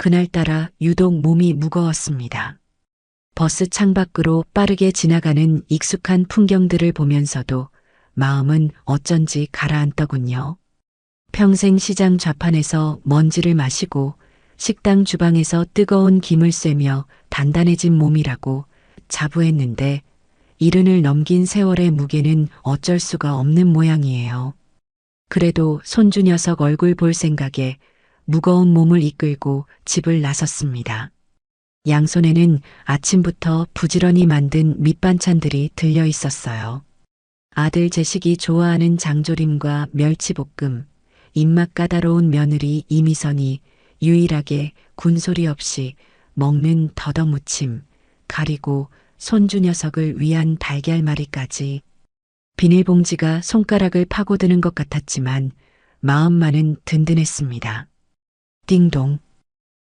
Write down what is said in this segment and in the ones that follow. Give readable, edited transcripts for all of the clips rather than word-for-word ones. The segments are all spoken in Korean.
그날따라 유독 몸이 무거웠습니다. 버스 창밖으로 빠르게 지나가는 익숙한 풍경들을 보면서도 마음은 어쩐지 가라앉더군요. 평생 시장 좌판에서 먼지를 마시고 식당 주방에서 뜨거운 김을 쐬며 단단해진 몸이라고 자부했는데 이른을 넘긴 세월의 무게는 어쩔 수가 없는 모양이에요. 그래도 손주 녀석 얼굴 볼 생각에 무거운 몸을 이끌고 집을 나섰습니다. 양손에는 아침부터 부지런히 만든 밑반찬들이 들려 있었어요. 아들 제식이 좋아하는 장조림과 멸치볶음, 입맛 까다로운 며느리 이미선이 유일하게 군소리 없이 먹는 더덕무침, 가리고 손주 녀석을 위한 달걀말이까지. 비닐봉지가 손가락을 파고드는 것 같았지만 마음만은 든든했습니다. 띵동.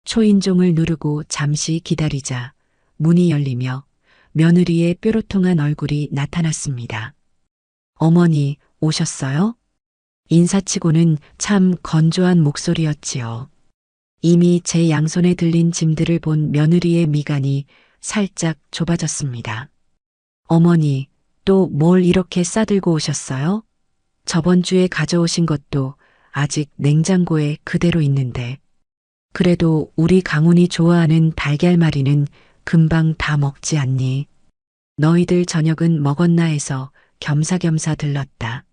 초인종을 누르고 잠시 기다리자 문이 열리며 며느리의 뾰로통한 얼굴이 나타났습니다. 어머니, 오셨어요? 인사치고는 참 건조한 목소리였지요. 이미 제 양손에 들린 짐들을 본 며느리의 미간이 살짝 좁아졌습니다. 어머니, 또 뭘 이렇게 싸들고 오셨어요? 저번 주에 가져오신 것도 아직 냉장고에 그대로 있는데. 그래도 우리 강훈이 좋아하는 달걀말이는 금방 다 먹지 않니? 너희들 저녁은 먹었나 해서 겸사겸사 들렀다.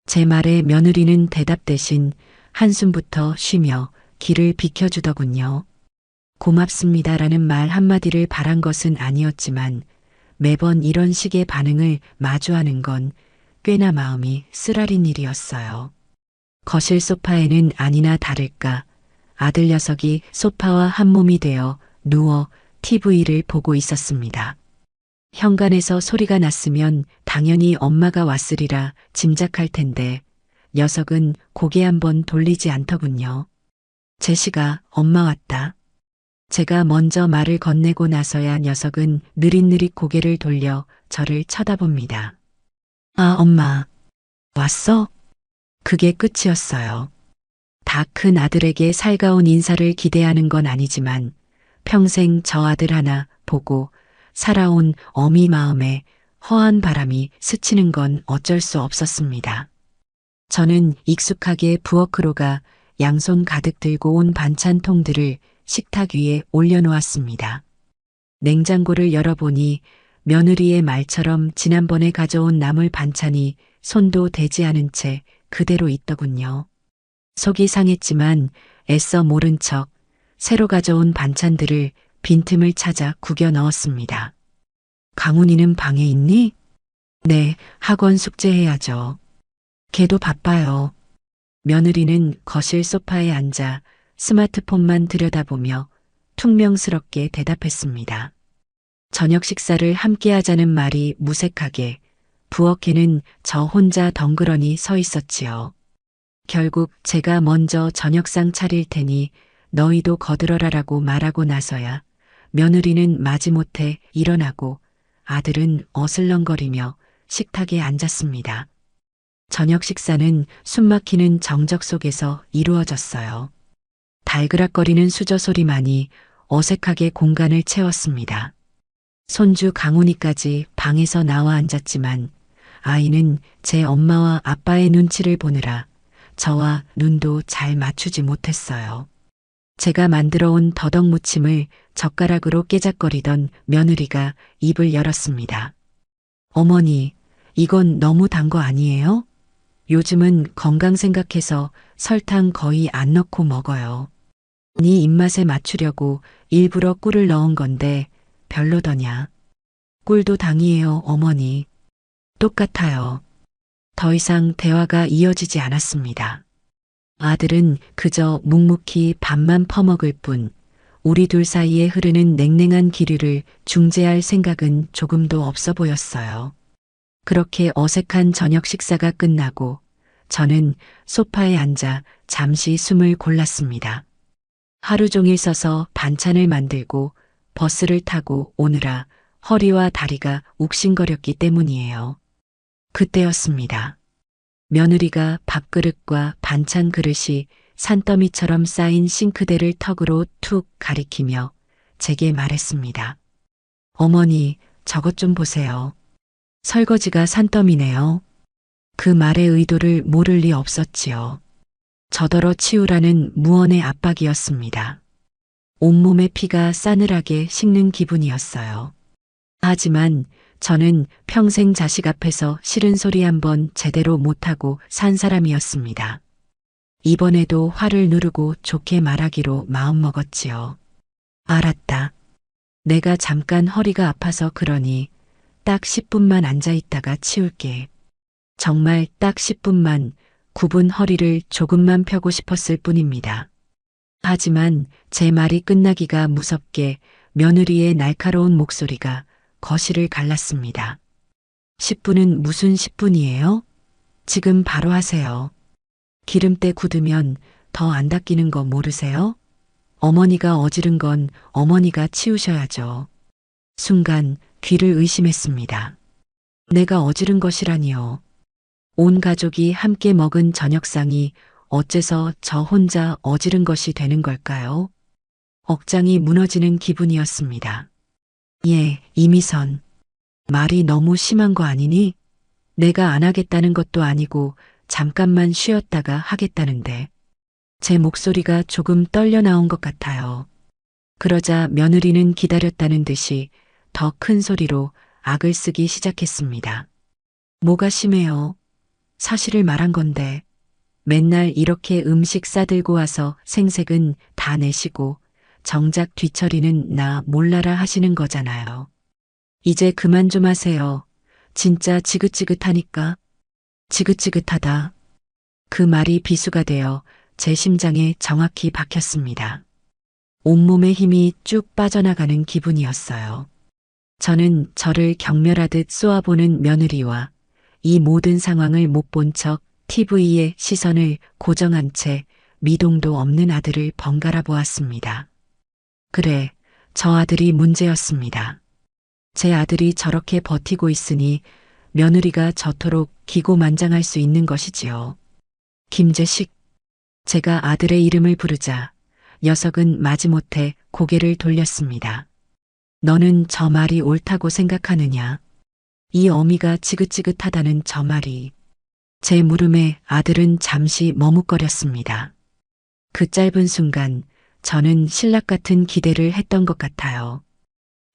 제 말에 며느리는 대답 대신 한숨부터 쉬며 길을 비켜주더군요. 고맙습니다라는 말 한마디를 바란 것은 아니었지만 매번 이런 식의 반응을 마주하는 건 꽤나 마음이 쓰라린 일이었어요. 거실 소파에는 아니나 다를까 아들 녀석이 소파와 한몸이 되어 누워 TV를 보고 있었습니다. 현관에서 소리가 났으면 당연히 엄마가 왔으리라 짐작할 텐데 녀석은 고개 한번 돌리지 않더군요. 제시가 엄마 왔다. 제가 먼저 말을 건네고 나서야 녀석은 느릿느릿 고개를 돌려 저를 쳐다봅니다. 아, 엄마. 왔어? 그게 끝이었어요. 다 큰 아들에게 살가운 인사를 기대하는 건 아니지만 평생 저 아들 하나 보고 살아온 어미 마음에 허한 바람이 스치는 건 어쩔 수 없었습니다. 저는 익숙하게 부엌으로 가 양손 가득 들고 온 반찬통들을 식탁 위에 올려놓았습니다. 냉장고를 열어보니 며느리의 말처럼 지난번에 가져온 나물 반찬이 손도 대지 않은 채 그대로 있더군요. 속이 상했지만 애써 모른 척 새로 가져온 반찬들을 빈틈을 찾아 구겨 넣었습니다. 강훈이는 방에 있니? 네, 학원 숙제해야죠. 걔도 바빠요. 며느리는 거실 소파에 앉아 스마트폰만 들여다보며 퉁명스럽게 대답했습니다. 저녁 식사를 함께 하자는 말이 무색하게 부엌에는 저 혼자 덩그러니 서 있었지요. 결국 제가 먼저 저녁상 차릴 테니 너희도 거들어라라고 말하고 나서야 며느리는 마지못해 일어나고 아들은 어슬렁거리며 식탁에 앉았습니다. 저녁 식사는 숨막히는 정적 속에서 이루어졌어요. 달그락거리는 수저 소리만이 어색하게 공간을 채웠습니다. 손주 강훈이까지 방에서 나와 앉았지만 아이는 제 엄마와 아빠의 눈치를 보느라 저와 눈도 잘 맞추지 못했어요. 제가 만들어 온 더덕무침을 젓가락으로 깨작거리던 며느리가 입을 열었습니다. 어머니, 이건 너무 단 거 아니에요? 요즘은 건강 생각해서 설탕 거의 안 넣고 먹어요. 네 입맛에 맞추려고 일부러 꿀을 넣은 건데 별로더냐. 꿀도 당이에요, 어머니. 똑같아요. 더 이상 대화가 이어지지 않았습니다. 아들은 그저 묵묵히 밥만 퍼먹을 뿐 우리 둘 사이에 흐르는 냉랭한 기류를 중재할 생각은 조금도 없어 보였어요. 그렇게 어색한 저녁 식사가 끝나고 저는 소파에 앉아 잠시 숨을 골랐습니다. 하루 종일 서서 반찬을 만들고 버스를 타고 오느라 허리와 다리가 욱신거렸기 때문이에요. 그때였습니다. 며느리가 밥그릇과 반찬 그릇이 산더미처럼 쌓인 싱크대를 턱으로 툭 가리키며 제게 말했습니다. 어머니, 저것 좀 보세요. 설거지가 산더미네요. 그 말의 의도를 모를 리 없었지요. 저더러 치우라는 무언의 압박이었습니다. 온몸의 피가 싸늘하게 식는 기분이었어요. 하지만 저는 평생 자식 앞에서 싫은 소리 한번 제대로 못하고 산 사람이었습니다. 이번에도 화를 누르고 좋게 말하기로 마음먹었지요. 알았다. 내가 잠깐 허리가 아파서 그러니 딱 10분만 앉아있다가 치울게. 정말 딱 10분만 굽은 허리를 조금만 펴고 싶었을 뿐입니다. 하지만 제 말이 끝나기가 무섭게 며느리의 날카로운 목소리가 거실을 갈랐습니다. 10분은 무슨 10분이에요? 지금 바로 하세요. 기름때 굳으면 더 안 닦이는 거 모르세요? 어머니가 어지른 건 어머니가 치우셔야죠. 순간 귀를 의심했습니다. 내가 어지른 것이라니요. 온 가족이 함께 먹은 저녁상이 어째서 저 혼자 어지른 것이 되는 걸까요? 억장이 무너지는 기분이었습니다. 예, 이미선. 말이 너무 심한 거 아니니? 내가 안 하겠다는 것도 아니고 잠깐만 쉬었다가 하겠다는데. 제 목소리가 조금 떨려 나온 것 같아요. 그러자 며느리는 기다렸다는 듯이 더 큰 소리로 악을 쓰기 시작했습니다. 뭐가 심해요? 사실을 말한 건데. 맨날 이렇게 음식 싸들고 와서 생색은 다 내시고 정작 뒤처리는 나 몰라라 하시는 거잖아요. 이제 그만 좀 하세요. 진짜 지긋지긋하니까. 지긋지긋하다. 그 말이 비수가 되어 제 심장에 정확히 박혔습니다. 온몸의 힘이 쭉 빠져나가는 기분이었어요. 저는 저를 경멸하듯 쏘아보는 며느리와 이 모든 상황을 못 본 척 TV에 시선을 고정한 채 미동도 없는 아들을 번갈아 보았습니다. 그래, 저 아들이 문제였습니다. 제 아들이 저렇게 버티고 있으니 며느리가 저토록 기고만장할 수 있는 것이지요. 김재식. 제가 아들의 이름을 부르자 녀석은 마지못해 고개를 돌렸습니다. 너는 저 말이 옳다고 생각하느냐? 이 어미가 지긋지긋하다는 저 말이. 제 물음에 아들은 잠시 머뭇거렸습니다. 그 짧은 순간 저는 신락 같은 기대를 했던 것 같아요.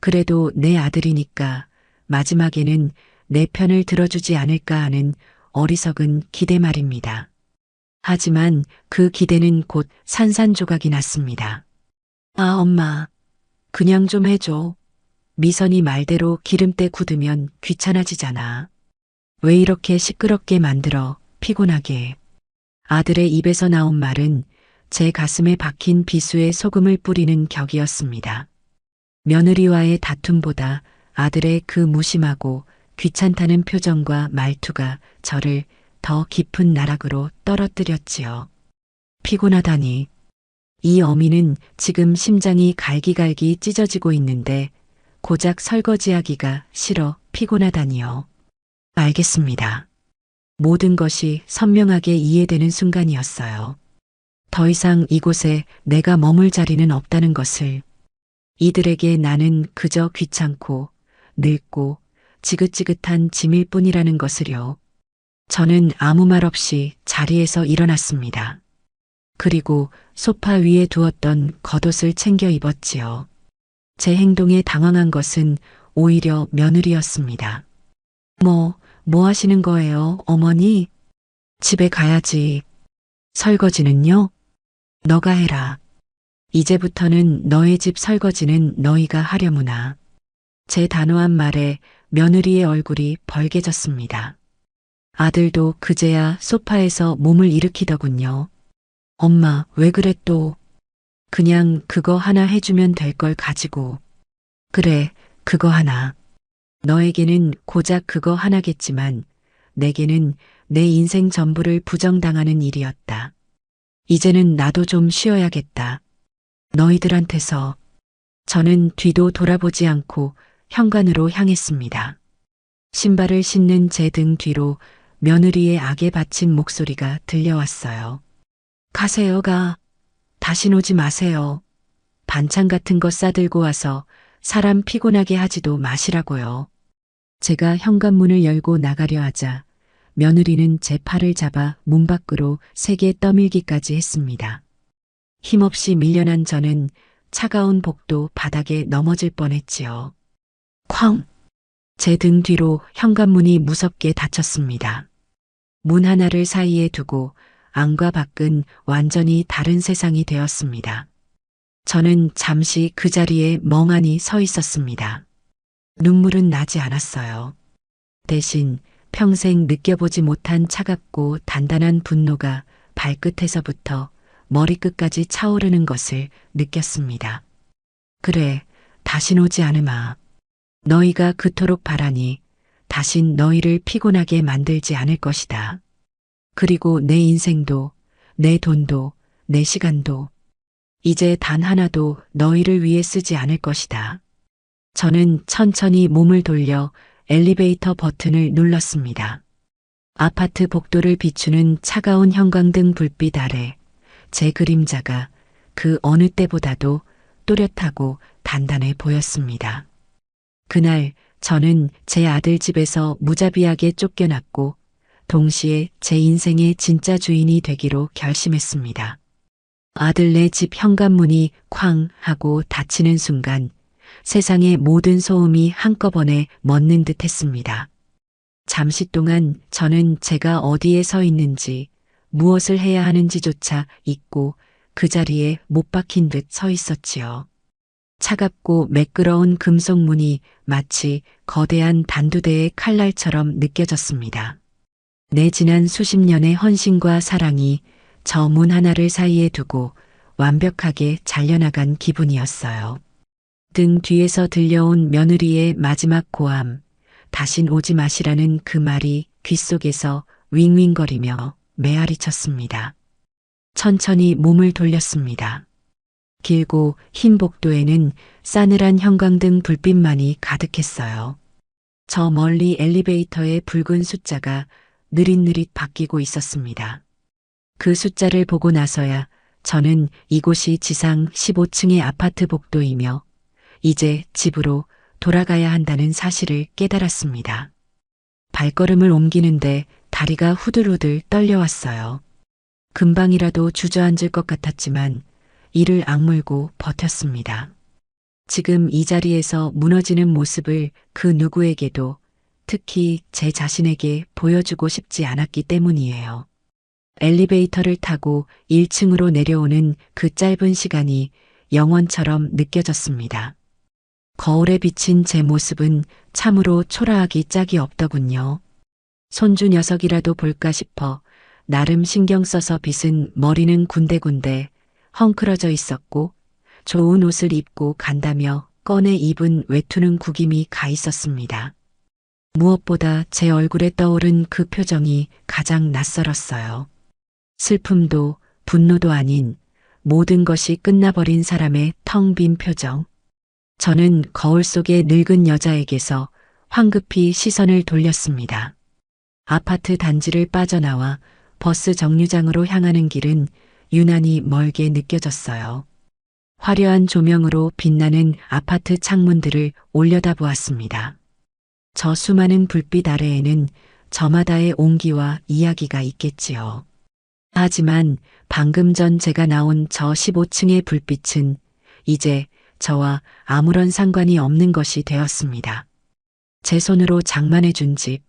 그래도 내 아들이니까 마지막에는 내 편을 들어주지 않을까 하는 어리석은 기대 말입니다. 하지만 그 기대는 곧 산산조각이 났습니다. 아, 엄마. 그냥 좀 해줘. 미선이 말대로 기름때 굳으면 귀찮아지잖아. 왜 이렇게 시끄럽게 만들어 피곤하게. 아들의 입에서 나온 말은 제 가슴에 박힌 비수에 소금을 뿌리는 격이었습니다. 며느리와의 다툼보다 아들의 그 무심하고 귀찮다는 표정과 말투가 저를 더 깊은 나락으로 떨어뜨렸지요. 피곤하다니. 이 어미는 지금 심장이 갈기갈기 찢어지고 있는데 고작 설거지하기가 싫어 피곤하다니요. 알겠습니다. 모든 것이 선명하게 이해되는 순간이었어요. 더 이상 이곳에 내가 머물 자리는 없다는 것을. 이들에게 나는 그저 귀찮고 늙고 지긋지긋한 짐일 뿐이라는 것을요. 저는 아무 말 없이 자리에서 일어났습니다. 그리고 소파 위에 두었던 겉옷을 챙겨 입었지요. 제 행동에 당황한 것은 오히려 며느리였습니다. 뭐 하시는 거예요, 어머니? 집에 가야지. 설거지는요? 너가 해라. 이제부터는 너의 집 설거지는 너희가 하려무나. 제 단호한 말에 며느리의 얼굴이 벌개졌습니다. 아들도 그제야 소파에서 몸을 일으키더군요. 엄마, 왜 그래 또? 그냥 그거 하나 해주면 될 걸 가지고. 그래, 그거 하나. 너에게는 고작 그거 하나겠지만 내게는 내 인생 전부를 부정당하는 일이었다. 이제는 나도 좀 쉬어야겠다. 너희들한테서. 저는 뒤도 돌아보지 않고 현관으로 향했습니다. 신발을 신는 제 등 뒤로 며느리의 악에 받친 목소리가 들려왔어요. 가세요, 가. 다신 오지 마세요. 반찬 같은 거 싸들고 와서 사람 피곤하게 하지도 마시라고요. 제가 현관문을 열고 나가려 하자 며느리는 제 팔을 잡아 문 밖으로 세게 떠밀기까지 했습니다. 힘없이 밀려난 저는 차가운 복도 바닥에 넘어질 뻔했지요. 쾅! 제 등 뒤로 현관문이 무섭게 닫혔습니다. 문 하나를 사이에 두고 안과 밖은 완전히 다른 세상이 되었습니다. 저는 잠시 그 자리에 멍하니 서 있었습니다. 눈물은 나지 않았어요. 대신 평생 느껴보지 못한 차갑고 단단한 분노가 발끝에서부터 머리끝까지 차오르는 것을 느꼈습니다. 그래, 다신 오지 않으마. 너희가 그토록 바라니 다신 너희를 피곤하게 만들지 않을 것이다. 그리고 내 인생도, 내 돈도, 내 시간도 이제 단 하나도 너희를 위해 쓰지 않을 것이다. 저는 천천히 몸을 돌려 엘리베이터 버튼을 눌렀습니다. 아파트 복도를 비추는 차가운 형광등 불빛 아래 제 그림자가 그 어느 때보다도 또렷하고 단단해 보였습니다. 그날 저는 제 아들 집에서 무자비하게 쫓겨났고 동시에 제 인생의 진짜 주인이 되기로 결심했습니다. 아들네 집 현관문이 쾅 하고 닫히는 순간 세상의 모든 소음이 한꺼번에 멎는 듯 했습니다. 잠시 동안 저는 제가 어디에 서 있는지 무엇을 해야 하는지조차 잊고 그 자리에 못 박힌 듯 서 있었지요. 차갑고 매끄러운 금속 문이 마치 거대한 단두대의 칼날처럼 느껴졌습니다. 내 지난 수십 년의 헌신과 사랑이 저 문 하나를 사이에 두고 완벽하게 잘려나간 기분이었어요. 등 뒤에서 들려온 며느리의 마지막 고함, 다신 오지 마시라는 그 말이 귓속에서 윙윙거리며 메아리 쳤습니다. 천천히 몸을 돌렸습니다. 길고 흰 복도에는 싸늘한 형광등 불빛만이 가득했어요. 저 멀리 엘리베이터의 붉은 숫자가 느릿느릿 바뀌고 있었습니다. 그 숫자를 보고 나서야 저는 이곳이 지상 15층의 아파트 복도이며 이제 집으로 돌아가야 한다는 사실을 깨달았습니다. 발걸음을 옮기는데 다리가 후들후들 떨려왔어요. 금방이라도 주저앉을 것 같았지만 이를 악물고 버텼습니다. 지금 이 자리에서 무너지는 모습을 그 누구에게도 특히 제 자신에게 보여주고 싶지 않았기 때문이에요. 엘리베이터를 타고 1층으로 내려오는 그 짧은 시간이 영원처럼 느껴졌습니다. 거울에 비친 제 모습은 참으로 초라하기 짝이 없더군요. 손주 녀석이라도 볼까 싶어 나름 신경 써서 빗은 머리는 군데군데 헝클어져 있었고 좋은 옷을 입고 간다며 꺼내 입은 외투는 구김이 가 있었습니다. 무엇보다 제 얼굴에 떠오른 그 표정이 가장 낯설었어요. 슬픔도 분노도 아닌 모든 것이 끝나버린 사람의 텅 빈 표정. 저는 거울 속의 늙은 여자에게서 황급히 시선을 돌렸습니다. 아파트 단지를 빠져나와 버스 정류장으로 향하는 길은 유난히 멀게 느껴졌어요. 화려한 조명으로 빛나는 아파트 창문들을 올려다보았습니다. 저 수많은 불빛 아래에는 저마다의 온기와 이야기가 있겠지요. 하지만 방금 전 제가 나온 저 15층의 불빛은 이제 저와 아무런 상관이 없는 것이 되었습니다. 제 손으로 장만해 준 집,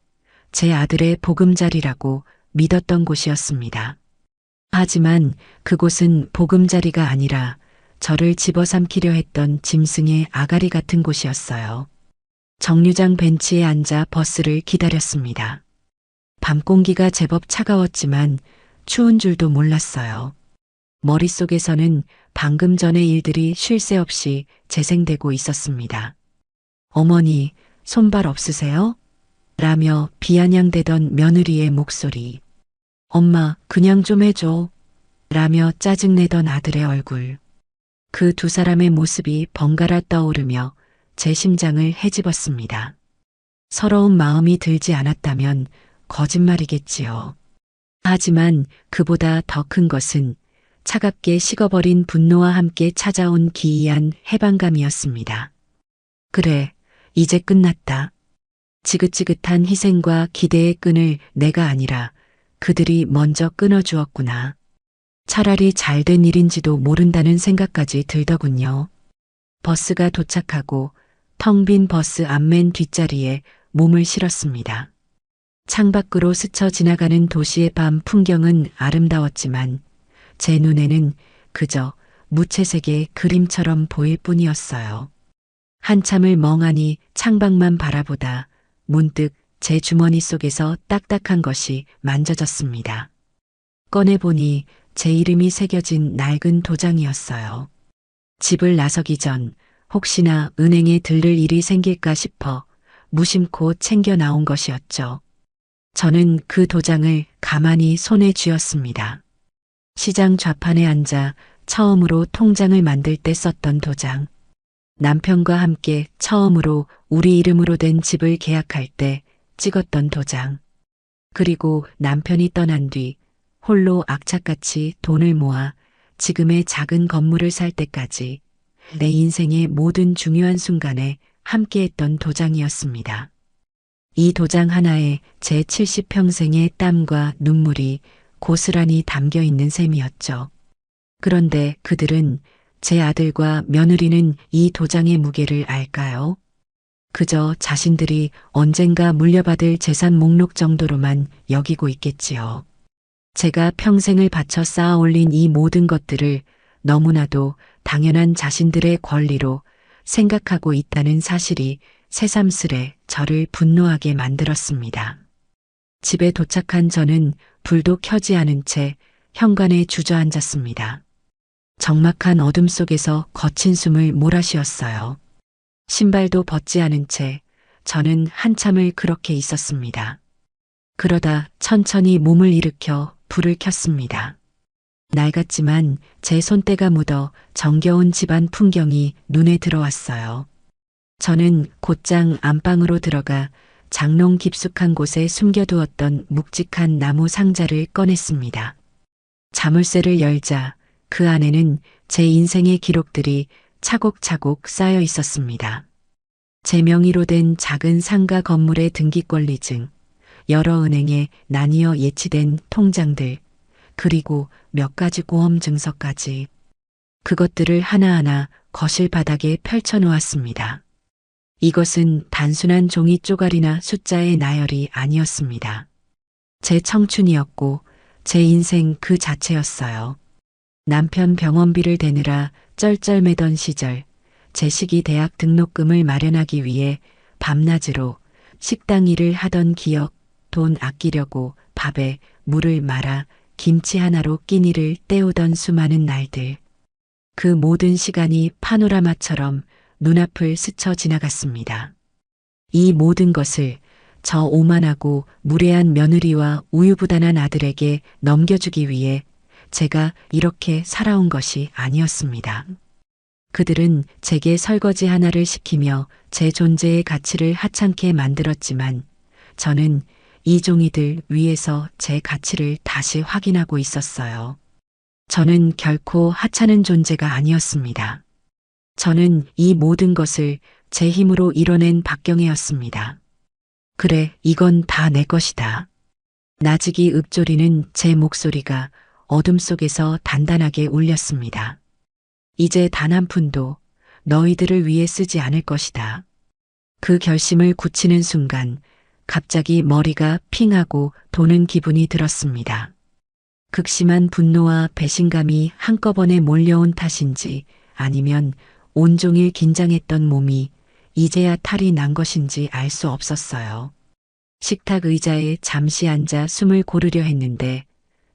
제 아들의 보금자리라고 믿었던 곳이었습니다. 하지만 그곳은 보금자리가 아니라 저를 집어삼키려 했던 짐승의 아가리 같은 곳이었어요. 정류장 벤치에 앉아 버스를 기다렸습니다. 밤 공기가 제법 차가웠지만 추운 줄도 몰랐어요. 머릿속에서는 방금 전의 일들이 쉴 새 없이 재생되고 있었습니다. 어머니, 손발 없으세요? 라며 비아냥대던 며느리의 목소리. 엄마, 그냥 좀 해줘. 라며 짜증내던 아들의 얼굴. 그 두 사람의 모습이 번갈아 떠오르며 제 심장을 헤집었습니다. 서러운 마음이 들지 않았다면 거짓말이겠지요. 하지만 그보다 더 큰 것은 차갑게 식어버린 분노와 함께 찾아온 기이한 해방감이었습니다. 그래, 이제 끝났다. 지긋지긋한 희생과 기대의 끈을 내가 아니라 그들이 먼저 끊어주었구나. 차라리 잘된 일인지도 모른다는 생각까지 들더군요. 버스가 도착하고 텅 빈 버스 앞맨 뒷자리에 몸을 실었습니다. 창밖으로 스쳐 지나가는 도시의 밤 풍경은 아름다웠지만 제 눈에는 그저 무채색의 그림처럼 보일 뿐이었어요. 한참을 멍하니 창밖만 바라보다 문득 제 주머니 속에서 딱딱한 것이 만져졌습니다. 꺼내보니 제 이름이 새겨진 낡은 도장이었어요. 집을 나서기 전 혹시나 은행에 들를 일이 생길까 싶어 무심코 챙겨 나온 것이었죠. 저는 그 도장을 가만히 손에 쥐었습니다. 시장 좌판에 앉아 처음으로 통장을 만들 때 썼던 도장. 남편과 함께 처음으로 우리 이름으로 된 집을 계약할 때 찍었던 도장. 그리고 남편이 떠난 뒤 홀로 악착같이 돈을 모아 지금의 작은 건물을 살 때까지 내 인생의 모든 중요한 순간에 함께했던 도장이었습니다. 이 도장 하나에 제 70평생의 땀과 눈물이 고스란히 담겨 있는 셈이었죠. 그런데 그들은 제 아들과 며느리는 이 도장의 무게를 알까요? 그저 자신들이 언젠가 물려받을 재산 목록 정도로만 여기고 있겠지요. 제가 평생을 바쳐 쌓아 올린 이 모든 것들을 너무나도 당연한 자신들의 권리로 생각하고 있다는 사실이 새삼스레 저를 분노하게 만들었습니다. 집에 도착한 저는 불도 켜지 않은 채 현관에 주저앉았습니다. 적막한 어둠 속에서 거친 숨을 몰아쉬었어요. 신발도 벗지 않은 채 저는 한참을 그렇게 있었습니다. 그러다 천천히 몸을 일으켜 불을 켰습니다. 낡았지만 제 손때가 묻어 정겨운 집안 풍경이 눈에 들어왔어요. 저는 곧장 안방으로 들어가 장롱 깊숙한 곳에 숨겨두었던 묵직한 나무 상자를 꺼냈습니다. 자물쇠를 열자 그 안에는 제 인생의 기록들이 차곡차곡 쌓여 있었습니다. 제 명의로 된 작은 상가 건물의 등기권리증, 여러 은행에 나뉘어 예치된 통장들, 그리고 몇 가지 보험 증서까지. 그것들을 하나하나 거실 바닥에 펼쳐놓았습니다. 이것은 단순한 종이 쪼가리나 숫자의 나열이 아니었습니다. 제 청춘이었고 제 인생 그 자체였어요. 남편 병원비를 대느라 쩔쩔매던 시절, 제 시기 대학 등록금을 마련하기 위해 밤낮으로 식당 일을 하던 기억, 돈 아끼려고 밥에 물을 말아 김치 하나로 끼니를 때우던 수많은 날들. 그 모든 시간이 파노라마처럼 눈앞을 스쳐 지나갔습니다. 이 모든 것을 저 오만하고 무례한 며느리와 우유부단한 아들에게 넘겨주기 위해 제가 이렇게 살아온 것이 아니었습니다. 그들은 제게 설거지 하나를 시키며 제 존재의 가치를 하찮게 만들었지만 저는 이 종이들 위에서 제 가치를 다시 확인하고 있었어요. 저는 결코 하찮은 존재가 아니었습니다. 저는 이 모든 것을 제 힘으로 이뤄낸 박경혜였습니다. 그래, 이건 다 내 것이다. 나직이 읊조리는 제 목소리가 어둠 속에서 단단하게 울렸습니다. 이제 단 한 푼도 너희들을 위해 쓰지 않을 것이다. 그 결심을 굳히는 순간 갑자기 머리가 핑하고 도는 기분이 들었습니다. 극심한 분노와 배신감이 한꺼번에 몰려온 탓인지 아니면 온종일 긴장했던 몸이 이제야 탈이 난 것인지 알 수 없었어요. 식탁 의자에 잠시 앉아 숨을 고르려 했는데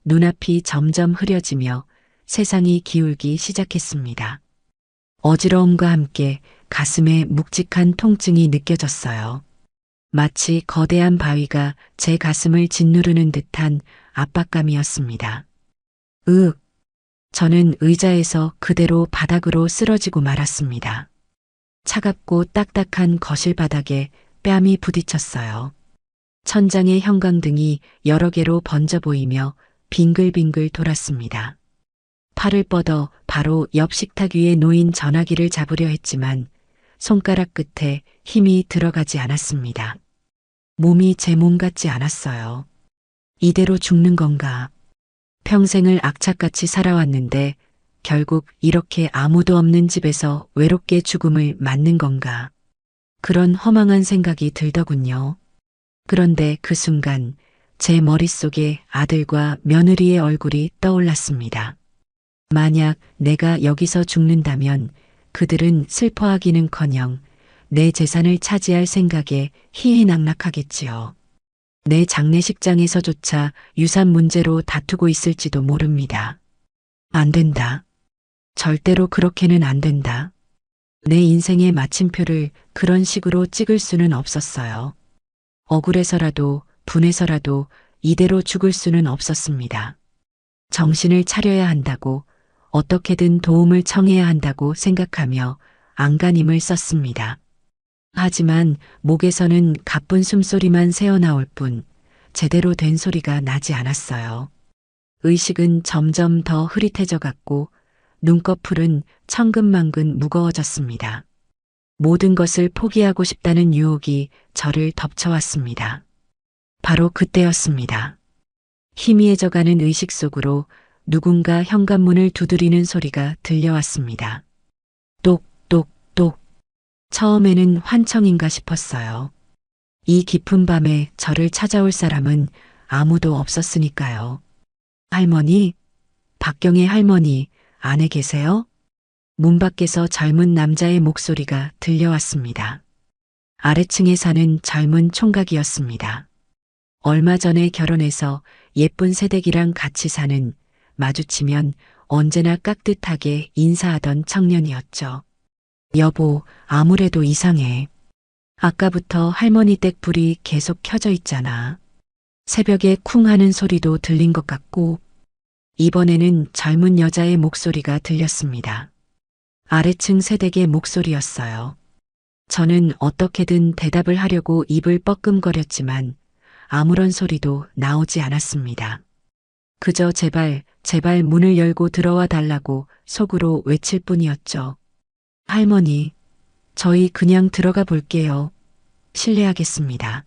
눈앞이 점점 흐려지며 세상이 기울기 시작했습니다. 어지러움과 함께 가슴에 묵직한 통증이 느껴졌어요. 마치 거대한 바위가 제 가슴을 짓누르는 듯한 압박감이었습니다. 저는 의자에서 그대로 바닥으로 쓰러지고 말았습니다. 차갑고 딱딱한 거실 바닥에 뺨이 부딪혔어요. 천장의 형광등이 여러 개로 번져 보이며 빙글빙글 돌았습니다. 팔을 뻗어 바로 옆 식탁 위에 놓인 전화기를 잡으려 했지만 손가락 끝에 힘이 들어가지 않았습니다. 몸이 제 몸 같지 않았어요. 이대로 죽는 건가? 평생을 악착같이 살아왔는데 결국 이렇게 아무도 없는 집에서 외롭게 죽음을 맞는 건가? 그런 허망한 생각이 들더군요. 그런데 그 순간 제 머릿속에 아들과 며느리의 얼굴이 떠올랐습니다. 만약 내가 여기서 죽는다면 그들은 슬퍼하기는커녕 내 재산을 차지할 생각에 희희낙낙하겠지요. 내 장례식장에서조차 유산 문제로 다투고 있을지도 모릅니다. 안 된다. 절대로 그렇게는 안 된다. 내 인생의 마침표를 그런 식으로 찍을 수는 없었어요. 억울해서라도 분해서라도 이대로 죽을 수는 없었습니다. 정신을 차려야 한다고, 어떻게든 도움을 청해야 한다고 생각하며 안간힘을 썼습니다. 하지만 목에서는 가쁜 숨소리만 새어나올 뿐 제대로 된 소리가 나지 않았어요. 의식은 점점 더 흐릿해져 갔고 눈꺼풀은 천근만근 무거워졌습니다. 모든 것을 포기하고 싶다는 유혹이 저를 덮쳐왔습니다. 바로 그때였습니다. 희미해져가는 의식 속으로 누군가 현관문을 두드리는 소리가 들려왔습니다. 똑똑똑. 처음에는 환청인가 싶었어요. 이 깊은 밤에 저를 찾아올 사람은 아무도 없었으니까요. 할머니, 박경의 할머니, 안에 계세요? 문 밖에서 젊은 남자의 목소리가 들려왔습니다. 아래층에 사는 젊은 총각이었습니다. 얼마 전에 결혼해서 예쁜 새댁이랑 같이 사는, 마주치면 언제나 깍듯하게 인사하던 청년이었죠. 여보, 아무래도 이상해. 아까부터 할머니 댁 불이 계속 켜져 있잖아. 새벽에 쿵 하는 소리도 들린 것 같고, 이번에는 젊은 여자의 목소리가 들렸습니다. 아래층 새댁의 목소리였어요. 저는 어떻게든 대답을 하려고 입을 뻐끔거렸지만 아무런 소리도 나오지 않았습니다. 그저 제발, 제발 문을 열고 들어와 달라고 속으로 외칠 뿐이었죠. 할머니, 저희 그냥 들어가 볼게요. 실례하겠습니다.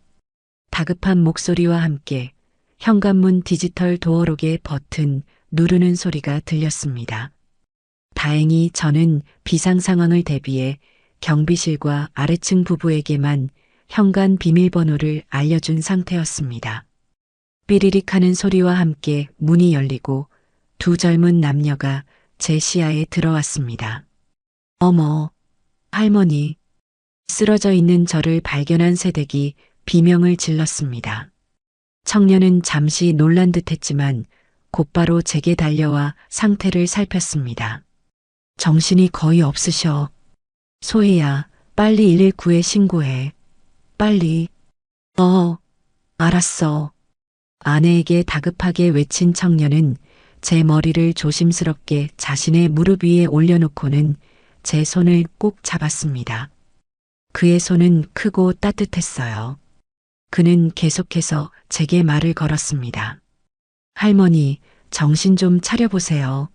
다급한 목소리와 함께 현관문 디지털 도어록의 버튼 누르는 소리가 들렸습니다. 다행히 저는 비상 상황을 대비해 경비실과 아래층 부부에게만 현관 비밀번호를 알려준 상태였습니다. 삐리릭 하는 소리와 함께 문이 열리고 두 젊은 남녀가 제 시야에 들어왔습니다. 어머, 할머니. 쓰러져 있는 저를 발견한 새댁이 비명을 질렀습니다. 청년은 잠시 놀란 듯 했지만 곧바로 제게 달려와 상태를 살폈습니다. 정신이 거의 없으셔. 소희야, 빨리 119에 신고해. 빨리. 알았어. 아내에게 다급하게 외친 청년은 제 머리를 조심스럽게 자신의 무릎 위에 올려놓고는 제 손을 꼭 잡았습니다. 그의 손은 크고 따뜻했어요. 그는 계속해서 제게 말을 걸었습니다. 할머니, 정신 좀 차려보세요.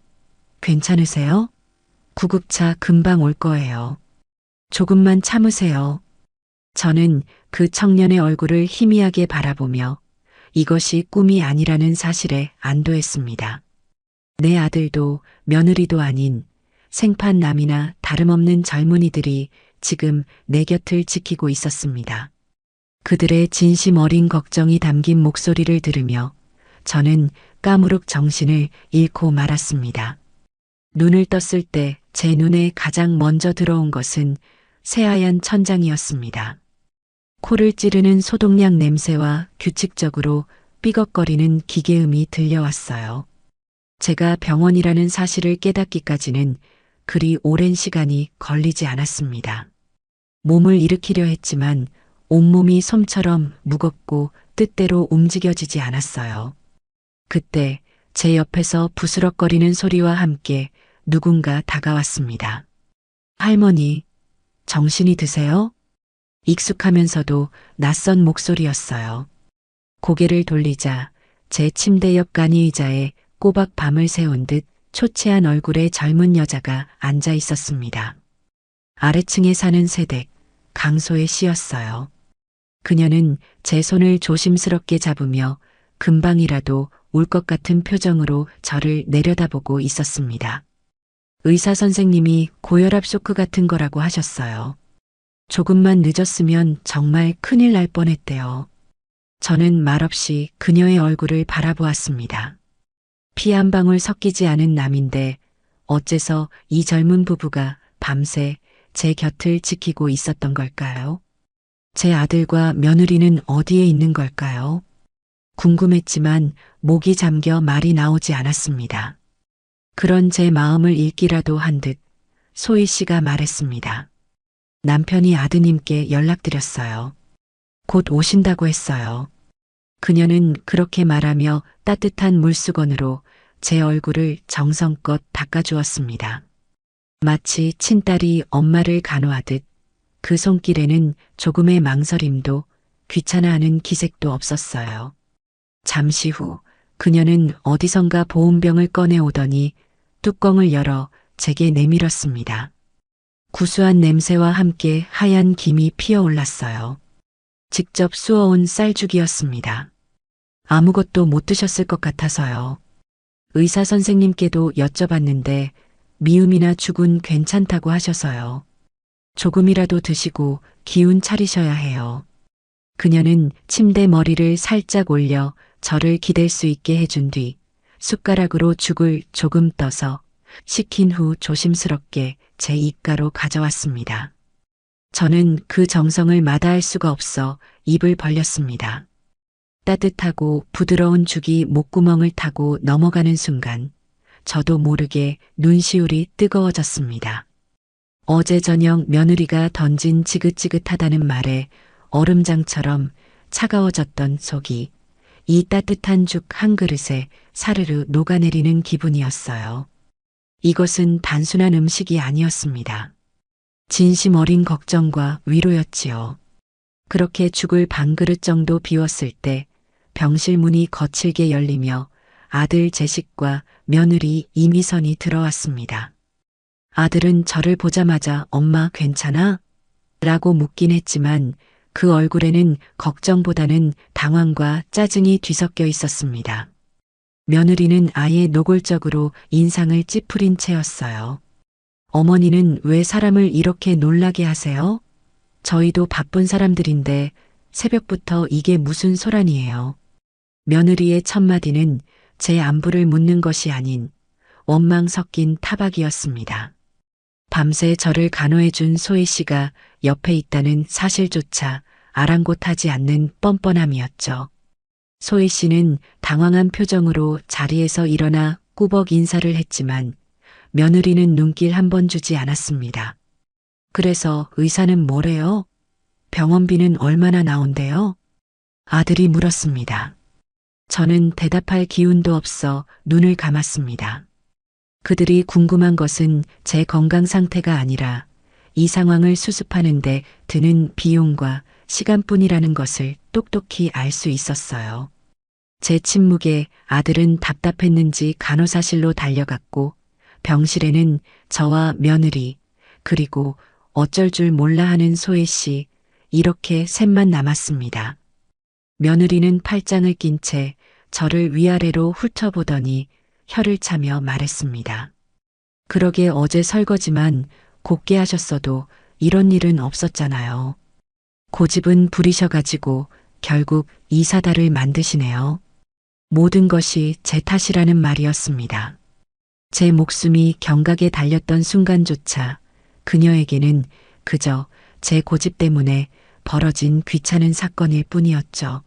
괜찮으세요? 구급차 금방 올 거예요. 조금만 참으세요. 저는 그 청년의 얼굴을 희미하게 바라보며 이것이 꿈이 아니라는 사실에 안도했습니다. 내 아들도 며느리도 아닌 생판남이나 다름없는 젊은이들이 지금 내 곁을 지키고 있었습니다. 그들의 진심 어린 걱정이 담긴 목소리를 들으며 저는 까무룩 정신을 잃고 말았습니다. 눈을 떴을 때 제 눈에 가장 먼저 들어온 것은 새하얀 천장이었습니다. 코를 찌르는 소독약 냄새와 규칙적으로 삐걱거리는 기계음이 들려왔어요. 제가 병원이라는 사실을 깨닫기까지는 그리 오랜 시간이 걸리지 않았습니다. 몸을 일으키려 했지만 온몸이 솜처럼 무겁고 뜻대로 움직여지지 않았어요. 그때 제 옆에서 부스럭거리는 소리와 함께 누군가 다가왔습니다. 할머니, 정신이 드세요? 익숙하면서도 낯선 목소리였어요. 고개를 돌리자 제 침대 옆 간이 의자에 꼬박 밤을 새운 듯 초췌한 얼굴의 젊은 여자가 앉아 있었습니다. 아래층에 사는 세댁, 강소의 씨였어요. 그녀는 제 손을 조심스럽게 잡으며 금방이라도 울 것 같은 표정으로 저를 내려다보고 있었습니다. 의사 선생님이 고혈압 쇼크 같은 거라고 하셨어요. 조금만 늦었으면 정말 큰일 날 뻔했대요. 저는 말없이 그녀의 얼굴을 바라보았습니다. 피 한 방울 섞이지 않은 남인데 어째서 이 젊은 부부가 밤새 제 곁을 지키고 있었던 걸까요? 제 아들과 며느리는 어디에 있는 걸까요? 궁금했지만 목이 잠겨 말이 나오지 않았습니다. 그런 제 마음을 읽기라도 한 듯 소희 씨가 말했습니다. 남편이 아드님께 연락드렸어요. 곧 오신다고 했어요. 그녀는 그렇게 말하며 따뜻한 물수건으로 제 얼굴을 정성껏 닦아주었습니다. 마치 친딸이 엄마를 간호하듯 그 손길에는 조금의 망설임도 귀찮아하는 기색도 없었어요. 잠시 후 그녀는 어디선가 보온병을 꺼내오더니 뚜껑을 열어 제게 내밀었습니다. 구수한 냄새와 함께 하얀 김이 피어올랐어요. 직접 쑤어온 쌀죽이었습니다. 아무것도 못 드셨을 것 같아서요. 의사 선생님께도 여쭤봤는데 미음이나 죽은 괜찮다고 하셔서요. 조금이라도 드시고 기운 차리셔야 해요. 그녀는 침대 머리를 살짝 올려 저를 기댈 수 있게 해준 뒤 숟가락으로 죽을 조금 떠서 식힌 후 조심스럽게 제 입가로 가져왔습니다. 저는 그 정성을 마다할 수가 없어 입을 벌렸습니다. 따뜻하고 부드러운 죽이 목구멍을 타고 넘어가는 순간 저도 모르게 눈시울이 뜨거워졌습니다. 어제 저녁 며느리가 던진 지긋지긋하다는 말에 얼음장처럼 차가워졌던 속이 이 따뜻한 죽 한 그릇에 사르르 녹아내리는 기분이었어요. 이것은 단순한 음식이 아니었습니다. 진심 어린 걱정과 위로였지요. 그렇게 죽을 반 그릇 정도 비웠을 때 병실 문이 거칠게 열리며 아들 제식과 며느리 이미선이 들어왔습니다. 아들은 저를 보자마자 엄마 괜찮아? 라고 묻긴 했지만 그 얼굴에는 걱정보다는 당황과 짜증이 뒤섞여 있었습니다. 며느리는 아예 노골적으로 인상을 찌푸린 채였어요. 어머니는 왜 사람을 이렇게 놀라게 하세요? 저희도 바쁜 사람들인데 새벽부터 이게 무슨 소란이에요. 며느리의 첫마디는 제 안부를 묻는 것이 아닌 원망 섞인 타박이었습니다. 밤새 저를 간호해준 소희 씨가 옆에 있다는 사실조차 아랑곳하지 않는 뻔뻔함이었죠. 소희 씨는 당황한 표정으로 자리에서 일어나 꾸벅 인사를 했지만 며느리는 눈길 한 번 주지 않았습니다. 그래서 의사는 뭐래요? 병원비는 얼마나 나온대요? 아들이 물었습니다. 저는 대답할 기운도 없어 눈을 감았습니다. 그들이 궁금한 것은 제 건강 상태가 아니라 이 상황을 수습하는데 드는 비용과 시간뿐이라는 것을 똑똑히 알 수 있었어요. 제 침묵에 아들은 답답했는지 간호사실로 달려갔고 병실에는 저와 며느리 그리고 어쩔 줄 몰라 하는 소혜 씨 이렇게 셋만 남았습니다. 며느리는 팔짱을 낀 채 저를 위아래로 훑어보더니 혀를 차며 말했습니다. 그러게 어제 설거지만 곱게 하셨어도 이런 일은 없었잖아요. 고집은 부리셔가지고 결국 이 사달을 만드시네요. 모든 것이 제 탓이라는 말이었습니다. 제 목숨이 경각에 달렸던 순간조차 그녀에게는 그저 제 고집 때문에 벌어진 귀찮은 사건일 뿐이었죠.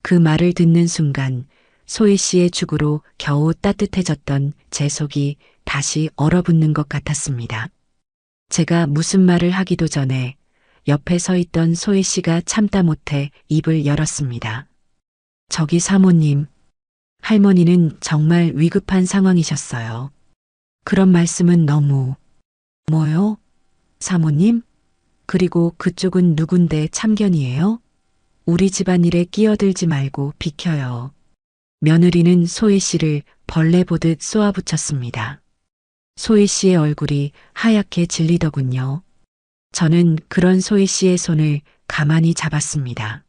그 말을 듣는 순간 소희 씨의 죽으로 겨우 따뜻해졌던 제 속이 다시 얼어붙는 것 같았습니다. 제가 무슨 말을 하기도 전에 옆에 서 있던 소희 씨가 참다 못해 입을 열었습니다. 저기 사모님, 할머니는 정말 위급한 상황이셨어요. 그런 말씀은 너무... 뭐요? 사모님? 그리고 그쪽은 누군데 참견이에요? 우리 집안일에 끼어들지 말고 비켜요. 며느리는 소희 씨를 벌레 보듯 쏘아붙였습니다. 소희 씨의 얼굴이 하얗게 질리더군요. 저는 그런 소희 씨의 손을 가만히 잡았습니다.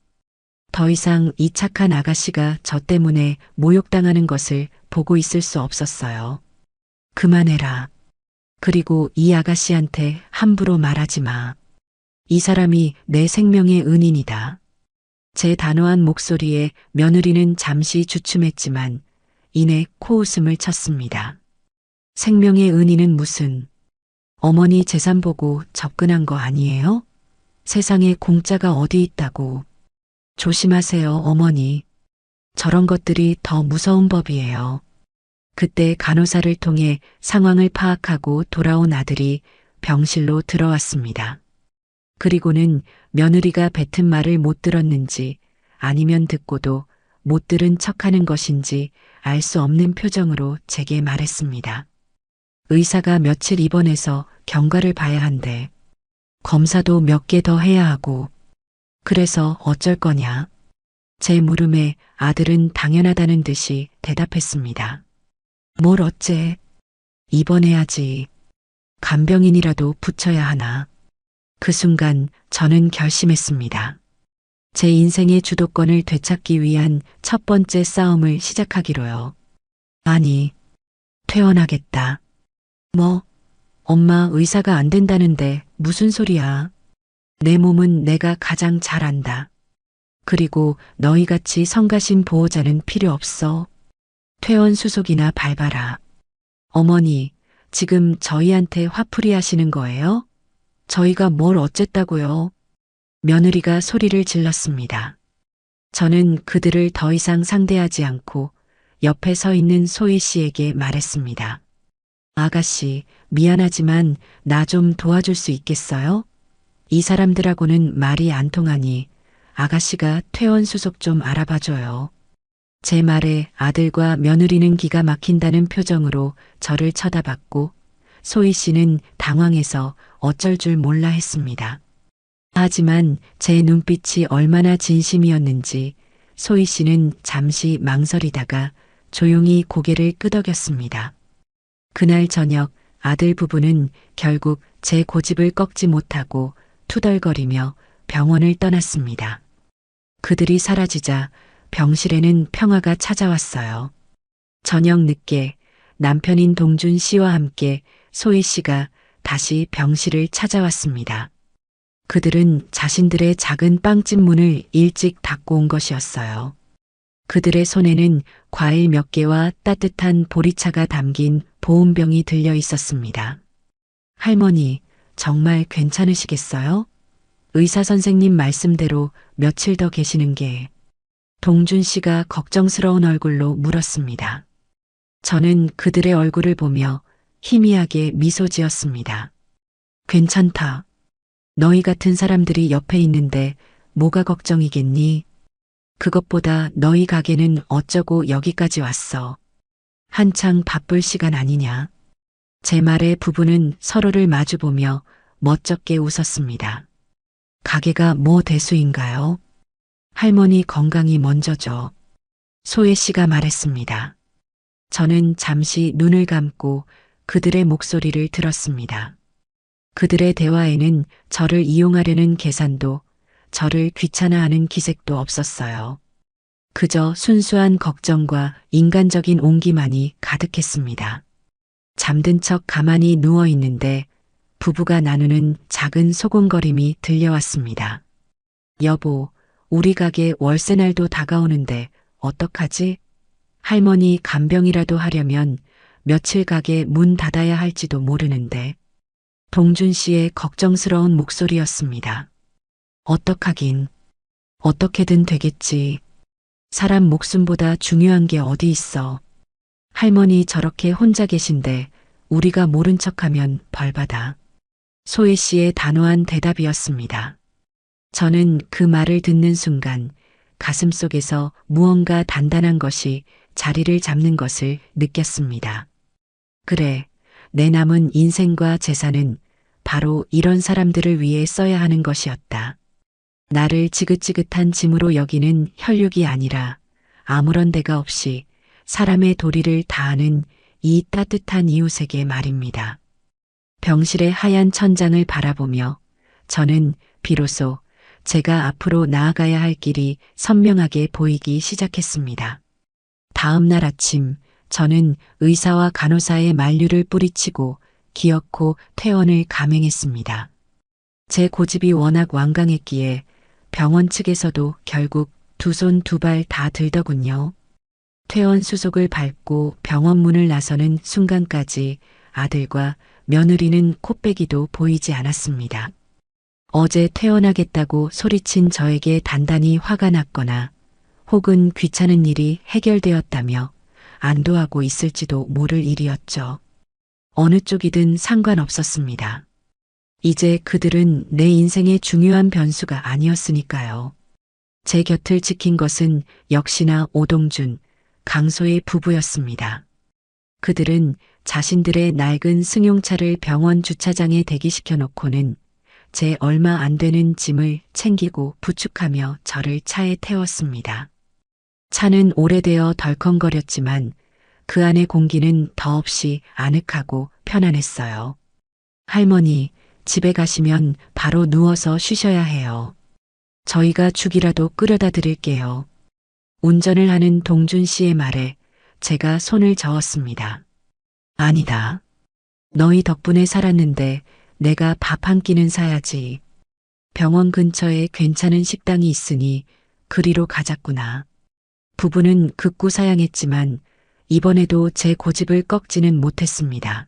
더 이상 이 착한 아가씨가 저 때문에 모욕당하는 것을 보고 있을 수 없었어요. 그만해라. 그리고 이 아가씨한테 함부로 말하지 마. 이 사람이 내 생명의 은인이다. 제 단호한 목소리에 며느리는 잠시 주춤했지만 이내 코웃음을 쳤습니다. 생명의 은인은 무슨, 어머니 재산 보고 접근한 거 아니에요? 세상에 공짜가 어디 있다고. 조심하세요, 어머니. 저런 것들이 더 무서운 법이에요. 그때 간호사를 통해 상황을 파악하고 돌아온 아들이 병실로 들어왔습니다. 그리고는 며느리가 뱉은 말을 못 들었는지 아니면 듣고도 못 들은 척하는 것인지 알 수 없는 표정으로 제게 말했습니다. 의사가 며칠 입원해서 경과를 봐야 한대. 검사도 몇 개 더 해야 하고. 그래서 어쩔 거냐? 제 물음에 아들은 당연하다는 듯이 대답했습니다. 뭘 어째? 입원해야지. 간병인이라도 붙여야 하나. 그 순간 저는 결심했습니다. 제 인생의 주도권을 되찾기 위한 첫 번째 싸움을 시작하기로요. 아니, 퇴원하겠다. 뭐, 엄마 의사가 안 된다는데 무슨 소리야. 내 몸은 내가 가장 잘 안다. 그리고 너희같이 성가신 보호자는 필요 없어. 퇴원 수속이나 밟아라. 어머니, 지금 저희한테 화풀이 하시는 거예요? 저희가 뭘 어쨌다고요? 며느리가 소리를 질렀습니다. 저는 그들을 더 이상 상대하지 않고 옆에 서 있는 소희 씨에게 말했습니다. 아가씨, 미안하지만 나 좀 도와줄 수 있겠어요? 이 사람들하고는 말이 안 통하니 아가씨가 퇴원 수속 좀 알아봐줘요. 제 말에 아들과 며느리는 기가 막힌다는 표정으로 저를 쳐다봤고 소희 씨는 당황해서 어쩔 줄 몰라 했습니다. 하지만 제 눈빛이 얼마나 진심이었는지 소희 씨는 잠시 망설이다가 조용히 고개를 끄덕였습니다. 그날 저녁 아들 부부는 결국 제 고집을 꺾지 못하고 투덜거리며 병원을 떠났습니다. 그들이 사라지자 병실에는 평화가 찾아왔어요. 저녁 늦게 남편인 동준 씨와 함께 소희 씨가 다시 병실을 찾아왔습니다. 그들은 자신들의 작은 빵집 문을 일찍 닫고 온 것이었어요. 그들의 손에는 과일 몇 개와 따뜻한 보리차가 담긴 보온병이 들려 있었습니다. 할머니, 정말 괜찮으시겠어요? 의사 선생님 말씀대로 며칠 더 계시는 게. 동준 씨가 걱정스러운 얼굴로 물었습니다. 저는 그들의 얼굴을 보며 희미하게 미소 지었습니다. 괜찮다. 너희 같은 사람들이 옆에 있는데 뭐가 걱정이겠니? 그것보다 너희 가게는 어쩌고 여기까지 왔어. 한창 바쁠 시간 아니냐. 제 말에 부부는 서로를 마주보며 멋쩍게 웃었습니다. 가게가 뭐 대수인가요? 할머니 건강이 먼저죠. 소혜 씨가 말했습니다. 저는 잠시 눈을 감고 그들의 목소리를 들었습니다. 그들의 대화에는 저를 이용하려는 계산도, 저를 귀찮아하는 기색도 없었어요. 그저 순수한 걱정과 인간적인 온기만이 가득했습니다. 잠든 척 가만히 누워 있는데 부부가 나누는 작은 소곤거림이 들려왔습니다. 여보, 우리 가게 월세날도 다가오는데 어떡하지? 할머니 간병이라도 하려면 며칠 가게 문 닫아야 할지도 모르는데. 동준 씨의 걱정스러운 목소리였습니다. 어떡하긴. 어떻게든 되겠지. 사람 목숨보다 중요한 게 어디 있어. 할머니 저렇게 혼자 계신데 우리가 모른 척하면 벌받아. 소혜 씨의 단호한 대답이었습니다. 저는 그 말을 듣는 순간 가슴속에서 무언가 단단한 것이 자리를 잡는 것을 느꼈습니다. 그래, 내 남은 인생과 재산은 바로 이런 사람들을 위해 써야 하는 것이었다. 나를 지긋지긋한 짐으로 여기는 혈육이 아니라 아무런 대가 없이 사람의 도리를 다하는 이 따뜻한 이웃에게 말입니다. 병실의 하얀 천장을 바라보며 저는 비로소 제가 앞으로 나아가야 할 길이 선명하게 보이기 시작했습니다. 다음 날 아침 저는 의사와 간호사의 만류를 뿌리치고 기어코 퇴원을 감행했습니다. 제 고집이 워낙 완강했기에 병원 측에서도 결국 두 손 두 발 다 들더군요. 퇴원 수속을 밟고 병원 문을 나서는 순간까지 아들과 며느리는 코빼기도 보이지 않았습니다. 어제 퇴원하겠다고 소리친 저에게 단단히 화가 났거나 혹은 귀찮은 일이 해결되었다며 안도하고 있을지도 모를 일이었죠. 어느 쪽이든 상관없었습니다. 이제 그들은 내 인생의 중요한 변수가 아니었으니까요. 제 곁을 지킨 것은 역시나 오동준, 강소의 부부였습니다. 그들은 자신들의 낡은 승용차를 병원 주차장에 대기시켜 놓고는 제 얼마 안 되는 짐을 챙기고 부축하며 저를 차에 태웠습니다. 차는 오래되어 덜컹거렸지만 그 안의 공기는 더없이 아늑하고 편안했어요. 할머니, 집에 가시면 바로 누워서 쉬셔야 해요. 저희가 죽이라도 끓여다 드릴게요. 운전을 하는 동준 씨의 말에 제가 손을 저었습니다. 아니다. 너희 덕분에 살았는데 내가 밥 한 끼는 사야지. 병원 근처에 괜찮은 식당이 있으니 그리로 가자꾸나. 부부는 극구 사양했지만 이번에도 제 고집을 꺾지는 못했습니다.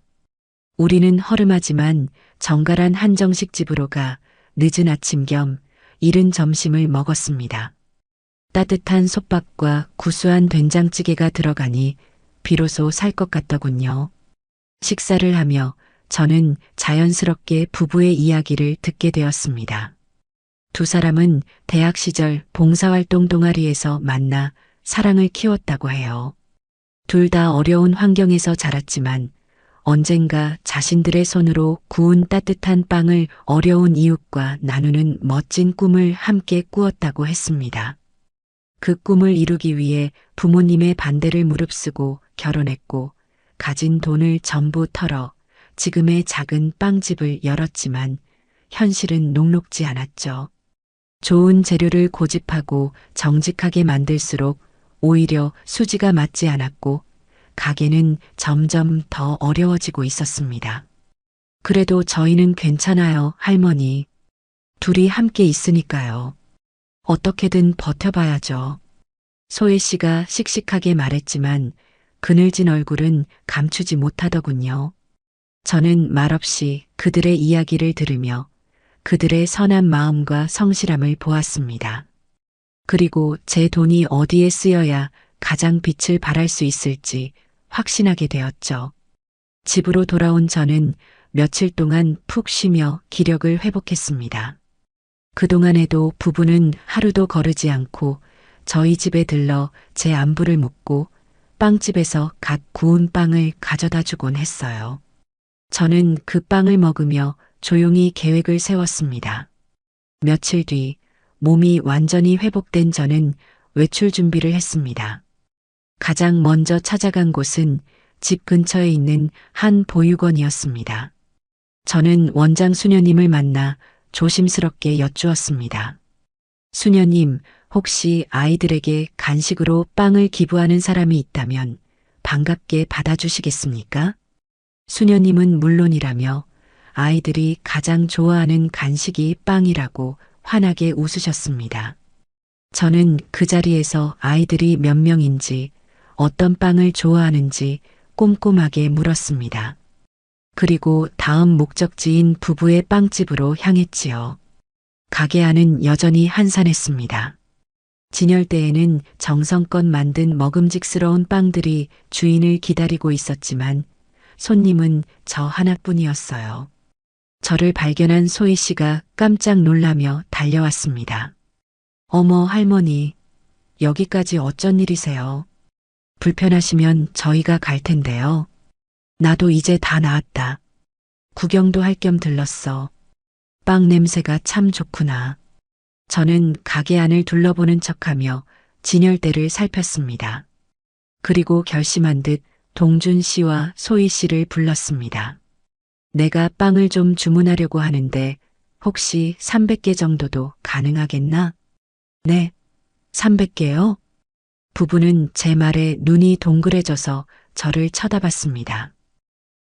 우리는 허름하지만 정갈한 한정식 집으로 가 늦은 아침 겸 이른 점심을 먹었습니다. 따뜻한 솥밥과 구수한 된장찌개가 들어가니 비로소 살 것 같더군요. 식사를 하며 저는 자연스럽게 부부의 이야기를 듣게 되었습니다. 두 사람은 대학 시절 봉사활동 동아리에서 만나 사랑을 키웠다고 해요. 둘 다 어려운 환경에서 자랐지만 언젠가 자신들의 손으로 구운 따뜻한 빵을 어려운 이웃과 나누는 멋진 꿈을 함께 꾸었다고 했습니다. 그 꿈을 이루기 위해 부모님의 반대를 무릅쓰고 결혼했고 가진 돈을 전부 털어 지금의 작은 빵집을 열었지만 현실은 녹록지 않았죠. 좋은 재료를 고집하고 정직하게 만들수록 오히려 수지가 맞지 않았고 가게는 점점 더 어려워지고 있었습니다. 그래도 저희는 괜찮아요, 할머니. 둘이 함께 있으니까요. 어떻게든 버텨봐야죠. 소혜 씨가 씩씩하게 말했지만 그늘진 얼굴은 감추지 못하더군요. 저는 말없이 그들의 이야기를 들으며 그들의 선한 마음과 성실함을 보았습니다. 그리고 제 돈이 어디에 쓰여야 가장 빛을 발할 수 있을지 확신하게 되었죠. 집으로 돌아온 저는 며칠 동안 푹 쉬며 기력을 회복했습니다. 그동안에도 부부는 하루도 거르지 않고 저희 집에 들러 제 안부를 묻고 빵집에서 갓 구운 빵을 가져다 주곤 했어요. 저는 그 빵을 먹으며 조용히 계획을 세웠습니다. 며칠 뒤 몸이 완전히 회복된 저는 외출 준비를 했습니다. 가장 먼저 찾아간 곳은 집 근처에 있는 한 보육원이었습니다. 저는 원장 수녀님을 만나 조심스럽게 여쭈었습니다. 수녀님, 혹시 아이들에게 간식으로 빵을 기부하는 사람이 있다면 반갑게 받아주시겠습니까? 수녀님은 물론이라며 아이들이 가장 좋아하는 간식이 빵이라고 환하게 웃으셨습니다. 저는 그 자리에서 아이들이 몇 명인지 어떤 빵을 좋아하는지 꼼꼼하게 물었습니다. 그리고 다음 목적지인 부부의 빵집으로 향했지요. 가게 안은 여전히 한산했습니다. 진열대에는 정성껏 만든 먹음직스러운 빵들이 주인을 기다리고 있었지만 손님은 저 하나뿐이었어요. 저를 발견한 소희 씨가 깜짝 놀라며 달려왔습니다. 어머 할머니, 여기까지 어쩐 일이세요? 불편하시면 저희가 갈 텐데요. 나도 이제 다 나았다. 구경도 할 겸 들렀어. 빵 냄새가 참 좋구나. 저는 가게 안을 둘러보는 척하며 진열대를 살폈습니다. 그리고 결심한 듯 동준 씨와 소희 씨를 불렀습니다. 내가 빵을 좀 주문하려고 하는데 혹시 300개 정도도 가능하겠나? 네, 300개요? 부부는 제 말에 눈이 동그래져서 저를 쳐다봤습니다.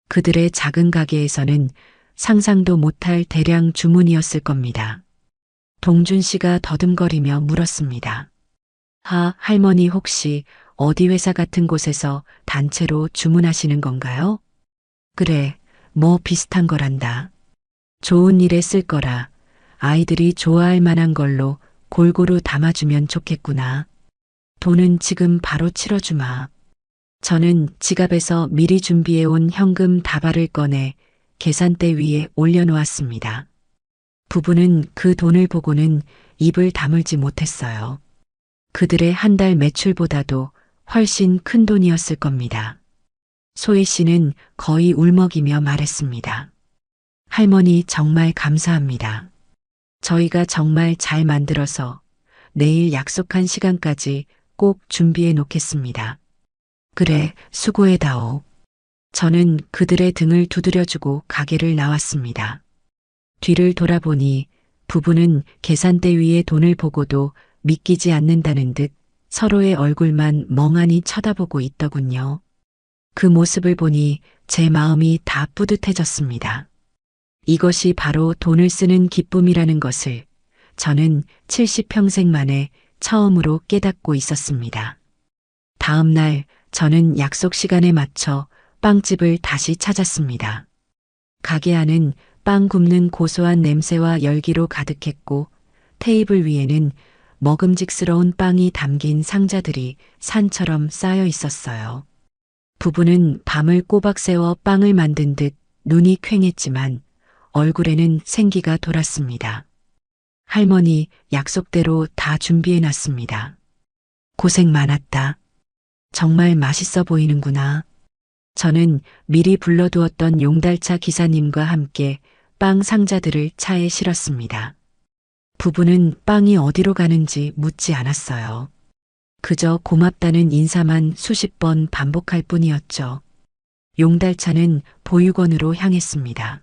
그들의 작은 가게에서는 상상도 못할 대량 주문이었을 겁니다. 동준 씨가 더듬거리며 물었습니다. 할머니 혹시 어디 회사 같은 곳에서 단체로 주문하시는 건가요? 그래, 뭐 비슷한 거란다. 좋은 일에 쓸 거라 아이들이 좋아할 만한 걸로 골고루 담아주면 좋겠구나. 돈은 지금 바로 치러주마. 저는 지갑에서 미리 준비해온 현금 다발을 꺼내 계산대 위에 올려놓았습니다. 부부는 그 돈을 보고는 입을 다물지 못했어요. 그들의 한 달 매출보다도 훨씬 큰 돈이었을 겁니다. 소희 씨는 거의 울먹이며 말했습니다. 할머니 정말 감사합니다. 저희가 정말 잘 만들어서 내일 약속한 시간까지 꼭 준비해 놓겠습니다. 그래, 수고해다오. 저는 그들의 등을 두드려주고 가게를 나왔습니다. 뒤를 돌아보니 부부는 계산대 위에 돈을 보고도 믿기지 않는다는 듯 서로의 얼굴만 멍하니 쳐다보고 있더군요. 그 모습을 보니 제 마음이 다 뿌듯해졌습니다. 이것이 바로 돈을 쓰는 기쁨이라는 것을 저는 70평생 만에 처음으로 깨닫고 있었습니다. 다음 날 저는 약속 시간에 맞춰 빵집을 다시 찾았습니다. 가게 안은 빵 굽는 고소한 냄새와 열기로 가득했고 테이블 위에는 먹음직스러운 빵이 담긴 상자들이 산처럼 쌓여 있었어요. 부부는 밤을 꼬박 새워 빵을 만든 듯 눈이 퀭했지만 얼굴에는 생기가 돌았습니다. 할머니 약속대로 다 준비해 놨습니다. 고생 많았다. 정말 맛있어 보이는구나. 저는 미리 불러두었던 용달차 기사님과 함께 빵 상자들을 차에 실었습니다. 부부는 빵이 어디로 가는지 묻지 않았어요. 그저 고맙다는 인사만 수십 번 반복할 뿐이었죠. 용달차는 보육원으로 향했습니다.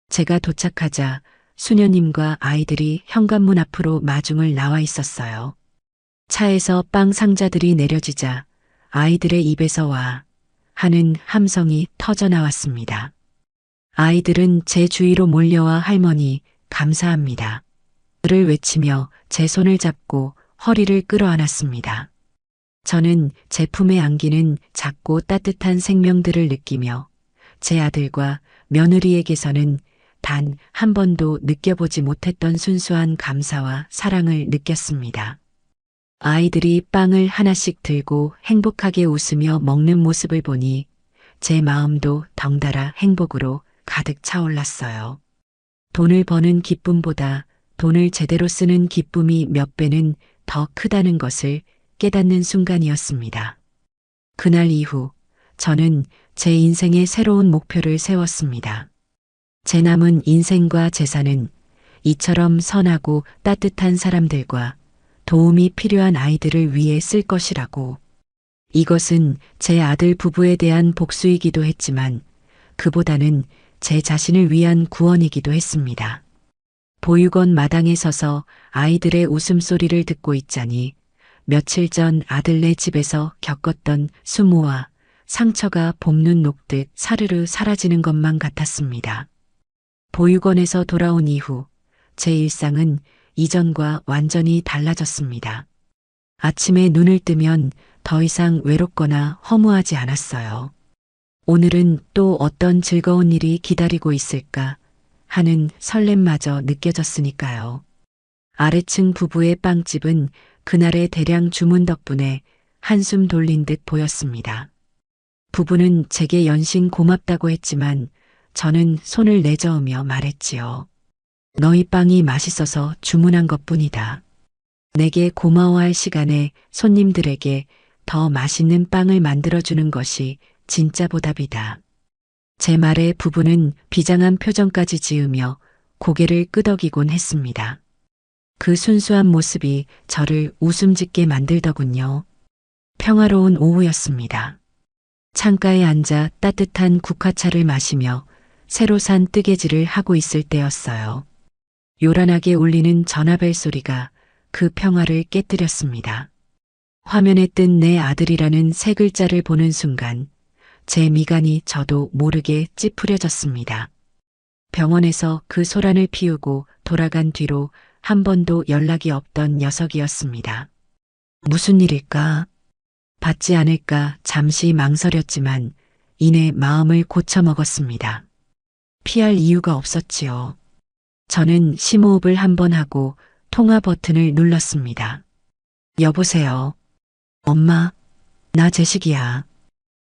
제가 도착하자 수녀님과 아이들이 현관문 앞으로 마중을 나와 있었어요. 차에서 빵 상자들이 내려지자 아이들의 입에서 와 하는 함성이 터져 나왔습니다. 아이들은 제 주위로 몰려와 할머니 감사합니다. 를 외치며 제 손을 잡고 허리를 끌어안았습니다. 저는 제품에 안기는 작고 따뜻한 생명들을 느끼며 제 아들과 며느리에게서는 단 한 번도 느껴보지 못했던 순수한 감사와 사랑을 느꼈습니다. 아이들이 빵을 하나씩 들고 행복하게 웃으며 먹는 모습을 보니 제 마음도 덩달아 행복으로 가득 차올랐어요. 돈을 버는 기쁨보다 돈을 제대로 쓰는 기쁨이 몇 배는 더 크다는 것을 깨닫는 순간이었습니다. 그날 이후 저는 제 인생의 새로운 목표를 세웠습니다. 제 남은 인생과 재산은 이처럼 선하고 따뜻한 사람들과 도움이 필요한 아이들을 위해 쓸 것이라고. 이것은 제 아들 부부에 대한 복수이기도 했지만 그보다는 제 자신을 위한 구원이기도 했습니다. 보육원 마당에 서서 아이들의 웃음소리를 듣고 있자니 며칠 전 아들네 집에서 겪었던 수모와 상처가 봄눈 녹듯 사르르 사라지는 것만 같았습니다. 보육원에서 돌아온 이후 제 일상은 이전과 완전히 달라졌습니다. 아침에 눈을 뜨면 더 이상 외롭거나 허무하지 않았어요. 오늘은 또 어떤 즐거운 일이 기다리고 있을까 하는 설렘마저 느껴졌으니까요. 아래층 부부의 빵집은 그날의 대량 주문 덕분에 한숨 돌린 듯 보였습니다. 부부는 제게 연신 고맙다고 했지만 저는 손을 내저으며 말했지요. 너희 빵이 맛있어서 주문한 것뿐이다. 내게 고마워할 시간에 손님들에게 더 맛있는 빵을 만들어주는 것이 진짜 보답이다. 제 말에 부부는 비장한 표정까지 지으며 고개를 끄덕이곤 했습니다. 그 순수한 모습이 저를 웃음 짓게 만들더군요. 평화로운 오후였습니다. 창가에 앉아 따뜻한 국화차를 마시며 새로 산 뜨개질을 하고 있을 때였어요. 요란하게 울리는 전화벨 소리가 그 평화를 깨뜨렸습니다. 화면에 뜬 내 아들이라는 세 글자를 보는 순간 제 미간이 저도 모르게 찌푸려졌습니다. 병원에서 그 소란을 피우고 돌아간 뒤로 한 번도 연락이 없던 녀석이었습니다. 무슨 일일까? 받지 않을까 잠시 망설였지만 이내 마음을 고쳐먹었습니다. 피할 이유가 없었지요. 저는 심호흡을 한 번 하고 통화 버튼을 눌렀습니다. 여보세요. 엄마, 나 재식이야.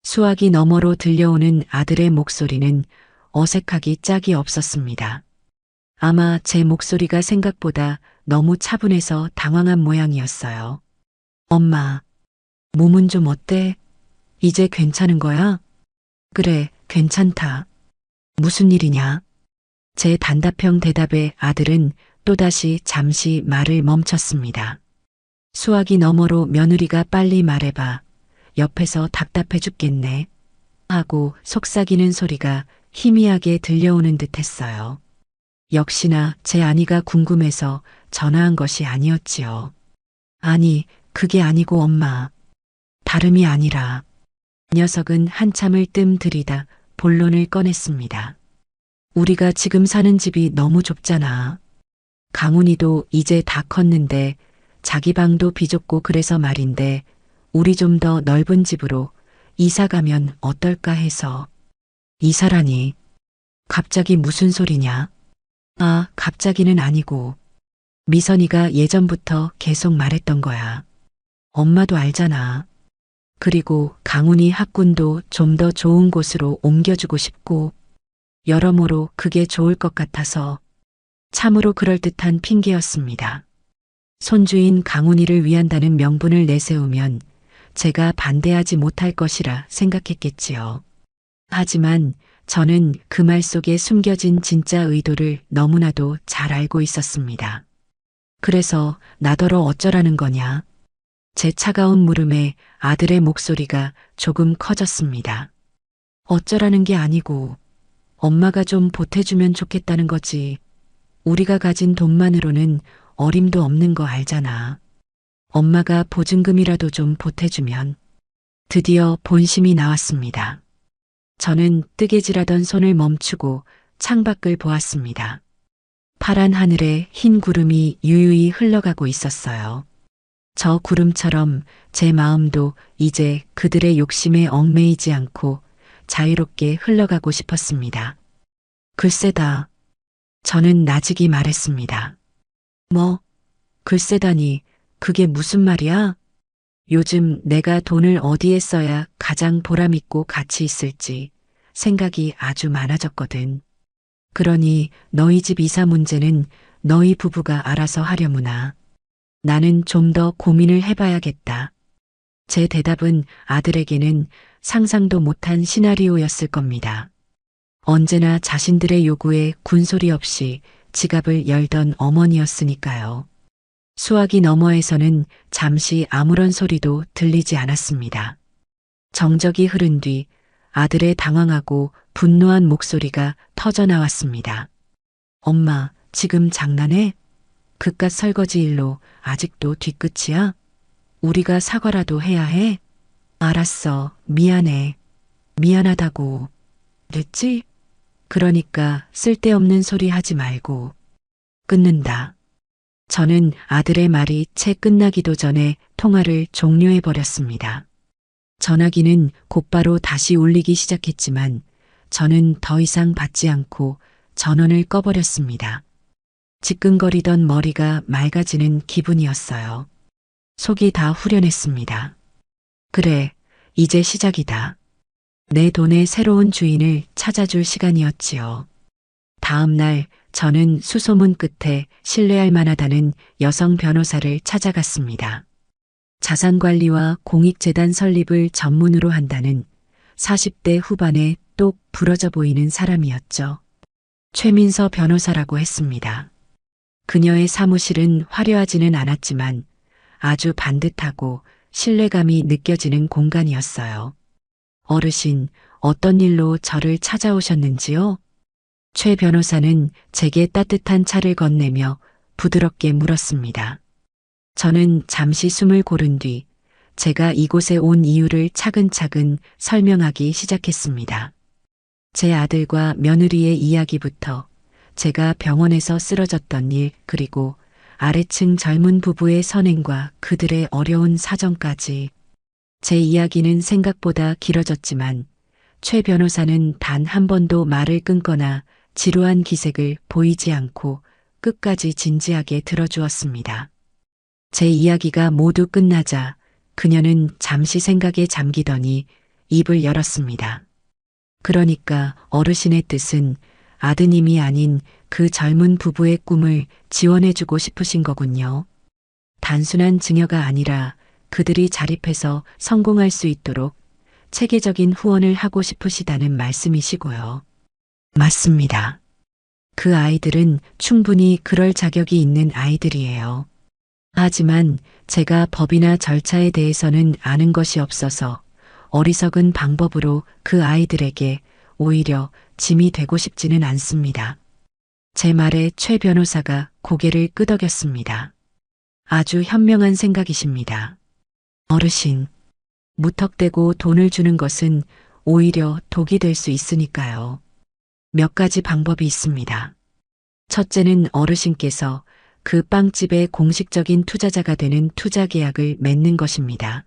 수화기 너머로 들려오는 아들의 목소리는 어색하기 짝이 없었습니다. 아마 제 목소리가 생각보다 너무 차분해서 당황한 모양이었어요. 엄마, 몸은 좀 어때? 이제 괜찮은 거야? 그래, 괜찮다. 무슨 일이냐? 제 단답형 대답에 아들은 또다시 잠시 말을 멈췄습니다. 수화기 너머로 며느리가 빨리 말해봐. 옆에서 답답해 죽겠네. 하고 속삭이는 소리가 희미하게 들려오는 듯 했어요. 역시나 제 아니가 궁금해서 전화한 것이 아니었지요. 아니, 그게 아니고 엄마. 다름이 아니라. 녀석은 한참을 뜸들이다 본론을 꺼냈습니다. 우리가 지금 사는 집이 너무 좁잖아. 강훈이도 이제 다 컸는데 자기 방도 비좁고 그래서 말인데 우리 좀 더 넓은 집으로 이사 가면 어떨까 해서. 이사라니. 갑자기 무슨 소리냐? 아, 갑자기는 아니고. 미선이가 예전부터 계속 말했던 거야. 엄마도 알잖아. 그리고 강훈이 학군도 좀 더 좋은 곳으로 옮겨주고 싶고 여러모로 그게 좋을 것 같아서 참으로 그럴듯한 핑계였습니다. 손주인 강훈이를 위한다는 명분을 내세우면 제가 반대하지 못할 것이라 생각했겠지요. 하지만 저는 그 말 속에 숨겨진 진짜 의도를 너무나도 잘 알고 있었습니다. 그래서 나더러 어쩌라는 거냐? 제 차가운 물음에 아들의 목소리가 조금 커졌습니다. 어쩌라는 게 아니고 엄마가 좀 보태주면 좋겠다는 거지. 우리가 가진 돈만으로는 어림도 없는 거 알잖아. 엄마가 보증금이라도 좀 보태주면. 드디어 본심이 나왔습니다. 저는 뜨개질하던 손을 멈추고 창밖을 보았습니다. 파란 하늘에 흰 구름이 유유히 흘러가고 있었어요. 저 구름처럼 제 마음도 이제 그들의 욕심에 얽매이지 않고 자유롭게 흘러가고 싶었습니다. 글쎄다. 저는 나직이 말했습니다. 뭐, 글쎄다니, 그게 무슨 말이야? 요즘 내가 돈을 어디에 써야 가장 보람있고 가치 있을지 생각이 아주 많아졌거든. 그러니 너희 집 이사 문제는 너희 부부가 알아서 하려무나. 나는 좀 더 고민을 해봐야겠다. 제 대답은 아들에게는 상상도 못한 시나리오였을 겁니다. 언제나 자신들의 요구에 군소리 없이 지갑을 열던 어머니였으니까요. 수화기 너머에서는 잠시 아무런 소리도 들리지 않았습니다. 정적이 흐른 뒤 아들의 당황하고 분노한 목소리가 터져나왔습니다. 엄마, 지금 장난해? 그깟 설거지 일로 아직도 뒤끝이야? 우리가 사과라도 해야 해? 알았어, 미안해. 미안하다고. 됐지? 그러니까 쓸데없는 소리 하지 말고. 끊는다. 저는 아들의 말이 채 끝나기도 전에 통화를 종료해버렸습니다. 전화기는 곧바로 다시 울리기 시작했지만 저는 더 이상 받지 않고 전원을 꺼버렸습니다. 지끈거리던 머리가 맑아지는 기분이었어요. 속이 다 후련했습니다. 그래, 이제 시작이다. 내 돈의 새로운 주인을 찾아줄 시간이었지요. 다음 날 저는 수소문 끝에 신뢰할 만하다는 여성 변호사를 찾아갔습니다. 자산관리와 공익재단 설립을 전문으로 한다는 40대 후반에 똑 부러져 보이는 사람이었죠. 최민서 변호사라고 했습니다. 그녀의 사무실은 화려하지는 않았지만 아주 반듯하고 신뢰감이 느껴지는 공간이었어요. 어르신, 어떤 일로 저를 찾아오셨는지요? 최 변호사는 제게 따뜻한 차를 건네며 부드럽게 물었습니다. 저는 잠시 숨을 고른 뒤 제가 이곳에 온 이유를 차근차근 설명하기 시작했습니다. 제 아들과 며느리의 이야기부터 제가 병원에서 쓰러졌던 일, 그리고 아래층 젊은 부부의 선행과 그들의 어려운 사정까지. 제 이야기는 생각보다 길어졌지만 최 변호사는 단 한 번도 말을 끊거나 지루한 기색을 보이지 않고 끝까지 진지하게 들어주었습니다. 제 이야기가 모두 끝나자 그녀는 잠시 생각에 잠기더니 입을 열었습니다. 그러니까 어르신의 뜻은 아드님이 아닌 그 젊은 부부의 꿈을 지원해주고 싶으신 거군요. 단순한 증여가 아니라 그들이 자립해서 성공할 수 있도록 체계적인 후원을 하고 싶으시다는 말씀이시고요. 맞습니다. 그 아이들은 충분히 그럴 자격이 있는 아이들이에요. 하지만 제가 법이나 절차에 대해서는 아는 것이 없어서 어리석은 방법으로 그 아이들에게 오히려 짐이 되고 싶지는 않습니다. 제 말에 최 변호사가 고개를 끄덕였습니다. 아주 현명한 생각이십니다. 어르신, 무턱대고 돈을 주는 것은 오히려 독이 될 수 있으니까요. 몇 가지 방법이 있습니다. 첫째는 어르신께서 그 빵집의 공식적인 투자자가 되는 투자 계약을 맺는 것입니다.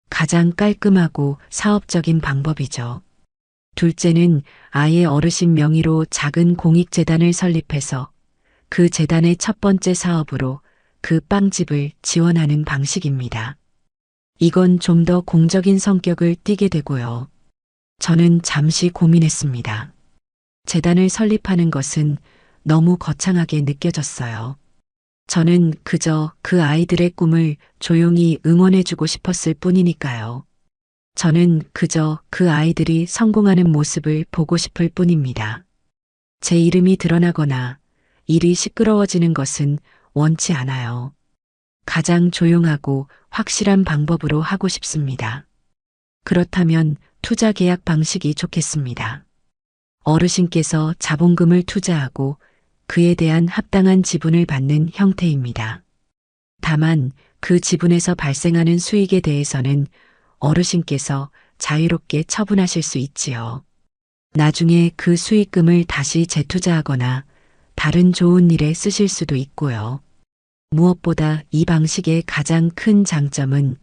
가장 깔끔하고 사업적인 방법이죠. 둘째는 아예 어르신 명의로 작은 공익재단을 설립해서 그 재단의 첫 번째 사업으로 그 빵집을 지원하는 방식입니다. 이건 좀 더 공적인 성격을 띠게 되고요. 저는 잠시 고민했습니다. 재단을 설립하는 것은 너무 거창하게 느껴졌어요. 저는 그저 그 아이들의 꿈을 조용히 응원해주고 싶었을 뿐이니까요. 저는 그저 그 아이들이 성공하는 모습을 보고 싶을 뿐입니다. 제 이름이 드러나거나 일이 시끄러워지는 것은 원치 않아요. 가장 조용하고 확실한 방법으로 하고 싶습니다. 그렇다면 투자 계약 방식이 좋겠습니다. 어르신께서 자본금을 투자하고 그에 대한 합당한 지분을 받는 형태입니다. 다만 그 지분에서 발생하는 수익에 대해서는 어르신께서 자유롭게 처분하실 수 있지요. 나중에 그 수익금을 다시 재투자하거나 다른 좋은 일에 쓰실 수도 있고요. 무엇보다 이 방식의 가장 큰 장점은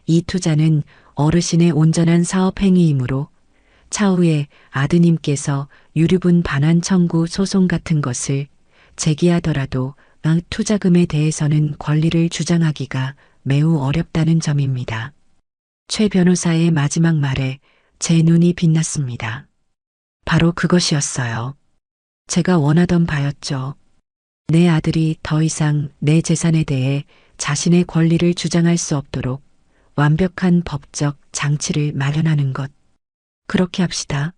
이 투자는 어르신의 온전한 사업 행위이므로 차후에 아드님께서 유류분 반환 청구 소송 같은 것을 제기하더라도 투자금에 대해서는 권리를 주장하기가 매우 어렵다는 점입니다. 최 변호사의 마지막 말에 제 눈이 빛났습니다. 바로 그것이었어요. 제가 원하던 바였죠. 내 아들이 더 이상 내 재산에 대해 자신의 권리를 주장할 수 없도록 완벽한 법적 장치를 마련하는 것. 그렇게 합시다.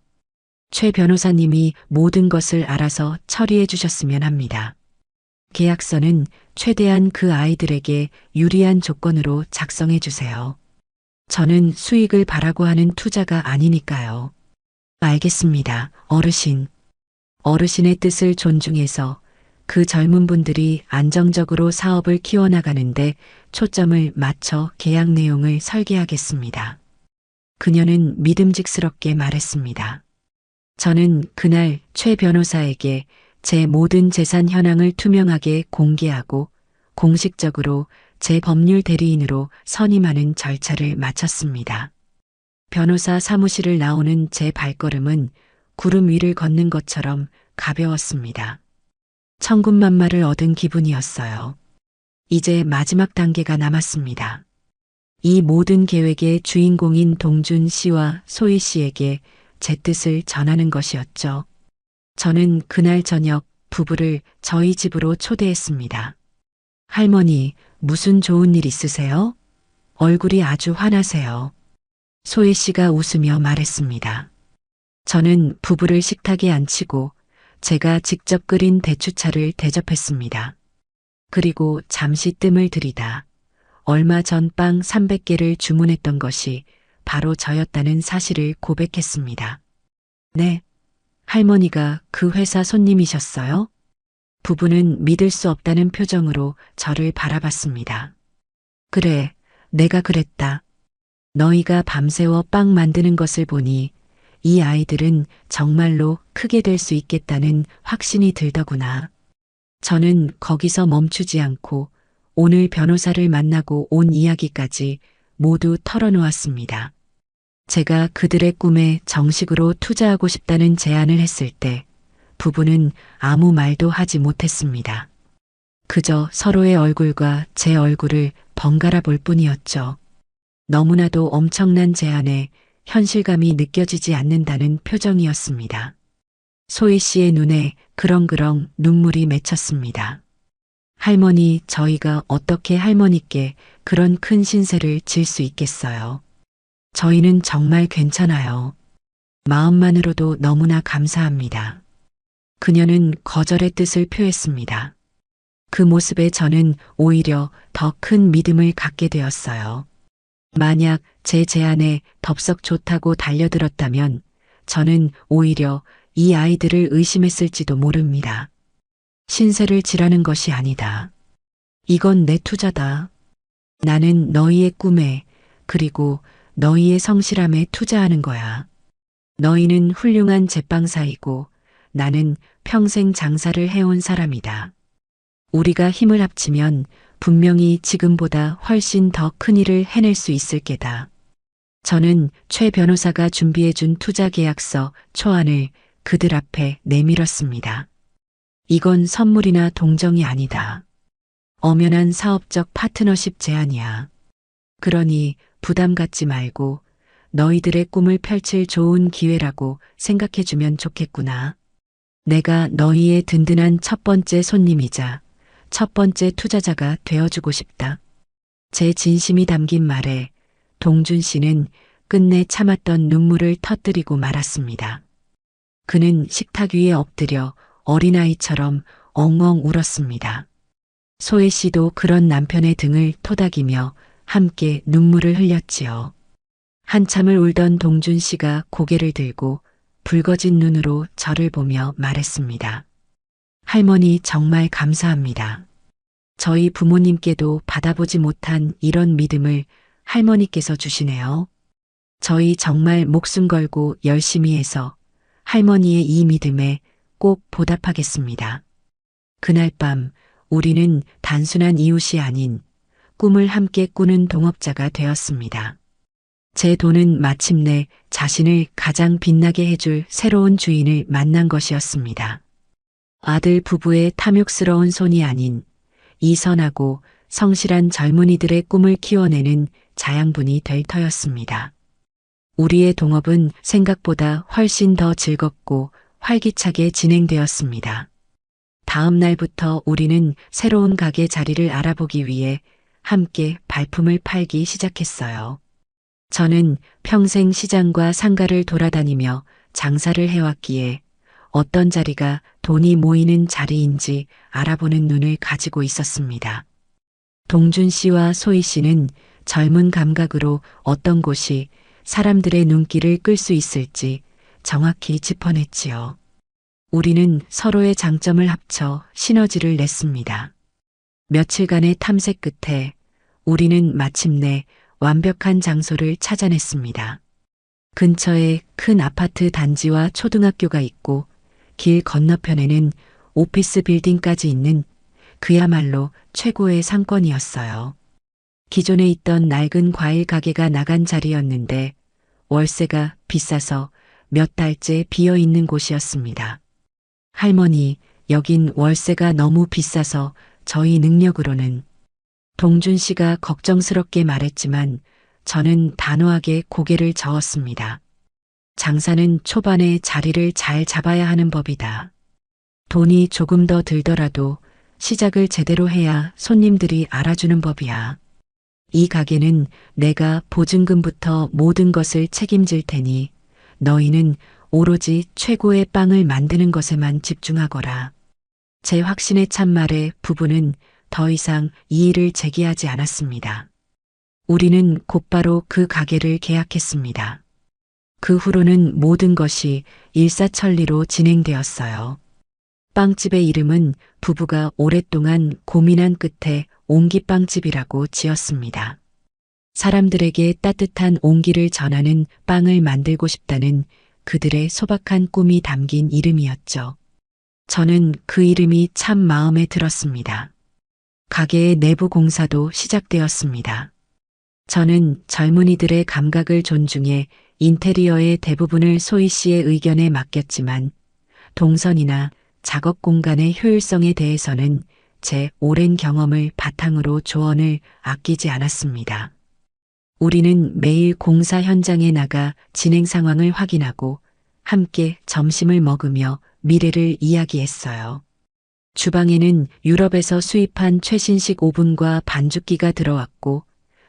최 변호사님이 모든 것을 알아서 처리해 주셨으면 합니다. 계약서는 최대한 그 아이들에게 유리한 조건으로 작성해 주세요. 저는 수익을 바라고 하는 투자가 아니니까요. 알겠습니다, 어르신. 어르신의 뜻을 존중해서 그 젊은 분들이 안정적으로 사업을 키워나가는데 초점을 맞춰 계약 내용을 설계하겠습니다. 그녀는 믿음직스럽게 말했습니다. 저는 그날 최 변호사에게 제 모든 재산 현황을 투명하게 공개하고 공식적으로 제 법률 대리인으로 선임하는 절차를 마쳤습니다. 변호사 사무실을 나오는 제 발걸음은 구름 위를 걷는 것처럼 가벼웠습니다. 천군만마를 얻은 기분이었어요. 이제 마지막 단계가 남았습니다. 이 모든 계획의 주인공인 동준 씨와 소희 씨에게 제 뜻을 전하는 것이었죠. 저는 그날 저녁 부부를 저희 집으로 초대했습니다. 할머니, 무슨 좋은 일 있으세요? 얼굴이 아주 환하세요. 소희 씨가 웃으며 말했습니다. 저는 부부를 식탁에 앉히고 제가 직접 끓인 대추차를 대접했습니다. 그리고 잠시 뜸을 들이다 얼마 전 빵 300개를 주문했던 것이 바로 저였다는 사실을 고백했습니다. 네, 할머니가 그 회사 손님이셨어요? 부부는 믿을 수 없다는 표정으로 저를 바라봤습니다. 그래, 내가 그랬다. 너희가 밤새워 빵 만드는 것을 보니 이 아이들은 정말로 크게 될 수 있겠다는 확신이 들더구나. 저는 거기서 멈추지 않고 오늘 변호사를 만나고 온 이야기까지 모두 털어놓았습니다. 제가 그들의 꿈에 정식으로 투자하고 싶다는 제안을 했을 때 부부는 아무 말도 하지 못했습니다. 그저 서로의 얼굴과 제 얼굴을 번갈아 볼 뿐이었죠. 너무나도 엄청난 제안에 현실감이 느껴지지 않는다는 표정이었습니다. 소희 씨의 눈에 그렁그렁 눈물이 맺혔습니다. 할머니, 저희가 어떻게 할머니께 그런 큰 신세를 질 수 있겠어요. 저희는 정말 괜찮아요. 마음만으로도 너무나 감사합니다. 그녀는 거절의 뜻을 표했습니다. 그 모습에 저는 오히려 더 큰 믿음을 갖게 되었어요. 만약 제 제안에 덥석 좋다고 달려들었다면 저는 오히려 이 아이들을 의심했을지도 모릅니다. 신세를 지라는 것이 아니다. 이건 내 투자다. 나는 너희의 꿈에 그리고 너희의 성실함에 투자하는 거야. 너희는 훌륭한 제빵사이고 나는 평생 장사를 해온 사람이다. 우리가 힘을 합치면 분명히 지금보다 훨씬 더 큰 일을 해낼 수 있을 게다. 저는 최 변호사가 준비해준 투자 계약서 초안을 그들 앞에 내밀었습니다. 이건 선물이나 동정이 아니다. 엄연한 사업적 파트너십 제안이야. 그러니 부담 갖지 말고 너희들의 꿈을 펼칠 좋은 기회라고 생각해주면 좋겠구나. 내가 너희의 든든한 첫 번째 손님이자 첫 번째 투자자가 되어주고 싶다. 제 진심이 담긴 말에 동준 씨는 끝내 참았던 눈물을 터뜨리고 말았습니다. 그는 식탁 위에 엎드려 어린아이처럼 엉엉 울었습니다. 소혜 씨도 그런 남편의 등을 토닥이며 함께 눈물을 흘렸지요. 한참을 울던 동준 씨가 고개를 들고 붉어진 눈으로 저를 보며 말했습니다. 할머니, 정말 감사합니다. 저희 부모님께도 받아보지 못한 이런 믿음을 할머니께서 주시네요. 저희 정말 목숨 걸고 열심히 해서 할머니의 이 믿음에 꼭 보답하겠습니다. 그날 밤 우리는 단순한 이웃이 아닌 꿈을 함께 꾸는 동업자가 되었습니다. 제 돈은 마침내 자신을 가장 빛나게 해줄 새로운 주인을 만난 것이었습니다. 아들 부부의 탐욕스러운 손이 아닌 이 선하고 성실한 젊은이들의 꿈을 키워내는 자양분이 될 터였습니다. 우리의 동업은 생각보다 훨씬 더 즐겁고 활기차게 진행되었습니다. 다음 날부터 우리는 새로운 가게 자리를 알아보기 위해 함께 발품을 팔기 시작했어요. 저는 평생 시장과 상가를 돌아다니며 장사를 해왔기에 어떤 자리가 돈이 모이는 자리인지 알아보는 눈을 가지고 있었습니다. 동준 씨와 소희 씨는 젊은 감각으로 어떤 곳이 사람들의 눈길을 끌 수 있을지 정확히 짚어냈지요. 우리는 서로의 장점을 합쳐 시너지를 냈습니다. 며칠간의 탐색 끝에 우리는 마침내 완벽한 장소를 찾아냈습니다. 근처에 큰 아파트 단지와 초등학교가 있고 길 건너편에는 오피스 빌딩까지 있는 그야말로 최고의 상권이었어요. 기존에 있던 낡은 과일 가게가 나간 자리였는데 월세가 비싸서 몇 달째 비어 있는 곳이었습니다. 할머니, 여긴 월세가 너무 비싸서 저희 능력으로는. 동준 씨가 걱정스럽게 말했지만 저는 단호하게 고개를 저었습니다. 장사는 초반에 자리를 잘 잡아야 하는 법이다. 돈이 조금 더 들더라도 시작을 제대로 해야 손님들이 알아주는 법이야. 이 가게는 내가 보증금부터 모든 것을 책임질 테니 너희는 오로지 최고의 빵을 만드는 것에만 집중하거라. 제 확신에 찬 말에 부부는 더 이상 이의를 제기하지 않았습니다. 우리는 곧바로 그 가게를 계약했습니다. 그 후로는 모든 것이 일사천리로 진행되었어요. 빵집의 이름은 부부가 오랫동안 고민한 끝에 옹기빵집이라고 지었습니다. 사람들에게 따뜻한 온기를 전하는 빵을 만들고 싶다는 그들의 소박한 꿈이 담긴 이름이었죠. 저는 그 이름이 참 마음에 들었습니다. 가게의 내부 공사도 시작되었습니다. 저는 젊은이들의 감각을 존중해 인테리어의 대부분을 소희 씨의 의견에 맡겼지만 동선이나 작업 공간의 효율성에 대해서는 제 오랜 경험을 바탕으로 조언을 아끼지 않았습니다. 우리는 매일 공사 현장에 나가 진행 상황을 확인하고 함께 점심을 먹으며 미래를 이야기했어요. 주방에는 유럽에서 수입한 최신식 오븐과 반죽기가 들어왔고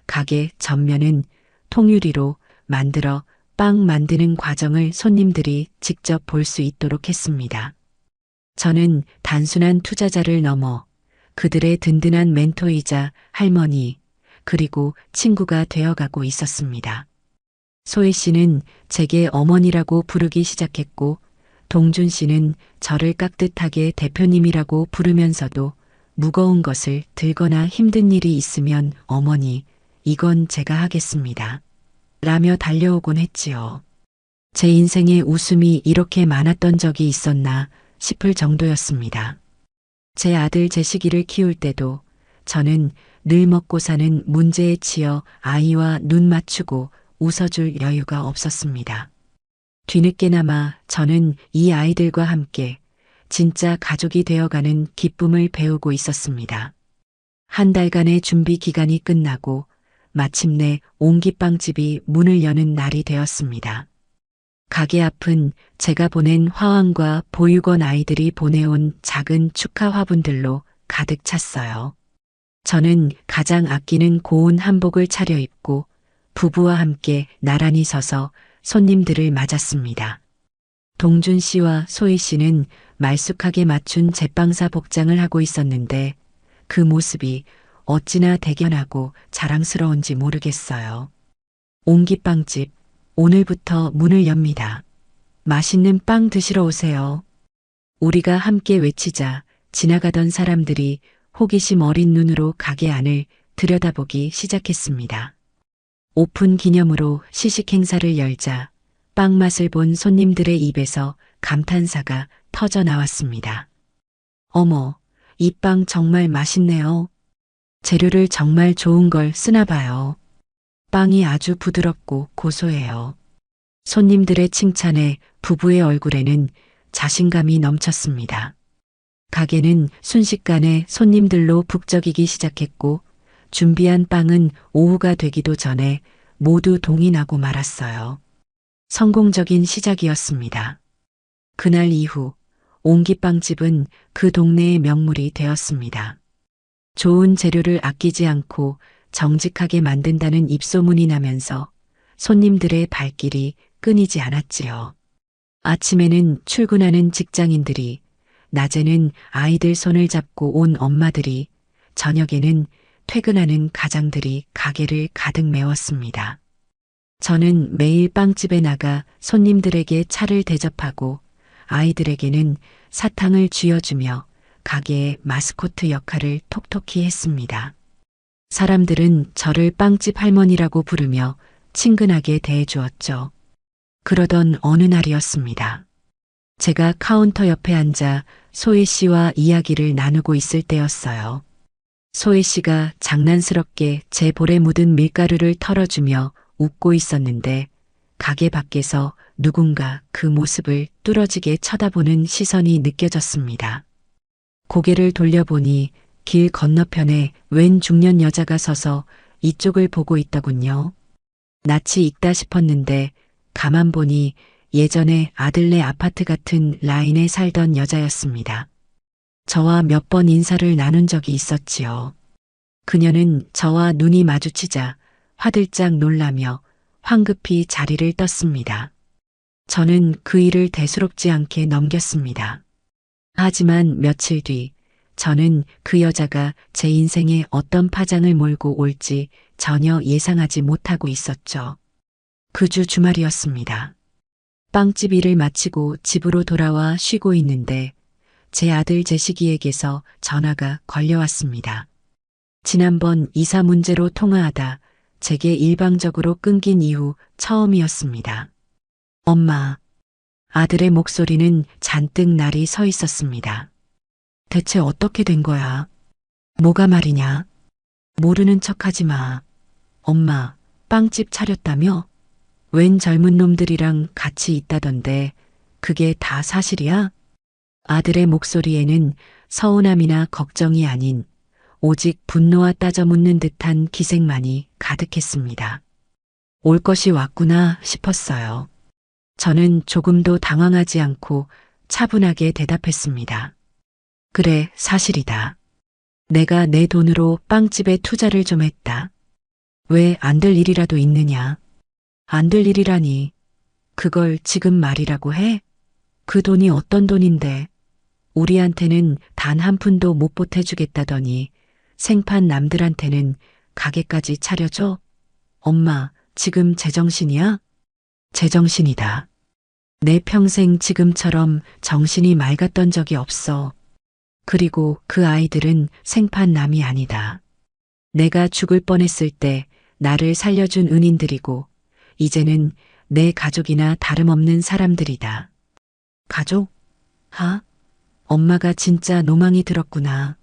가게 전면은 통유리로 만들어 빵 만드는 과정을 손님들이 직접 볼 수 있도록 했습니다. 저는 단순한 투자자를 넘어 그들의 든든한 멘토이자 할머니 그리고 친구가 되어가고 있었습니다. 소희 씨는 제게 어머니라고 부르기 시작했고 동준 씨는 저를 깍듯하게 대표님이라고 부르면서도 무거운 것을 들거나 힘든 일이 있으면 어머니, 이건 제가 하겠습니다. 라며 달려오곤 했지요. 제 인생에 웃음이 이렇게 많았던 적이 있었나 싶을 정도였습니다. 제 아들 제식이를 키울 때도 저는 늘 먹고 사는 문제에 치여 아이와 눈 맞추고 웃어줄 여유가 없었습니다. 뒤늦게나마 저는 이 아이들과 함께 진짜 가족이 되어가는 기쁨을 배우고 있었습니다. 한 달간의 준비 기간이 끝나고 마침내 옹기빵집이 문을 여는 날이 되었습니다. 가게 앞은 제가 보낸 화환과 보육원 아이들이 보내온 작은 축하 화분들로 가득 찼어요. 저는 가장 아끼는 고운 한복을 차려입고 부부와 함께 나란히 서서 손님들을 맞았습니다. 동준 씨와 소희 씨는 말쑥하게 맞춘 제빵사 복장을 하고 있었는데 그 모습이 어찌나 대견하고 자랑스러운지 모르겠어요. 옹기빵집, 오늘부터 문을 엽니다. 맛있는 빵 드시러 오세요. 우리가 함께 외치자 지나가던 사람들이 호기심 어린 눈으로 가게 안을 들여다보기 시작했습니다. 오픈 기념으로 시식 행사를 열자 빵 맛을 본 손님들의 입에서 감탄사가 터져 나왔습니다. 어머, 이 빵 정말 맛있네요. 재료를 정말 좋은 걸 쓰나 봐요. 빵이 아주 부드럽고 고소해요. 손님들의 칭찬에 부부의 얼굴에는 자신감이 넘쳤습니다. 가게는 순식간에 손님들로 북적이기 시작했고 준비한 빵은 오후가 되기도 전에 모두 동이 나고 말았어요. 성공적인 시작이었습니다. 그날 이후 옹기빵집은 그 동네의 명물이 되었습니다. 좋은 재료를 아끼지 않고 정직하게 만든다는 입소문이 나면서 손님들의 발길이 끊이지 않았지요. 아침에는 출근하는 직장인들이, 낮에는 아이들 손을 잡고 온 엄마들이, 저녁에는 퇴근하는 가장들이 가게를 가득 메웠습니다. 저는 매일 빵집에 나가 손님들에게 차를 대접하고 아이들에게는 사탕을 쥐어주며 가게의 마스코트 역할을 톡톡히 했습니다. 사람들은 저를 빵집 할머니라고 부르며 친근하게 대해주었죠. 그러던 어느 날이었습니다. 제가 카운터 옆에 앉아 소희 씨와 이야기를 나누고 있을 때였어요. 소희 씨가 장난스럽게 제 볼에 묻은 밀가루를 털어주며 웃고 있었는데 가게 밖에서 누군가 그 모습을 뚫어지게 쳐다보는 시선이 느껴졌습니다. 고개를 돌려보니 길 건너편에 웬 중년 여자가 서서 이쪽을 보고 있더군요. 낯이 익다 싶었는데 가만 보니 예전에 아들네 아파트 같은 라인에 살던 여자였습니다. 저와 몇 번 인사를 나눈 적이 있었지요. 그녀는 저와 눈이 마주치자 화들짝 놀라며 황급히 자리를 떴습니다. 저는 그 일을 대수롭지 않게 넘겼습니다. 하지만 며칠 뒤 저는 그 여자가 제 인생에 어떤 파장을 몰고 올지 전혀 예상하지 못하고 있었죠. 그 주 주말이었습니다. 빵집 일을 마치고 집으로 돌아와 쉬고 있는데 제 아들 제식이에게서 전화가 걸려왔습니다. 지난번 이사 문제로 통화하다 제게 일방적으로 끊긴 이후 처음이었습니다. 엄마. 아들의 목소리는 잔뜩 날이 서 있었습니다. 대체 어떻게 된 거야? 뭐가 말이냐? 모르는 척하지 마. 엄마, 빵집 차렸다며? 웬 젊은 놈들이랑 같이 있다던데 그게 다 사실이야? 아들의 목소리에는 서운함이나 걱정이 아닌 오직 분노와 따져 묻는 듯한 기색만이 가득했습니다. 올 것이 왔구나 싶었어요. 저는 조금도 당황하지 않고 차분하게 대답했습니다. 그래, 사실이다. 내가 내 돈으로 빵집에 투자를 좀 했다. 왜 안 될 일이라도 있느냐? 안 될 일이라니. 그걸 지금 말이라고 해? 그 돈이 어떤 돈인데? 우리한테는 단 한 푼도 못 보태주겠다더니 생판 남들한테는 가게까지 차려줘? 엄마, 지금 제정신이야? 제정신이다. 내 평생 지금처럼 정신이 맑았던 적이 없어. 그리고 그 아이들은 생판 남이 아니다. 내가 죽을 뻔했을 때 나를 살려준 은인들이고 이제는 내 가족이나 다름없는 사람들이다. 가족? 하? 엄마가 진짜 노망이 들었구나.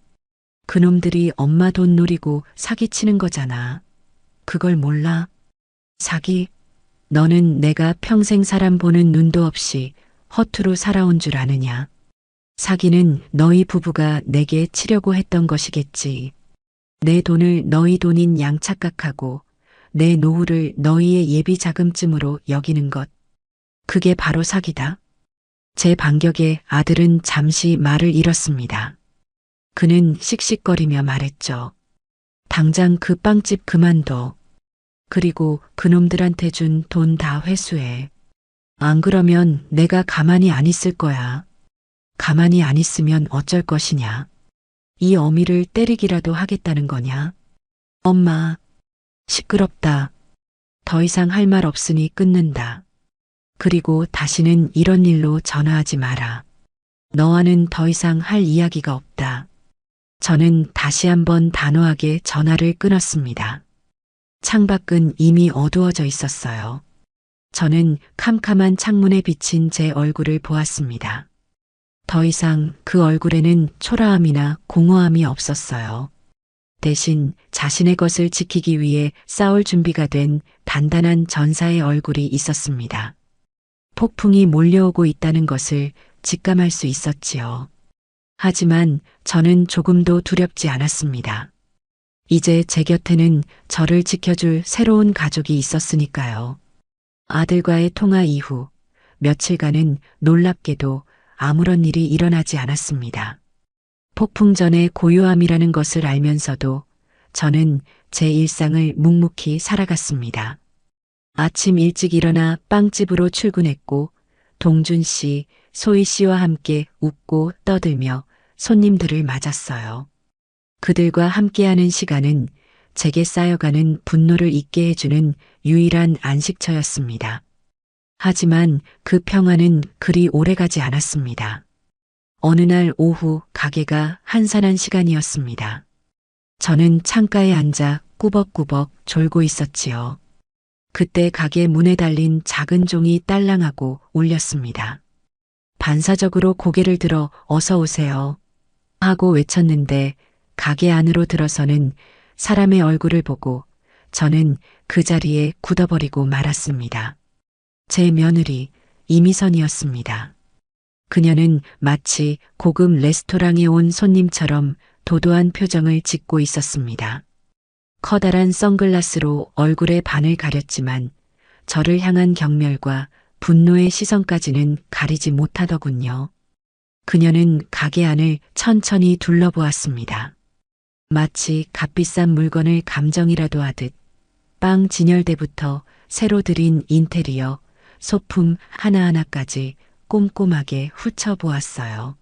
그놈들이 엄마 돈 노리고 사기치는 거잖아. 그걸 몰라? 사기? 너는 내가 평생 사람 보는 눈도 없이 허투루 살아온 줄 아느냐? 사기는 너희 부부가 내게 치려고 했던 것이겠지. 내 돈을 너희 돈인 양 착각하고 내 노후를 너희의 예비 자금쯤으로 여기는 것. 그게 바로 사기다. 제 반격에 아들은 잠시 말을 잃었습니다. 그는 씩씩거리며 말했죠. 당장 그 빵집 그만둬. 그리고 그놈들한테 준 돈 다 회수해. 안 그러면 내가 가만히 안 있을 거야. 가만히 안 있으면 어쩔 것이냐. 이 어미를 때리기라도 하겠다는 거냐. 엄마. 시끄럽다. 더 이상 할 말 없으니 끊는다. 그리고 다시는 이런 일로 전화하지 마라. 너와는 더 이상 할 이야기가 없다. 저는 다시 한번 단호하게 전화를 끊었습니다. 창밖은 이미 어두워져 있었어요. 저는 캄캄한 창문에 비친 제 얼굴을 보았습니다. 더 이상 그 얼굴에는 초라함이나 공허함이 없었어요. 대신 자신의 것을 지키기 위해 싸울 준비가 된 단단한 전사의 얼굴이 있었습니다. 폭풍이 몰려오고 있다는 것을 직감할 수 있었지요. 하지만 저는 조금도 두렵지 않았습니다. 이제 제 곁에는 저를 지켜줄 새로운 가족이 있었으니까요. 아들과의 통화 이후 며칠간은 놀랍게도 아무런 일이 일어나지 않았습니다. 폭풍 전의 고요함이라는 것을 알면서도 저는 제 일상을 묵묵히 살아갔습니다. 아침 일찍 일어나 빵집으로 출근했고 동준 씨, 소희 씨와 함께 웃고 떠들며 손님들을 맞았어요. 그들과 함께하는 시간은 제게 쌓여가는 분노를 잊게 해주는 유일한 안식처였습니다. 하지만 그 평화는 그리 오래가지 않았습니다. 어느 날 오후 가게가 한산한 시간이었습니다. 저는 창가에 앉아 꾸벅꾸벅 졸고 있었지요. 그때 가게 문에 달린 작은 종이 딸랑하고 울렸습니다. 반사적으로 고개를 들어 어서 오세요 하고 외쳤는데 가게 안으로 들어서는 사람의 얼굴을 보고 저는 그 자리에 굳어버리고 말았습니다. 제 며느리 이미선이었습니다. 그녀는 마치 고급 레스토랑에 온 손님처럼 도도한 표정을 짓고 있었습니다. 커다란 선글라스로 얼굴의 반을 가렸지만 저를 향한 경멸과 분노의 시선까지는 가리지 못하더군요. 그녀는 가게 안을 천천히 둘러보았습니다. 마치 값비싼 물건을 감정이라도 하듯 빵 진열대부터 새로 들인 인테리어, 소품 하나하나까지 꼼꼼하게 훑어보았어요.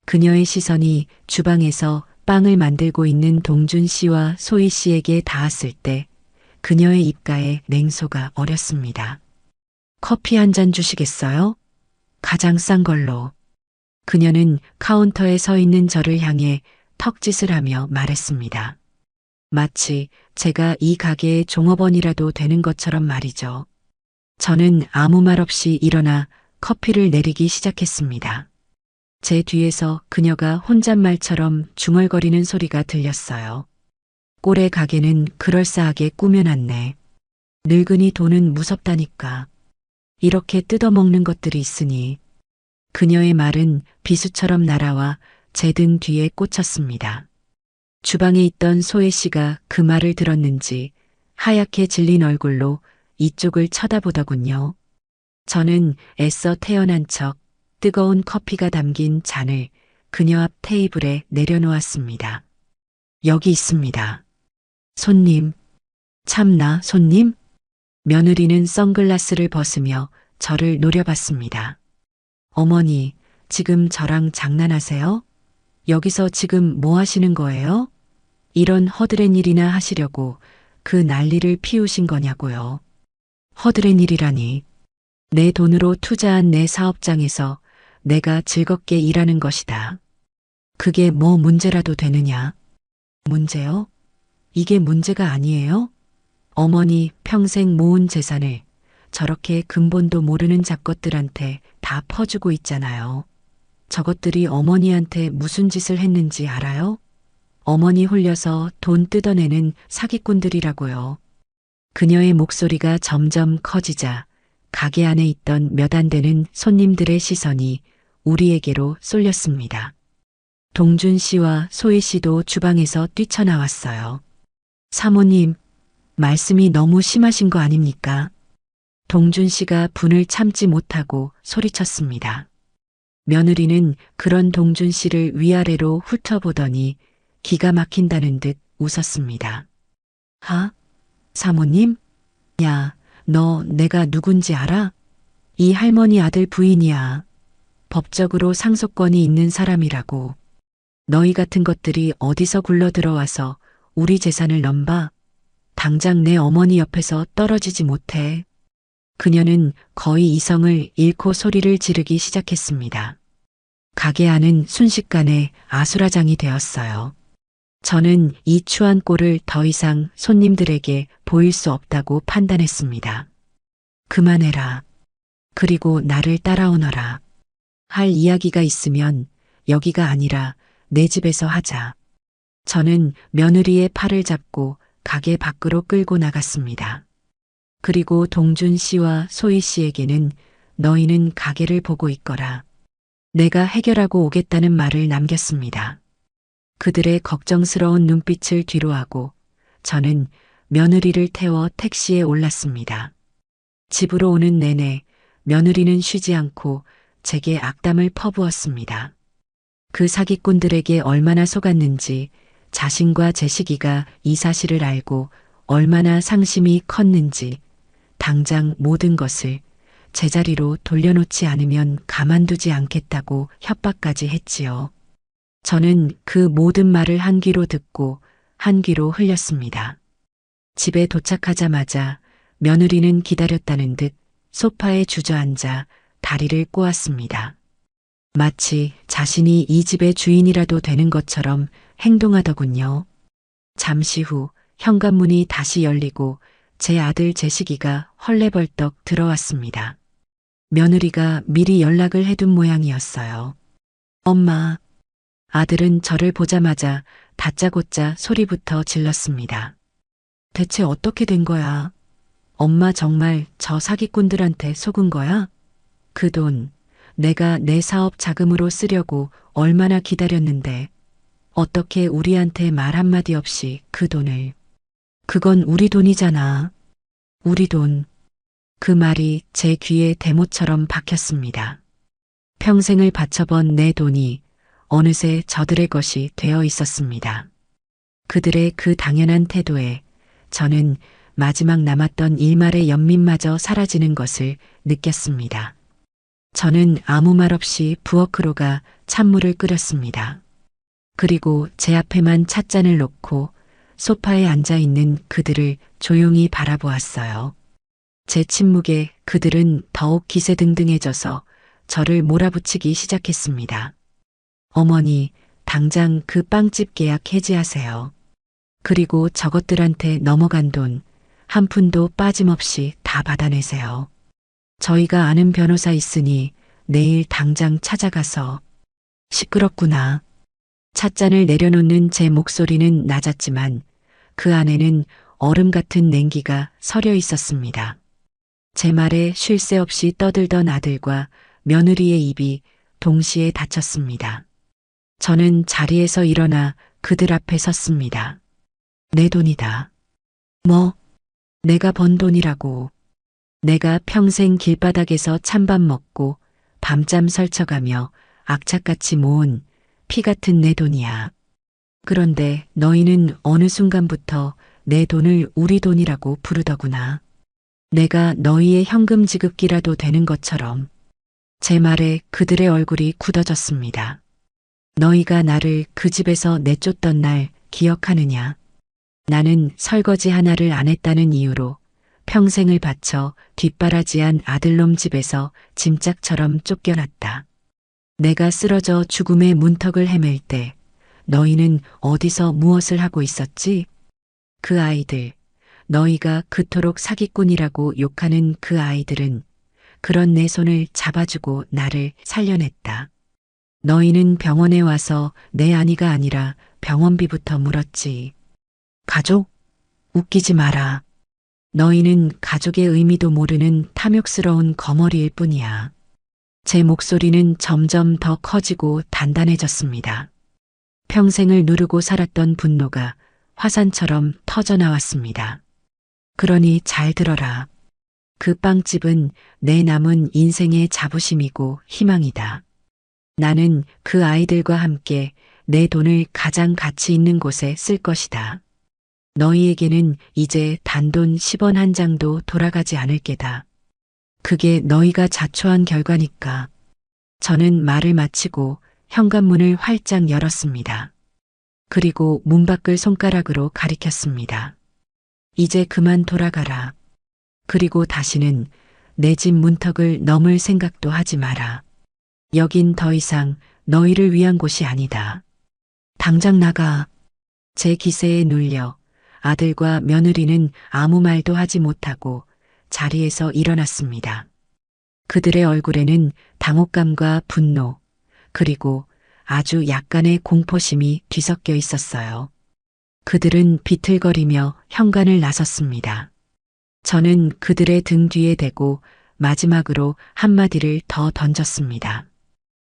그녀의 시선이 주방에서 빵을 만들고 있는 동준 씨와 소희 씨에게 닿았을 때 그녀의 입가에 냉소가 어렸습니다. 커피 한 잔 주시겠어요? 가장 싼 걸로. 그녀는 카운터에 서 있는 저를 향해 턱짓을 하며 말했습니다. 마치 제가 이 가게의 종업원이라도 되는 것처럼 말이죠. 저는 아무 말 없이 일어나 커피를 내리기 시작했습니다. 제 뒤에서 그녀가 혼잣말처럼 중얼거리는 소리가 들렸어요. 꼴의 가게는 그럴싸하게 꾸며놨네. 늙은이 돈은 무섭다니까. 이렇게 뜯어먹는 것들이 있으니. 그녀의 말은 비수처럼 날아와 제 등 뒤에 꽂혔습니다. 주방에 있던 소혜 씨가 그 말을 들었는지 하얗게 질린 얼굴로 이쪽을 쳐다보더군요. 저는 애써 태어난 척 뜨거운 커피가 담긴 잔을 그녀 앞 테이블에 내려놓았습니다. 여기 있습니다. 손님. 참나, 손님? 며느리는 선글라스를 벗으며 저를 노려봤습니다. 어머니, 지금 저랑 장난하세요? 여기서 지금 뭐 하시는 거예요? 이런 허드렛 일이나 하시려고 그 난리를 피우신 거냐고요. 허드렛 일이라니. 내 돈으로 투자한 내 사업장에서 내가 즐겁게 일하는 것이다. 그게 뭐 문제라도 되느냐? 문제요? 이게 문제가 아니에요? 어머니 평생 모은 재산을 저렇게 근본도 모르는 잡것들한테 다 퍼주고 있잖아요. 저것들이 어머니한테 무슨 짓을 했는지 알아요? 어머니 홀려서 돈 뜯어내는 사기꾼들이라고요. 그녀의 목소리가 점점 커지자 가게 안에 있던 몇 안 되는 손님들의 시선이 우리에게로 쏠렸습니다. 동준 씨와 소희 씨도 주방에서 뛰쳐나왔어요. 사모님, 말씀이 너무 심하신 거 아닙니까? 동준 씨가 분을 참지 못하고 소리쳤습니다. 며느리는 그런 동준 씨를 위아래로 훑어보더니 기가 막힌다는 듯 웃었습니다. 하? 사모님? 야, 너 내가 누군지 알아? 이 할머니 아들 부인이야. 법적으로 상속권이 있는 사람이라고. 너희 같은 것들이 어디서 굴러 들어와서 우리 재산을 넘봐? 당장 내 어머니 옆에서 떨어지지 못해. 그녀는 거의 이성을 잃고 소리를 지르기 시작했습니다. 가게 안은 순식간에 아수라장이 되었어요. 저는 이 추한 꼴을 더 이상 손님들에게 보일 수 없다고 판단했습니다. 그만해라. 그리고 나를 따라오너라. 할 이야기가 있으면 여기가 아니라 내 집에서 하자. 저는 며느리의 팔을 잡고 가게 밖으로 끌고 나갔습니다. 그리고 동준 씨와 소희 씨에게는 너희는 가게를 보고 있거라. 내가 해결하고 오겠다는 말을 남겼습니다. 그들의 걱정스러운 눈빛을 뒤로하고 저는 며느리를 태워 택시에 올랐습니다. 집으로 오는 내내 며느리는 쉬지 않고 제게 악담을 퍼부었습니다. 그 사기꾼들에게 얼마나 속았는지, 자신과 제 시기가 이 사실을 알고 얼마나 상심이 컸는지, 당장 모든 것을 제자리로 돌려놓지 않으면 가만두지 않겠다고 협박까지 했지요. 저는 그 모든 말을 한 귀로 듣고 한 귀로 흘렸습니다. 집에 도착하자마자 며느리는 기다렸다는 듯 소파에 주저앉아 다리를 꼬았습니다. 마치 자신이 이 집의 주인이라도 되는 것처럼 행동하더군요. 잠시 후 현관문이 다시 열리고 제 아들 제식이가 헐레벌떡 들어왔습니다. 며느리가 미리 연락을 해둔 모양이었어요. 엄마. 아들은 저를 보자마자 다짜고짜 소리부터 질렀습니다. 대체 어떻게 된 거야? 엄마 정말 저 사기꾼들한테 속은 거야? 그 돈 내가 내 사업 자금으로 쓰려고 얼마나 기다렸는데 어떻게 우리한테 말 한마디 없이 그 돈을. 그건 우리 돈이잖아. 우리 돈. 그 말이 제 귀에 대못처럼 박혔습니다. 평생을 바쳐본 내 돈이 어느새 저들의 것이 되어 있었습니다. 그들의 그 당연한 태도에 저는 마지막 남았던 일말의 연민마저 사라지는 것을 느꼈습니다. 저는 아무 말 없이 부엌으로 가 찬물을 끓였습니다. 그리고 제 앞에만 찻잔을 놓고 소파에 앉아 있는 그들을 조용히 바라보았어요. 제 침묵에 그들은 더욱 기세등등해져서 저를 몰아붙이기 시작했습니다. 어머니, 당장 그 빵집 계약 해지하세요. 그리고 저것들한테 넘어간 돈 한 푼도 빠짐없이 다 받아내세요. 저희가 아는 변호사 있으니 내일 당장 찾아가서. 시끄럽구나. 찻잔을 내려놓는 제 목소리는 낮았지만 그 안에는 얼음 같은 냉기가 서려 있었습니다. 제 말에 쉴 새 없이 떠들던 아들과 며느리의 입이 동시에 닫혔습니다. 저는 자리에서 일어나 그들 앞에 섰습니다. 내 돈이다. 뭐? 내가 번 돈이라고. 내가 평생 길바닥에서 찬밥 먹고 밤잠 설쳐가며 악착같이 모은 피 같은 내 돈이야. 그런데 너희는 어느 순간부터 내 돈을 우리 돈이라고 부르더구나. 내가 너희의 현금 지급기라도 되는 것처럼. 제 말에 그들의 얼굴이 굳어졌습니다. 너희가 나를 그 집에서 내쫓던 날 기억하느냐? 나는 설거지 하나를 안 했다는 이유로 평생을 바쳐 뒷바라지한 아들놈 집에서 짐짝처럼 쫓겨났다. 내가 쓰러져 죽음의 문턱을 헤맬 때 너희는 어디서 무엇을 하고 있었지? 그 아이들, 너희가 그토록 사기꾼이라고 욕하는 그 아이들은 그런 내 손을 잡아주고 나를 살려냈다. 너희는 병원에 와서 내 아니가 아니라 병원비부터 물었지. 가족? 웃기지 마라. 너희는 가족의 의미도 모르는 탐욕스러운 거머리일 뿐이야. 제 목소리는 점점 더 커지고 단단해졌습니다. 평생을 누르고 살았던 분노가 화산처럼 터져나왔습니다. 그러니 잘 들어라. 그 빵집은 내 남은 인생의 자부심이고 희망이다. 나는 그 아이들과 함께 내 돈을 가장 가치 있는 곳에 쓸 것이다. 너희에게는 이제 단돈 10원 한 장도 돌아가지 않을 게다. 그게 너희가 자초한 결과니까. 저는 말을 마치고 현관문을 활짝 열었습니다. 그리고 문 밖을 손가락으로 가리켰습니다. 이제 그만 돌아가라. 그리고 다시는 내 집 문턱을 넘을 생각도 하지 마라. 여긴 더 이상 너희를 위한 곳이 아니다. 당장 나가. 제 기세에 눌려 아들과 며느리는 아무 말도 하지 못하고 자리에서 일어났습니다. 그들의 얼굴에는 당혹감과 분노, 그리고 아주 약간의 공포심이 뒤섞여 있었어요. 그들은 비틀거리며 현관을 나섰습니다. 저는 그들의 등 뒤에 대고 마지막으로 한마디를 더 던졌습니다.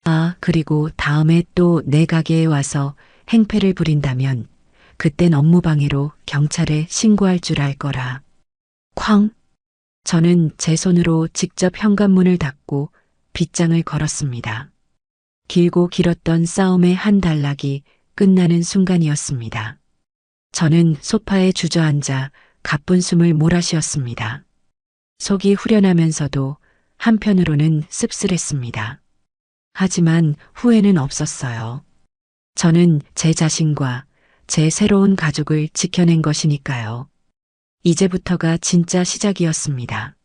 아, 그리고 다음에 또 내 가게에 와서 행패를 부린다면 그땐 업무방해로 경찰에 신고할 줄 알 거라. 쾅! 저는 제 손으로 직접 현관문을 닫고 빗장을 걸었습니다. 길고 길었던 싸움의 한 단락이 끝나는 순간이었습니다. 저는 소파에 주저앉아 가쁜 숨을 몰아쉬었습니다. 속이 후련하면서도 한편으로는 씁쓸했습니다. 하지만 후회는 없었어요. 저는 제 자신과 제 새로운 가족을 지켜낸 것이니까요. 이제부터가 진짜 시작이었습니다.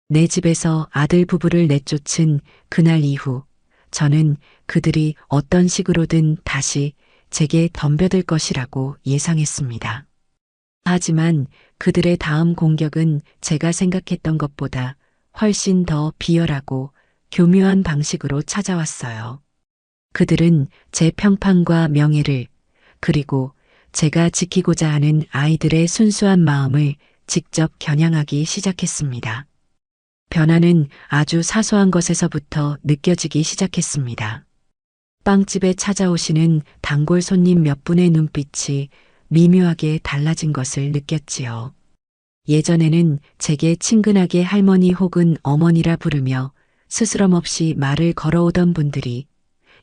내 집에서 아들 부부를 내쫓은 그날 이후 저는 그들이 어떤 식으로든 다시 제게 덤벼들 것이라고 예상했습니다. 하지만 그들의 다음 공격은 제가 생각했던 것보다 훨씬 더 비열하고 교묘한 방식으로 찾아왔어요. 그들은 제 평판과 명예를, 그리고 제가 지키고자 하는 아이들의 순수한 마음을 직접 겨냥하기 시작했습니다. 변화는 아주 사소한 것에서부터 느껴지기 시작했습니다. 빵집에 찾아오시는 단골 손님 몇 분의 눈빛이 미묘하게 달라진 것을 느꼈지요. 예전에는 제게 친근하게 할머니 혹은 어머니라 부르며 스스럼 없이 말을 걸어오던 분들이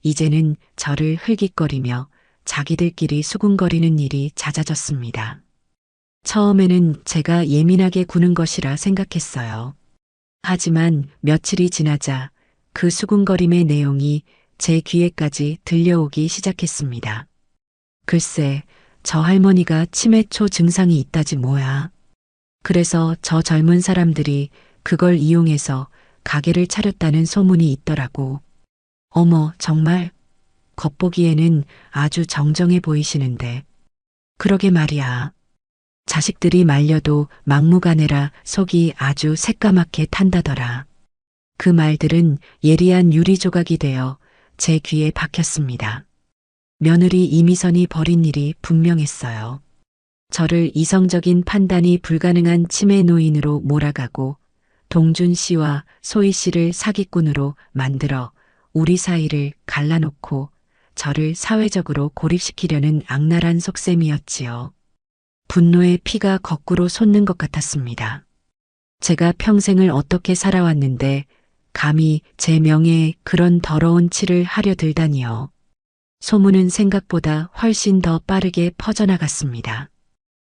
이제는 저를 흘깃거리며 자기들끼리 수군거리는 일이 잦아졌습니다. 처음에는 제가 예민하게 구는 것이라 생각했어요. 하지만 며칠이 지나자 그 수군거림의 내용이 제 귀에까지 들려오기 시작했습니다. 글쎄, 저 할머니가 치매초 증상이 있다지 뭐야. 그래서 저 젊은 사람들이 그걸 이용해서 가게를 차렸다는 소문이 있더라고. 어머, 정말? 겉보기에는 아주 정정해 보이시는데. 그러게 말이야. 자식들이 말려도 막무가내라 속이 아주 새까맣게 탄다더라. 그 말들은 예리한 유리 조각이 되어 제 귀에 박혔습니다. 며느리 이미선이 벌인 일이 분명했어요. 저를 이성적인 판단이 불가능한 치매 노인으로 몰아가고 동준 씨와 소희 씨를 사기꾼으로 만들어 우리 사이를 갈라놓고 저를 사회적으로 고립시키려는 악랄한 속셈이었지요. 분노의 피가 거꾸로 솟는 것 같았습니다. 제가 평생을 어떻게 살아왔는데 감히 제 명예에 그런 더러운 치를 하려 들다니요. 소문은 생각보다 훨씬 더 빠르게 퍼져나갔습니다.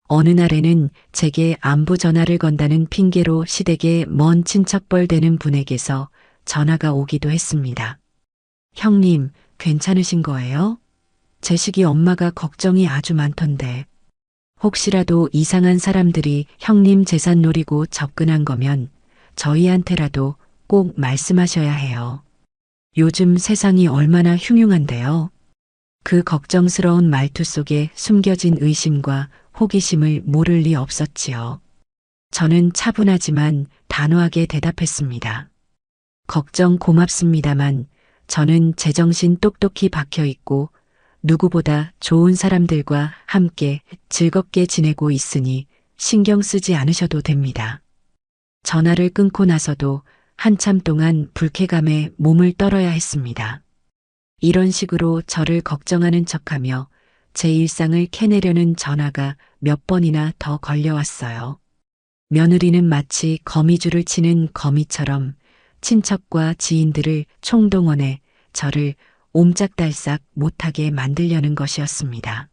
어느 날에는 제게 안부 전화를 건다는 핑계로 시댁에 먼 친척벌 되는 분에게서 전화가 오기도 했습니다. 형님, 괜찮으신 거예요? 제 시기 엄마가 걱정이 아주 많던데. 혹시라도 이상한 사람들이 형님 재산 노리고 접근한 거면 저희한테라도 꼭 말씀하셔야 해요. 요즘 세상이 얼마나 흉흉한데요. 그 걱정스러운 말투 속에 숨겨진 의심과 호기심을 모를 리 없었지요. 저는 차분하지만 단호하게 대답했습니다. 걱정 고맙습니다만 저는 제정신 똑똑히 박혀 있고 누구보다 좋은 사람들과 함께 즐겁게 지내고 있으니 신경 쓰지 않으셔도 됩니다. 전화를 끊고 나서도 한참 동안 불쾌감에 몸을 떨어야 했습니다. 이런 식으로 저를 걱정하는 척하며 제 일상을 캐내려는 전화가 몇 번이나 더 걸려왔어요. 며느리는 마치 거미줄을 치는 거미처럼 친척과 지인들을 총동원해 저를 옴짝달싹 못하게 만들려는 것이었습니다.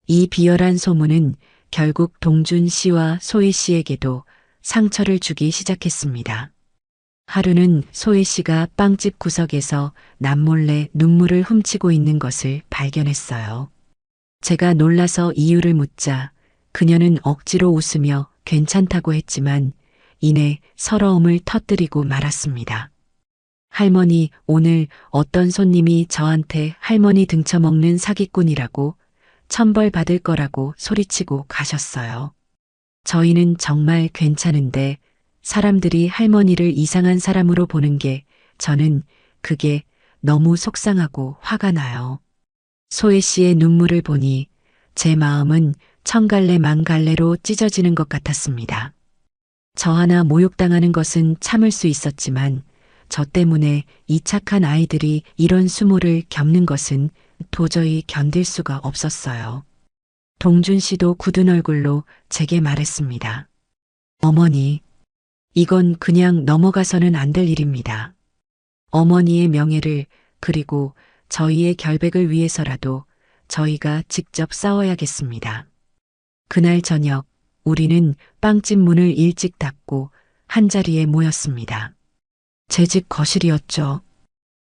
이 비열한 소문은 결국 동준 씨와 소희 씨에게도 상처를 주기 시작했습니다. 하루는 소희 씨가 빵집 구석에서 남몰래 눈물을 훔치고 있는 것을 발견했어요. 제가 놀라서 이유를 묻자 그녀는 억지로 웃으며 괜찮다고 했지만 이내 서러움을 터뜨리고 말았습니다. 할머니, 오늘 어떤 손님이 저한테 할머니 등쳐먹는 사기꾼이라고 천벌 받을 거라고 소리치고 가셨어요. 저희는 정말 괜찮은데 사람들이 할머니를 이상한 사람으로 보는 게 저는 그게 너무 속상하고 화가 나요. 소혜 씨의 눈물을 보니 제 마음은 천갈래 만갈래로 찢어지는 것 같았습니다. 저 하나 모욕당하는 것은 참을 수 있었지만 저 때문에 이 착한 아이들이 이런 수모를 겪는 것은 도저히 견딜 수가 없었어요. 동준 씨도 굳은 얼굴로 제게 말했습니다. 어머니, 이건 그냥 넘어가서는 안 될 일입니다. 어머니의 명예를 그리고 저희의 결백을 위해서라도 저희가 직접 싸워야겠습니다. 그날 저녁 우리는 빵집 문을 일찍 닫고 한자리에 모였습니다. 제 집 거실이었죠.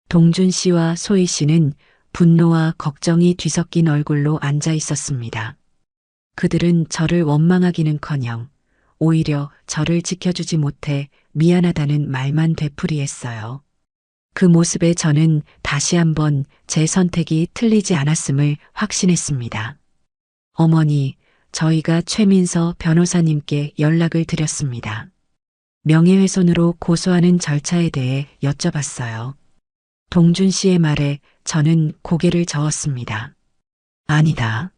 동준 씨와 소희 씨는 분노와 걱정이 뒤섞인 얼굴로 앉아 있었습니다. 그들은 저를 원망하기는커녕 오히려 저를 지켜주지 못해 미안하다는 말만 되풀이했어요. 그 모습에 저는 다시 한번 제 선택이 틀리지 않았음을 확신했습니다. 어머니, 저희가 최민서 변호사님께 연락을 드렸습니다. 명예훼손으로 고소하는 절차에 대해 여쭤봤어요. 동준 씨의 말에 저는 고개를 저었습니다. 아니다.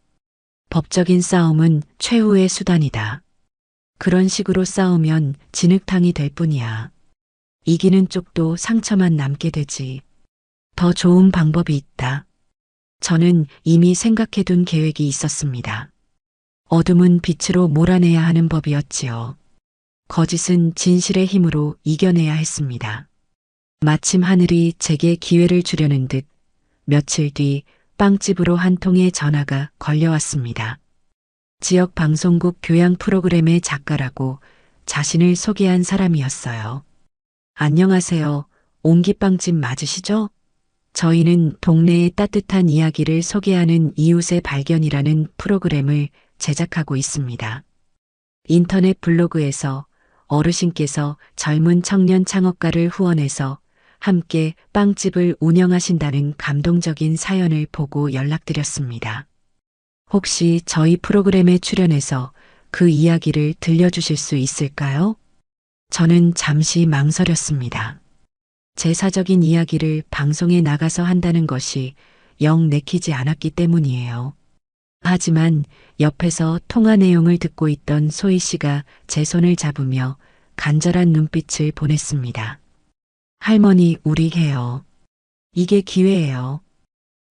법적인 싸움은 최후의 수단이다. 그런 식으로 싸우면 진흙탕이 될 뿐이야. 이기는 쪽도 상처만 남게 되지. 더 좋은 방법이 있다. 저는 이미 생각해둔 계획이 있었습니다. 어둠은 빛으로 몰아내야 하는 법이었지요. 거짓은 진실의 힘으로 이겨내야 했습니다. 마침 하늘이 제게 기회를 주려는 듯 며칠 뒤 빵집으로 한 통의 전화가 걸려왔습니다. 지역 방송국 교양 프로그램의 작가라고 자신을 소개한 사람이었어요. 안녕하세요. 옹기빵집 맞으시죠? 저희는 동네의 따뜻한 이야기를 소개하는 이웃의 발견이라는 프로그램을 제작하고 있습니다. 인터넷 블로그에서 어르신께서 젊은 청년 창업가를 후원해서 함께 빵집을 운영하신다는 감동적인 사연을 보고 연락드렸습니다. 혹시 저희 프로그램에 출연해서 그 이야기를 들려주실 수 있을까요? 저는 잠시 망설였습니다. 제 사적인 이야기를 방송에 나가서 한다는 것이 영 내키지 않았기 때문이에요. 하지만 옆에서 통화 내용을 듣고 있던 소희 씨가 제 손을 잡으며 간절한 눈빛을 보냈습니다. 할머니, 우리 해요. 이게 기회예요.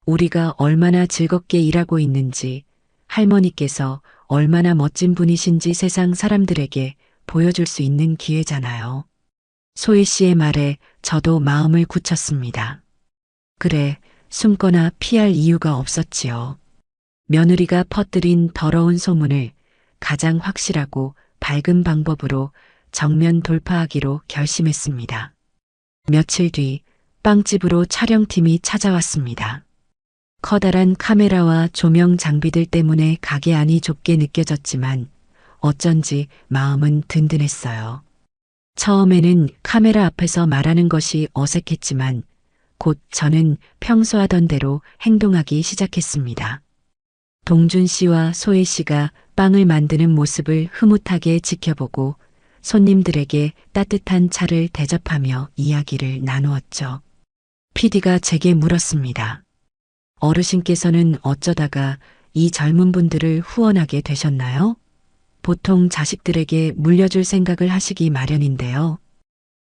우리가 얼마나 즐겁게 일하고 있는지, 할머니께서 얼마나 멋진 분이신지 세상 사람들에게 보여줄 수 있는 기회잖아요. 소희 씨의 말에 저도 마음을 굳혔습니다. 그래, 숨거나 피할 이유가 없었지요. 며느리가 퍼뜨린 더러운 소문을 가장 확실하고 밝은 방법으로 정면 돌파하기로 결심했습니다. 며칠 뒤 빵집으로 촬영팀이 찾아왔습니다. 커다란 카메라와 조명 장비들 때문에 가게 안이 좁게 느껴졌지만 어쩐지 마음은 든든했어요. 처음에는 카메라 앞에서 말하는 것이 어색했지만 곧 저는 평소 하던 대로 행동하기 시작했습니다. 동준 씨와 소혜 씨가 빵을 만드는 모습을 흐뭇하게 지켜보고 손님들에게 따뜻한 차를 대접하며 이야기를 나누었죠. PD가 제게 물었습니다. 어르신께서는 어쩌다가 이 젊은 분들을 후원하게 되셨나요? 보통 자식들에게 물려줄 생각을 하시기 마련인데요.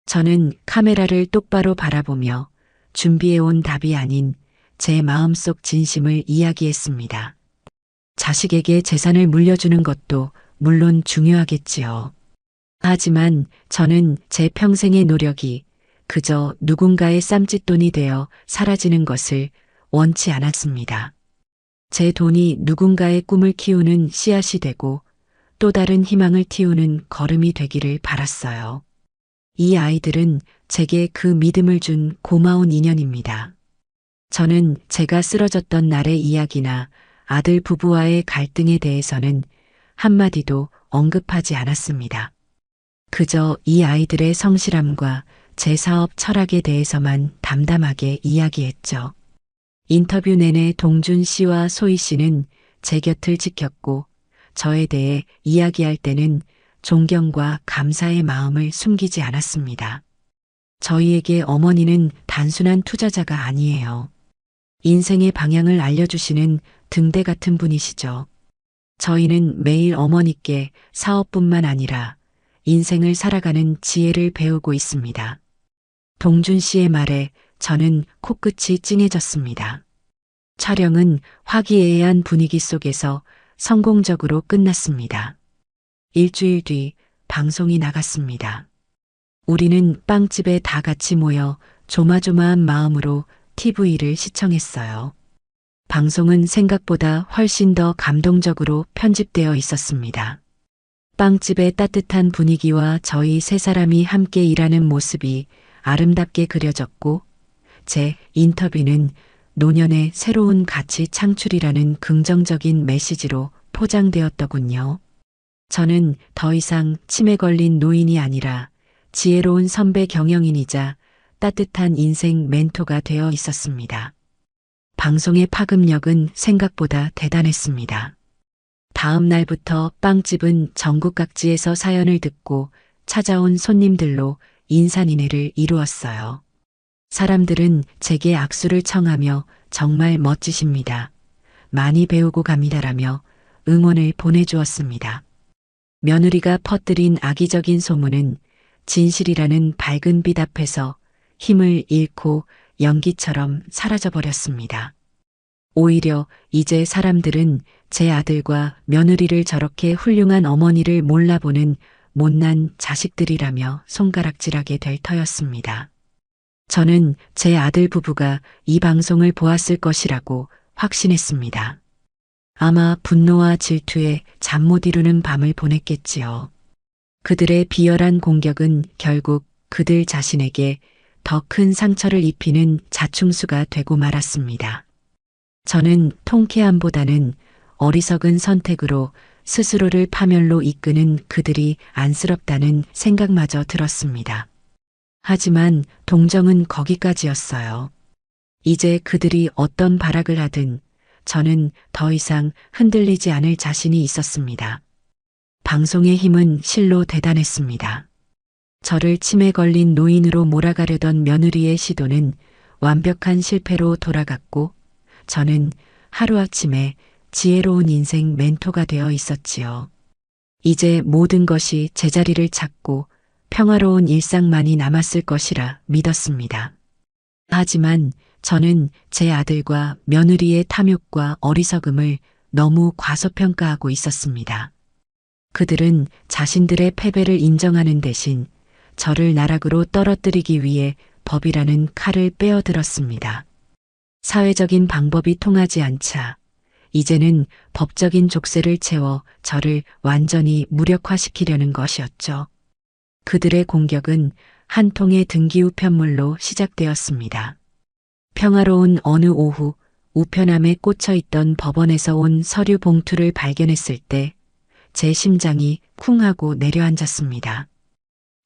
저는 카메라를 똑바로 바라보며 준비해온 답이 아닌 제 마음속 진심을 이야기했습니다. 자식에게 재산을 물려주는 것도 물론 중요하겠지요. 하지만 저는 제 평생의 노력이 그저 누군가의 쌈짓돈이 되어 사라지는 것을 원치 않았습니다. 제 돈이 누군가의 꿈을 키우는 씨앗이 되고 또 다른 희망을 틔우는 걸음이 되기를 바랐어요. 이 아이들은 제게 그 믿음을 준 고마운 인연입니다. 저는 제가 쓰러졌던 날의 이야기나 아들 부부와의 갈등에 대해서는 한마디도 언급하지 않았습니다. 그저 이 아이들의 성실함과 제 사업 철학에 대해서만 담담하게 이야기했죠. 인터뷰 내내 동준 씨와 소희 씨는 제 곁을 지켰고 저에 대해 이야기할 때는 존경과 감사의 마음을 숨기지 않았습니다. 저희에게 어머니는 단순한 투자자가 아니에요. 인생의 방향을 알려주시는 등대 같은 분이시죠. 저희는 매일 어머니께 사업뿐만 아니라 인생을 살아가는 지혜를 배우고 있습니다. 동준 씨의 말에 저는 코끝이 찡해졌습니다. 촬영은 화기애애한 분위기 속에서 성공적으로 끝났습니다. 일주일 뒤 방송이 나갔습니다. 우리는 빵집에 다 같이 모여 조마조마한 마음으로 TV를 시청했어요. 방송은 생각보다 훨씬 더 감동적으로 편집되어 있었습니다. 빵집의 따뜻한 분위기와 저희 세 사람이 함께 일하는 모습이 아름답게 그려졌고 제 인터뷰는 노년의 새로운 가치 창출이라는 긍정적인 메시지로 포장되었더군요. 저는 더 이상 치매 걸린 노인이 아니라 지혜로운 선배 경영인이자 따뜻한 인생 멘토가 되어 있었습니다. 방송의 파급력은 생각보다 대단했습니다. 다음 날부터 빵집은 전국 각지에서 사연을 듣고 찾아온 손님들로 인산인해를 이루었어요. 사람들은 제게 악수를 청하며 정말 멋지십니다. 많이 배우고 갑니다라며 응원을 보내주었습니다. 며느리가 퍼뜨린 악의적인 소문은 진실이라는 밝은 빛 앞에서 힘을 잃고 연기처럼 사라져버렸습니다. 오히려 이제 사람들은 제 아들과 며느리를 저렇게 훌륭한 어머니를 몰라보는 못난 자식들이라며 손가락질하게 될 터였습니다. 저는 제 아들 부부가 이 방송을 보았을 것이라고 확신했습니다. 아마 분노와 질투에 잠 못 이루는 밤을 보냈겠지요. 그들의 비열한 공격은 결국 그들 자신에게 더 큰 상처를 입히는 자충수가 되고 말았습니다. 저는 통쾌함보다는 어리석은 선택으로 스스로를 파멸로 이끄는 그들이 안쓰럽다는 생각마저 들었습니다. 하지만 동정은 거기까지였어요. 이제 그들이 어떤 발악을 하든 저는 더 이상 흔들리지 않을 자신이 있었습니다. 방송의 힘은 실로 대단했습니다. 저를 치매 걸린 노인으로 몰아가려던 며느리의 시도는 완벽한 실패로 돌아갔고 저는 하루아침에 지혜로운 인생 멘토가 되어 있었지요. 이제 모든 것이 제자리를 찾고 평화로운 일상만이 남았을 것이라 믿었습니다. 하지만 저는 제 아들과 며느리의 탐욕과 어리석음을 너무 과소평가하고 있었습니다. 그들은 자신들의 패배를 인정하는 대신 저를 나락으로 떨어뜨리기 위해 법이라는 칼을 빼어들었습니다. 사회적인 방법이 통하지 않자 이제는 법적인 족쇄를 채워 저를 완전히 무력화시키려는 것이었죠. 그들의 공격은 한 통의 등기우편물로 시작되었습니다. 평화로운 어느 오후 우편함에 꽂혀 있던 법원에서 온 서류 봉투를 발견했을 때 제 심장이 쿵 하고 내려앉았습니다.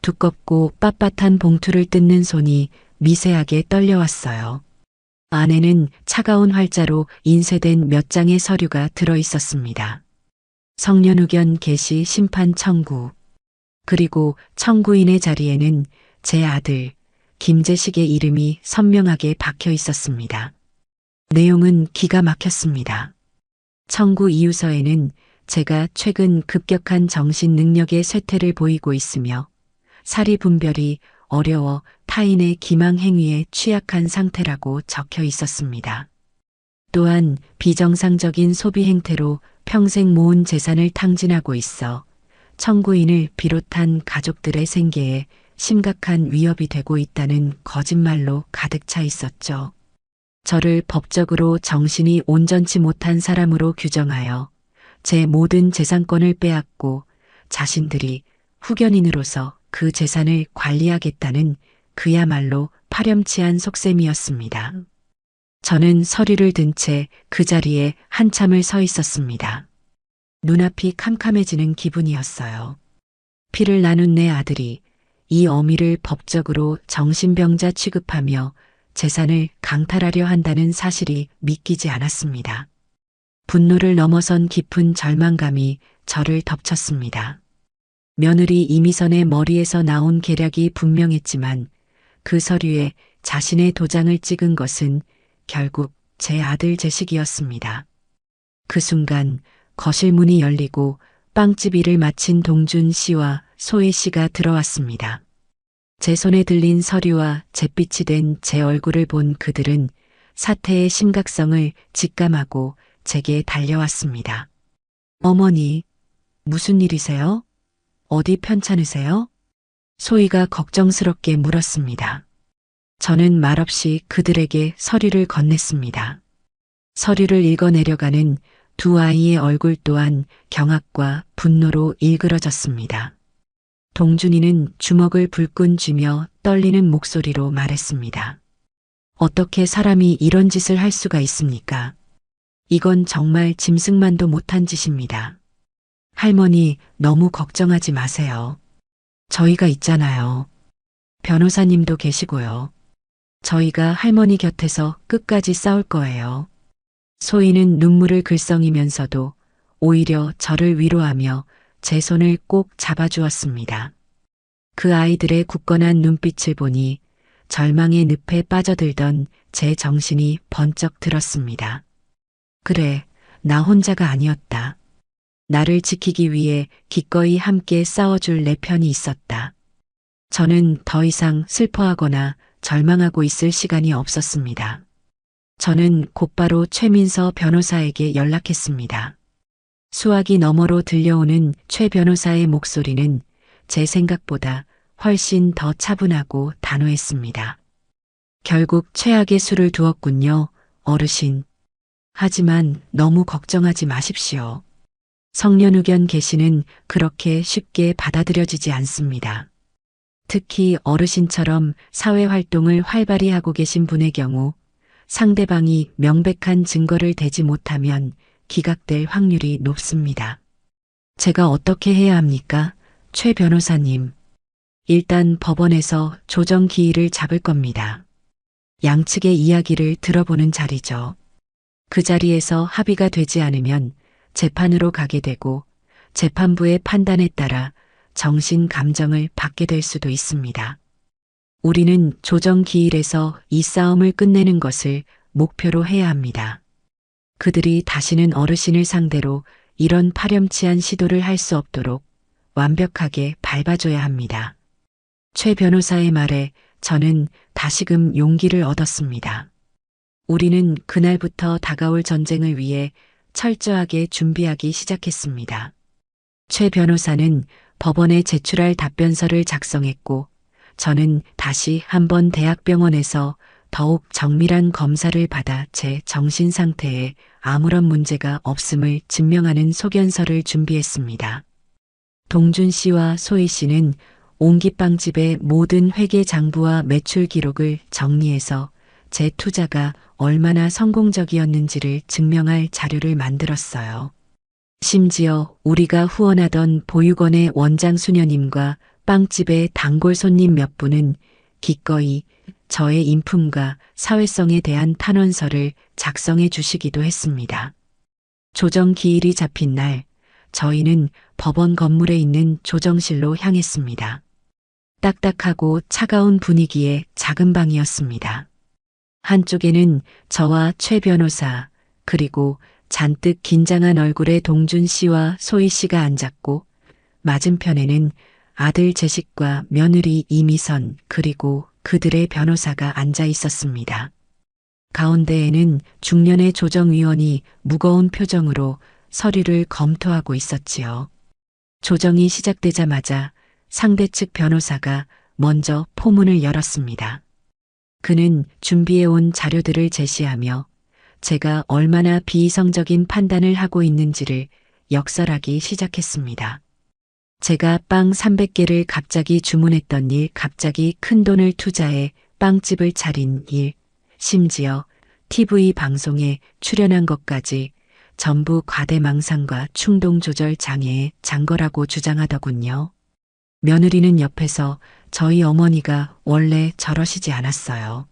두껍고 빳빳한 봉투를 뜯는 손이 미세하게 떨려왔어요. 안에는 차가운 활자로 인쇄된 몇 장의 서류가 들어 있었습니다. 성년후견 개시 심판 청구, 그리고 청구인의 자리에는 제 아들 김재식의 이름이 선명하게 박혀 있었습니다. 내용은 기가 막혔습니다. 청구 이유서에는 제가 최근 급격한 정신 능력의 쇠퇴를 보이고 있으며 사리 분별이 어려워 타인의 기망 행위에 취약한 상태라고 적혀 있었습니다. 또한 비정상적인 소비 행태로 평생 모은 재산을 탕진하고 있어 청구인을 비롯한 가족들의 생계에 심각한 위협이 되고 있다는 거짓말로 가득 차 있었죠. 저를 법적으로 정신이 온전치 못한 사람으로 규정하여 제 모든 재산권을 빼앗고 자신들이 후견인으로서 그 재산을 관리하겠다는 그야말로 파렴치한 속셈이었습니다. 저는 서류를 든 채 그 자리에 한참을 서 있었습니다. 눈앞이 캄캄해지는 기분이었어요. 피를 나눈 내 아들이 이 어미를 법적으로 정신병자 취급하며 재산을 강탈하려 한다는 사실이 믿기지 않았습니다. 분노를 넘어선 깊은 절망감이 저를 덮쳤습니다. 며느리 이미선의 머리에서 나온 계략이 분명했지만 그 서류에 자신의 도장을 찍은 것은 결국 제 아들 재식이었습니다. 그 순간 거실 문이 열리고 빵집 일을 마친 동준 씨와 소혜 씨가 들어왔습니다. 제 손에 들린 서류와 잿빛이 된 제 얼굴을 본 그들은 사태의 심각성을 직감하고 제게 달려왔습니다. 어머니, 무슨 일이세요? 어디 편찮으세요? 소희가 걱정스럽게 물었습니다. 저는 말없이 그들에게 서류를 건넸습니다. 서류를 읽어내려가는 두 아이의 얼굴 또한 경악과 분노로 일그러졌습니다. 동준이는 주먹을 불끈 쥐며 떨리는 목소리로 말했습니다. 어떻게 사람이 이런 짓을 할 수가 있습니까? 이건 정말 짐승만도 못한 짓입니다. 할머니, 너무 걱정하지 마세요. 저희가 있잖아요. 변호사님도 계시고요. 저희가 할머니 곁에서 끝까지 싸울 거예요. 소희는 눈물을 글썽이면서도 오히려 저를 위로하며 제 손을 꼭 잡아주었습니다. 그 아이들의 굳건한 눈빛을 보니 절망의 늪에 빠져들던 제 정신이 번쩍 들었습니다. 그래, 나 혼자가 아니었다. 나를 지키기 위해 기꺼이 함께 싸워줄 내 편이 있었다. 저는 더 이상 슬퍼하거나 절망하고 있을 시간이 없었습니다. 저는 곧바로 최민서 변호사에게 연락했습니다. 수화기 너머로 들려오는 최 변호사의 목소리는 제 생각보다 훨씬 더 차분하고 단호했습니다. 결국 최악의 수를 두었군요, 어르신. 하지만 너무 걱정하지 마십시오. 성년후견 개시는 그렇게 쉽게 받아들여지지 않습니다. 특히 어르신처럼 사회활동을 활발히 하고 계신 분의 경우 상대방이 명백한 증거를 대지 못하면 기각될 확률이 높습니다. 제가 어떻게 해야 합니까? 최 변호사님. 일단 법원에서 조정 기일을 잡을 겁니다. 양측의 이야기를 들어보는 자리죠. 그 자리에서 합의가 되지 않으면 재판으로 가게 되고 재판부의 판단에 따라 정신 감정을 받게 될 수도 있습니다. 우리는 조정 기일에서 이 싸움을 끝내는 것을 목표로 해야 합니다. 그들이 다시는 어르신을 상대로 이런 파렴치한 시도를 할 수 없도록 완벽하게 밟아줘야 합니다. 최 변호사의 말에 저는 다시금 용기를 얻었습니다. 우리는 그날부터 다가올 전쟁을 위해 철저하게 준비하기 시작했습니다. 최 변호사는 법원에 제출할 답변서를 작성했고 저는 다시 한번 대학병원에서 더욱 정밀한 검사를 받아 제 정신 상태에 아무런 문제가 없음을 증명하는 소견서를 준비했습니다. 동준 씨와 소희 씨는 옹기빵집의 모든 회계 장부와 매출 기록을 정리해서 제 투자가 얼마나 성공적이었는지를 증명할 자료를 만들었어요. 심지어 우리가 후원하던 보육원의 원장 수녀님과 빵집의 단골 손님 몇 분은 기꺼이 저의 인품과 사회성에 대한 탄원서를 작성해 주시기도 했습니다. 조정 기일이 잡힌 날, 저희는 법원 건물에 있는 조정실로 향했습니다. 딱딱하고 차가운 분위기의 작은 방이었습니다. 한쪽에는 저와 최 변호사, 그리고 잔뜩 긴장한 얼굴의 동준 씨와 소희 씨가 앉았고, 맞은편에는 아들 재식과 며느리 이미선, 그리고 그들의 변호사가 앉아 있었습니다. 가운데에는 중년의 조정위원이 무거운 표정으로 서류를 검토하고 있었지요. 조정이 시작되자마자 상대 측 변호사가 먼저 포문을 열었습니다. 그는 준비해온 자료들을 제시하며 제가 얼마나 비이성적인 판단을 하고 있는지를 역설하기 시작했습니다. 제가 빵 300개를 갑자기 주문했던 일, 갑자기 큰 돈을 투자해 빵집을 차린 일, 심지어 TV 방송에 출연한 것까지 전부 과대망상과 충동조절 장애의 잔거라고 주장하더군요. 며느리는 옆에서 저희 어머니가 원래 저러시지 않았어요.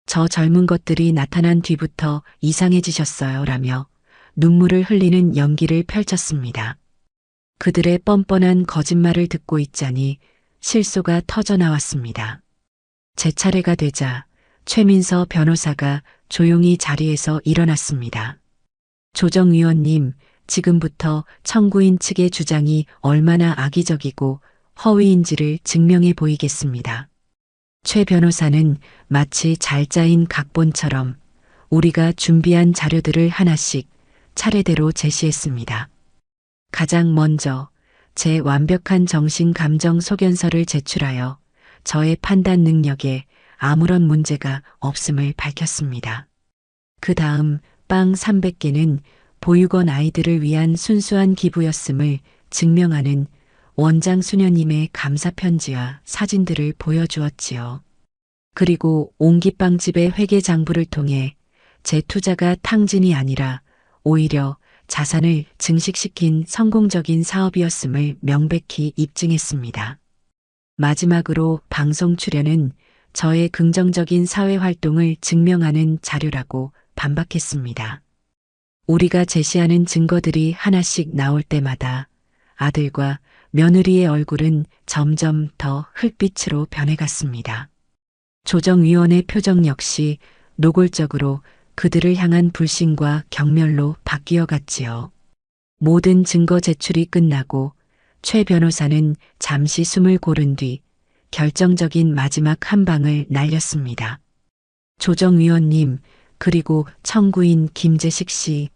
저 젊은 것들이 나타난 뒤부터 이상해지셨어요 라며 눈물을 흘리는 연기를 펼쳤습니다. 그들의 뻔뻔한 거짓말을 듣고 있자니 실소가 터져나왔습니다. 제 차례가 되자 최민서 변호사가 조용히 자리에서 일어났습니다. 조정위원님, 지금부터 청구인 측의 주장이 얼마나 악의적이고 허위인지를 증명해 보이겠습니다. 최 변호사는 마치 잘 짜인 각본처럼 우리가 준비한 자료들을 하나씩 차례대로 제시했습니다. 가장 먼저 제 완벽한 정신 감정 소견서를 제출하여 저의 판단 능력에 아무런 문제가 없음을 밝혔습니다. 그 다음 빵 300개는 보육원 아이들을 위한 순수한 기부였음을 증명하는 원장 수녀님의 감사 편지와 사진들을 보여주었지요. 그리고 옹기빵집의 회계 장부를 통해 제 투자가 탕진이 아니라 오히려 자산을 증식시킨 성공적인 사업이었음을 명백히 입증했습니다. 마지막으로 방송 출연은 저의 긍정적인 사회활동을 증명하는 자료라고 반박했습니다. 우리가 제시하는 증거들이 하나씩 나올 때마다 아들과 며느리의 얼굴은 점점 더 흙빛으로 변해갔습니다. 조정위원의 표정 역시 노골적으로 그들을 향한 불신과 경멸로 바뀌어 갔지요. 모든 증거 제출이 끝나고 최 변호사는 잠시 숨을 고른 뒤 결정적인 마지막 한 방을 날렸습니다. 조정위원님, 그리고 청구인 김재식 씨,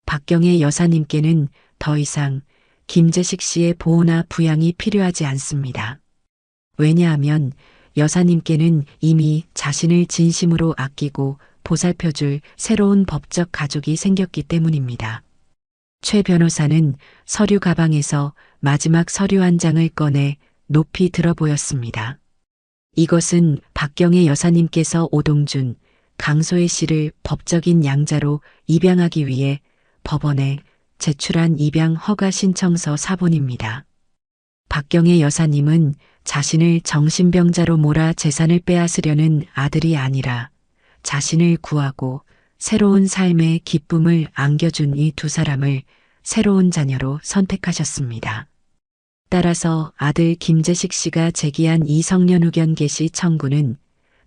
박경애 여사님께는 더 이상 김재식 씨의 보호나 부양이 필요하지 않습니다. 왜냐하면 여사님께는 이미 자신을 진심으로 아끼고 보살펴줄 새로운 법적 가족이 생겼기 때문입니다. 최 변호사는 서류 가방에서 마지막 서류 한 장을 꺼내 높이 들어 보였습니다. 이것은 박경애 여사님께서 오동준, 강소혜 씨를 법적인 양자로 입양하기 위해 법원에 제출한 입양 허가 신청서 사본입니다. 박경애 여사님은 자신을 정신병자로 몰아 재산을 빼앗으려는 아들이 아니라 자신을 구하고 새로운 삶의 기쁨을 안겨준 이 두 사람을 새로운 자녀로 선택하셨습니다. 따라서 아들 김재식 씨가 제기한 이성년 의견 개시 청구는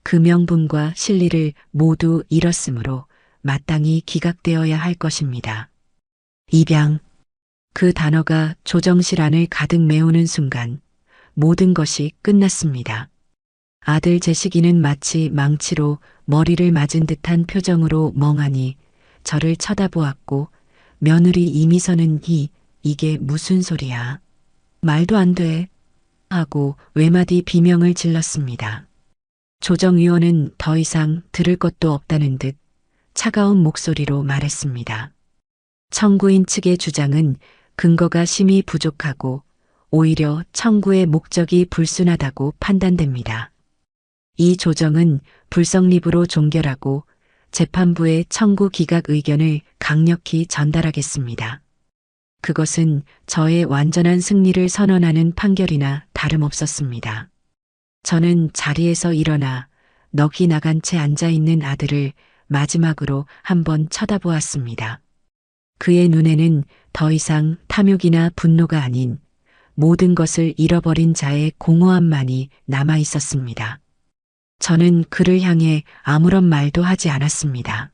그 명분과 실리를 모두 잃었으므로 마땅히 기각되어야 할 것입니다. 입양. 그 단어가 조정실 안을 가득 메우는 순간 모든 것이 끝났습니다. 아들 재식이는 마치 망치로 머리를 맞은 듯한 표정으로 멍하니 저를 쳐다보았고 며느리 이미선은 이게 무슨 소리야. 말도 안 돼. 하고 외마디 비명을 질렀습니다. 조정위원은 더 이상 들을 것도 없다는 듯 차가운 목소리로 말했습니다. 청구인 측의 주장은 근거가 심히 부족하고 오히려 청구의 목적이 불순하다고 판단됩니다. 이 조정은 불성립으로 종결하고 재판부의 청구 기각 의견을 강력히 전달하겠습니다. 그것은 저의 완전한 승리를 선언하는 판결이나 다름없었습니다. 저는 자리에서 일어나 넋이 나간 채 앉아있는 아들을 마지막으로 한번 쳐다보았습니다. 그의 눈에는 더 이상 탐욕이나 분노가 아닌 모든 것을 잃어버린 자의 공허함만이 남아 있었습니다. 저는 그를 향해 아무런 말도 하지 않았습니다.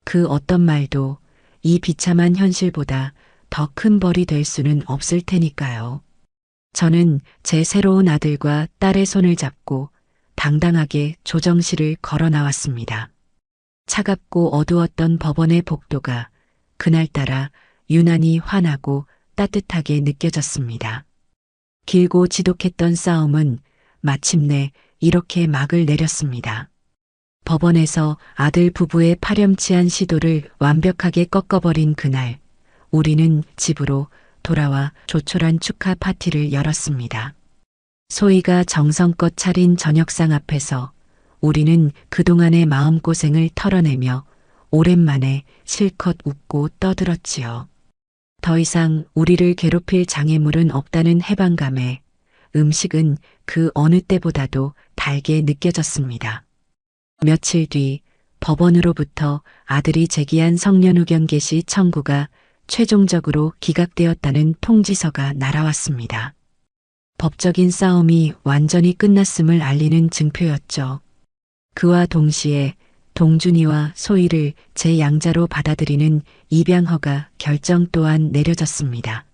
그 어떤 말도 이 비참한 현실보다 더 큰 벌이 될 수는 없을 테니까요. 저는 제 새로운 아들과 딸의 손을 잡고 당당하게 조정실을 걸어 나왔습니다. 차갑고 어두웠던 법원의 복도가 그날따라 유난히 환하고 따뜻하게 느껴졌습니다. 길고 지독했던 싸움은 마침내 이렇게 막을 내렸습니다. 법원에서 아들 부부의 파렴치한 시도를 완벽하게 꺾어버린 그날, 우리는 집으로 돌아와 조촐한 축하 파티를 열었습니다. 소희가 정성껏 차린 저녁상 앞에서 우리는 그동안의 마음고생을 털어내며 오랜만에 실컷 웃고 떠들었지요. 더 이상 우리를 괴롭힐 장애물은 없다는 해방감에 음식은 그 어느 때보다도 달게 느껴졌습니다. 며칠 뒤 법원으로부터 아들이 제기한 성년 의견 개시 청구가 최종적으로 기각되었다는 통지서가 날아왔습니다. 법적인 싸움이 완전히 끝났음을 알리는 증표였죠. 그와 동시에 동준이와 소희를 제 양자로 받아들이는 입양허가 결정 또한 내려졌습니다.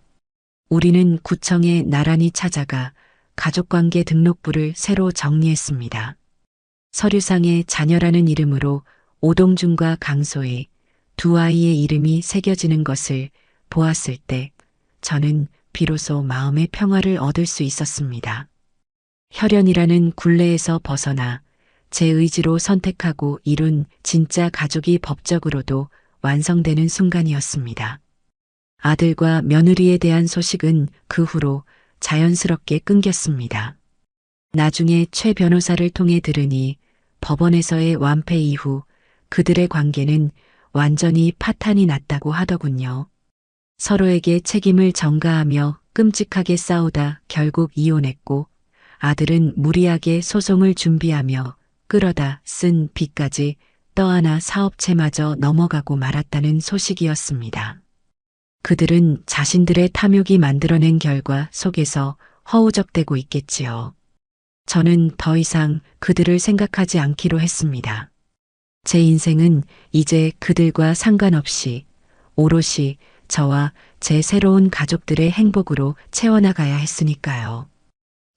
우리는 구청에 나란히 찾아가 가족관계 등록부를 새로 정리했습니다. 서류상에 자녀라는 이름으로 오동준과 강소희 두 아이의 이름이 새겨지는 것을 보았을 때 저는 비로소 마음의 평화를 얻을 수 있었습니다. 혈연이라는 굴레에서 벗어나 제 의지로 선택하고 이룬 진짜 가족이 법적으로도 완성되는 순간이었습니다. 아들과 며느리에 대한 소식은 그 후로 자연스럽게 끊겼습니다. 나중에 최 변호사를 통해 들으니 법원에서의 완패 이후 그들의 관계는 완전히 파탄이 났다고 하더군요. 서로에게 책임을 전가하며 끔찍하게 싸우다 결국 이혼했고 아들은 무리하게 소송을 준비하며 끌어다 쓴 빚까지 떠안아 사업체마저 넘어가고 말았다는 소식이었습니다. 그들은 자신들의 탐욕이 만들어낸 결과 속에서 허우적대고 있겠지요. 저는 더 이상 그들을 생각하지 않기로 했습니다. 제 인생은 이제 그들과 상관없이 오롯이 저와 제 새로운 가족들의 행복으로 채워나가야 했으니까요.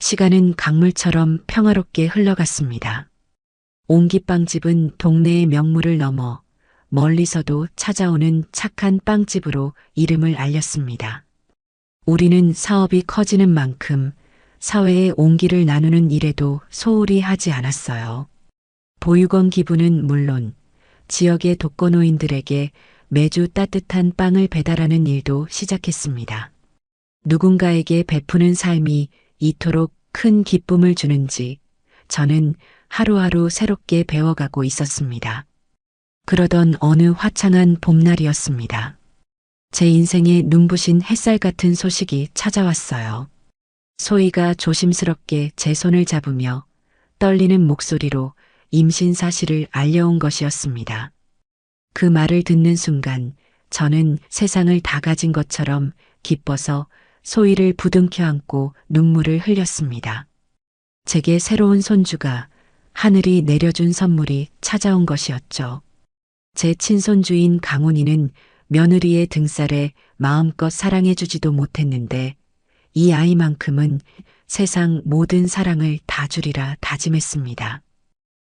시간은 강물처럼 평화롭게 흘러갔습니다. 옹기빵집은 동네의 명물을 넘어 멀리서도 찾아오는 착한 빵집으로 이름을 알렸습니다. 우리는 사업이 커지는 만큼 사회의 온기를 나누는 일에도 소홀히 하지 않았어요. 보육원 기부는 물론 지역의 독거노인들에게 매주 따뜻한 빵을 배달하는 일도 시작했습니다. 누군가에게 베푸는 삶이 이토록 큰 기쁨을 주는지 저는 하루하루 새롭게 배워가고 있었습니다. 그러던 어느 화창한 봄날이었습니다. 제 인생에 눈부신 햇살 같은 소식이 찾아왔어요. 소희가 조심스럽게 제 손을 잡으며 떨리는 목소리로 임신 사실을 알려온 것이었습니다. 그 말을 듣는 순간 저는 세상을 다 가진 것처럼 기뻐서 소희를 부둥켜 안고 눈물을 흘렸습니다. 제게 새로운 손주가 하늘이 내려준 선물이 찾아온 것이었죠. 제 친손주인 강훈이는 며느리의 등살에 마음껏 사랑해주지도 못했는데 이 아이만큼은 세상 모든 사랑을 다 주리라 다짐했습니다.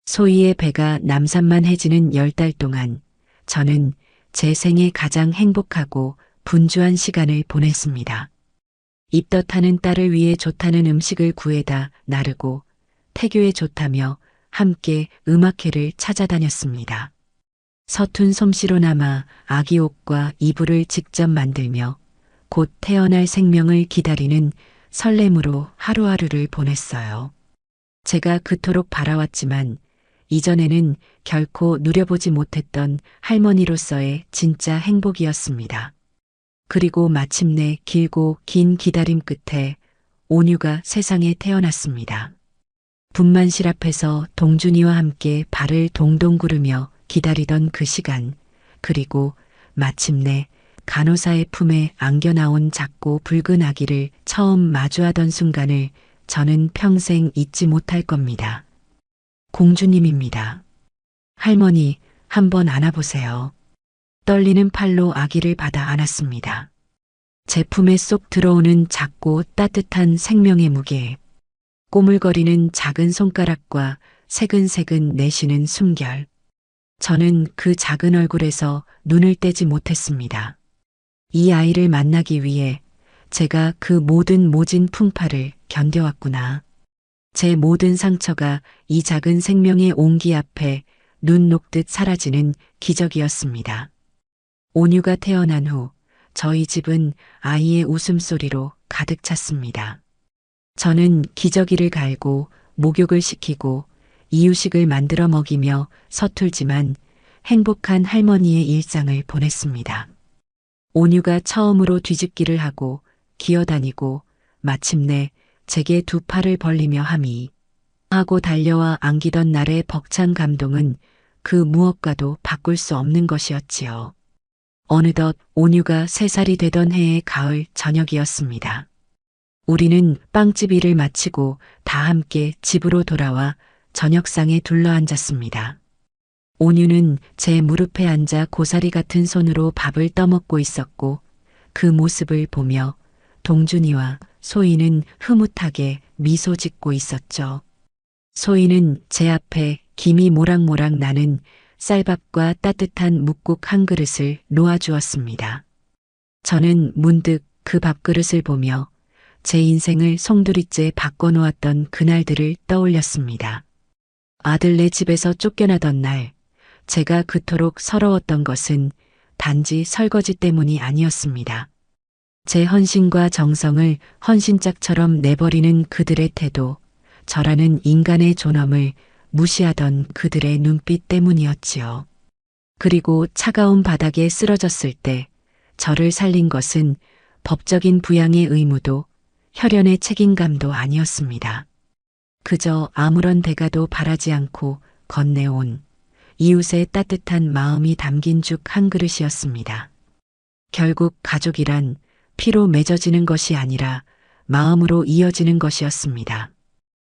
소희의 배가 남산만해지는 10달 동안 저는 제 생애 가장 행복하고 분주한 시간을 보냈습니다. 입덧하는 딸을 위해 좋다는 음식을 구해다 나르고 태교에 좋다며 함께 음악회를 찾아다녔습니다. 서툰 솜씨로나마 아기 옷과 이불을 직접 만들며 곧 태어날 생명을 기다리는 설렘으로 하루하루를 보냈어요. 제가 그토록 바라왔지만 이전에는 결코 누려보지 못했던 할머니로서의 진짜 행복이었습니다. 그리고 마침내 길고 긴 기다림 끝에 온유가 세상에 태어났습니다. 분만실 앞에서 동준이와 함께 발을 동동 구르며 기다리던 그 시간, 그리고 마침내 간호사의 품에 안겨 나온 작고 붉은 아기를 처음 마주하던 순간을 저는 평생 잊지 못할 겁니다. 공주님입니다. 할머니, 한번 안아보세요. 떨리는 팔로 아기를 받아 안았습니다. 제 품에 쏙 들어오는 작고 따뜻한 생명의 무게, 꼬물거리는 작은 손가락과 새근새근 내쉬는 숨결. 저는 그 작은 얼굴에서 눈을 떼지 못했습니다. 이 아이를 만나기 위해 제가 그 모든 모진 풍파를 견뎌왔구나. 제 모든 상처가 이 작은 생명의 온기 앞에 눈 녹듯 사라지는 기적이었습니다. 온유가 태어난 후 저희 집은 아이의 웃음소리로 가득 찼습니다. 저는 기저귀를 갈고 목욕을 시키고 이유식을 만들어 먹이며 서툴지만 행복한 할머니의 일상을 보냈습니다. 온유가 처음으로 뒤집기를 하고 기어다니고 마침내 제게 두 팔을 벌리며 함이 하고 달려와 안기던 날의 벅찬 감동은 그 무엇과도 바꿀 수 없는 것이었지요. 어느덧 온유가 3살이 되던 해의 가을 저녁이었습니다. 우리는 빵집 일을 마치고 다 함께 집으로 돌아와 저녁상에 둘러앉았습니다. 온유는 제 무릎에 앉아 고사리 같은 손으로 밥을 떠먹고 있었고 그 모습을 보며 동준이와 소희는 흐뭇하게 미소 짓고 있었죠. 소희는 제 앞에 김이 모락모락 나는 쌀밥과 따뜻한 묵국 한 그릇을 놓아주었습니다. 저는 문득 그 밥그릇을 보며 제 인생을 송두리째 바꿔놓았던 그날들을 떠올렸습니다. 아들네 집에서 쫓겨나던 날, 제가 그토록 서러웠던 것은 단지 설거지 때문이 아니었습니다. 제 헌신과 정성을 헌신짝처럼 내버리는 그들의 태도, 저라는 인간의 존엄을 무시하던 그들의 눈빛 때문이었지요. 그리고 차가운 바닥에 쓰러졌을 때 저를 살린 것은 법적인 부양의 의무도 혈연의 책임감도 아니었습니다. 그저 아무런 대가도 바라지 않고 건네온 이웃의 따뜻한 마음이 담긴 죽 한 그릇이었습니다. 결국 가족이란 피로 맺어지는 것이 아니라 마음으로 이어지는 것이었습니다.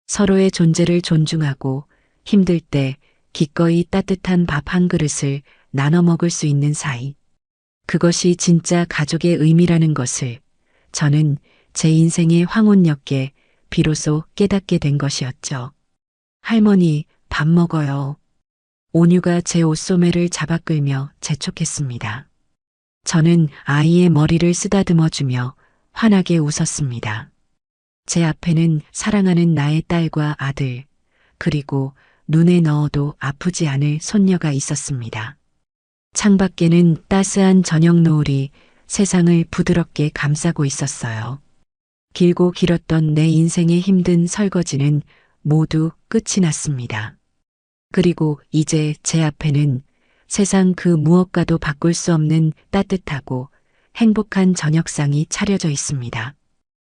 서로의 존재를 존중하고 힘들 때 기꺼이 따뜻한 밥 한 그릇을 나눠 먹을 수 있는 사이. 그것이 진짜 가족의 의미라는 것을 저는 제 인생의 황혼역에 비로소 깨닫게 된 것이었죠. 할머니, 밥 먹어요. 온유가 제 옷소매를 잡아 끌며 재촉했습니다. 저는 아이의 머리를 쓰다듬어주며 환하게 웃었습니다. 제 앞에는 사랑하는 나의 딸과 아들, 그리고 눈에 넣어도 아프지 않을 손녀가 있었습니다. 창밖에는 따스한 저녁 노을이 세상을 부드럽게 감싸고 있었어요. 길고 길었던 내 인생의 힘든 설거지는 모두 끝이 났습니다. 그리고 이제 제 앞에는 세상 그 무엇과도 바꿀 수 없는 따뜻하고 행복한 저녁상이 차려져 있습니다.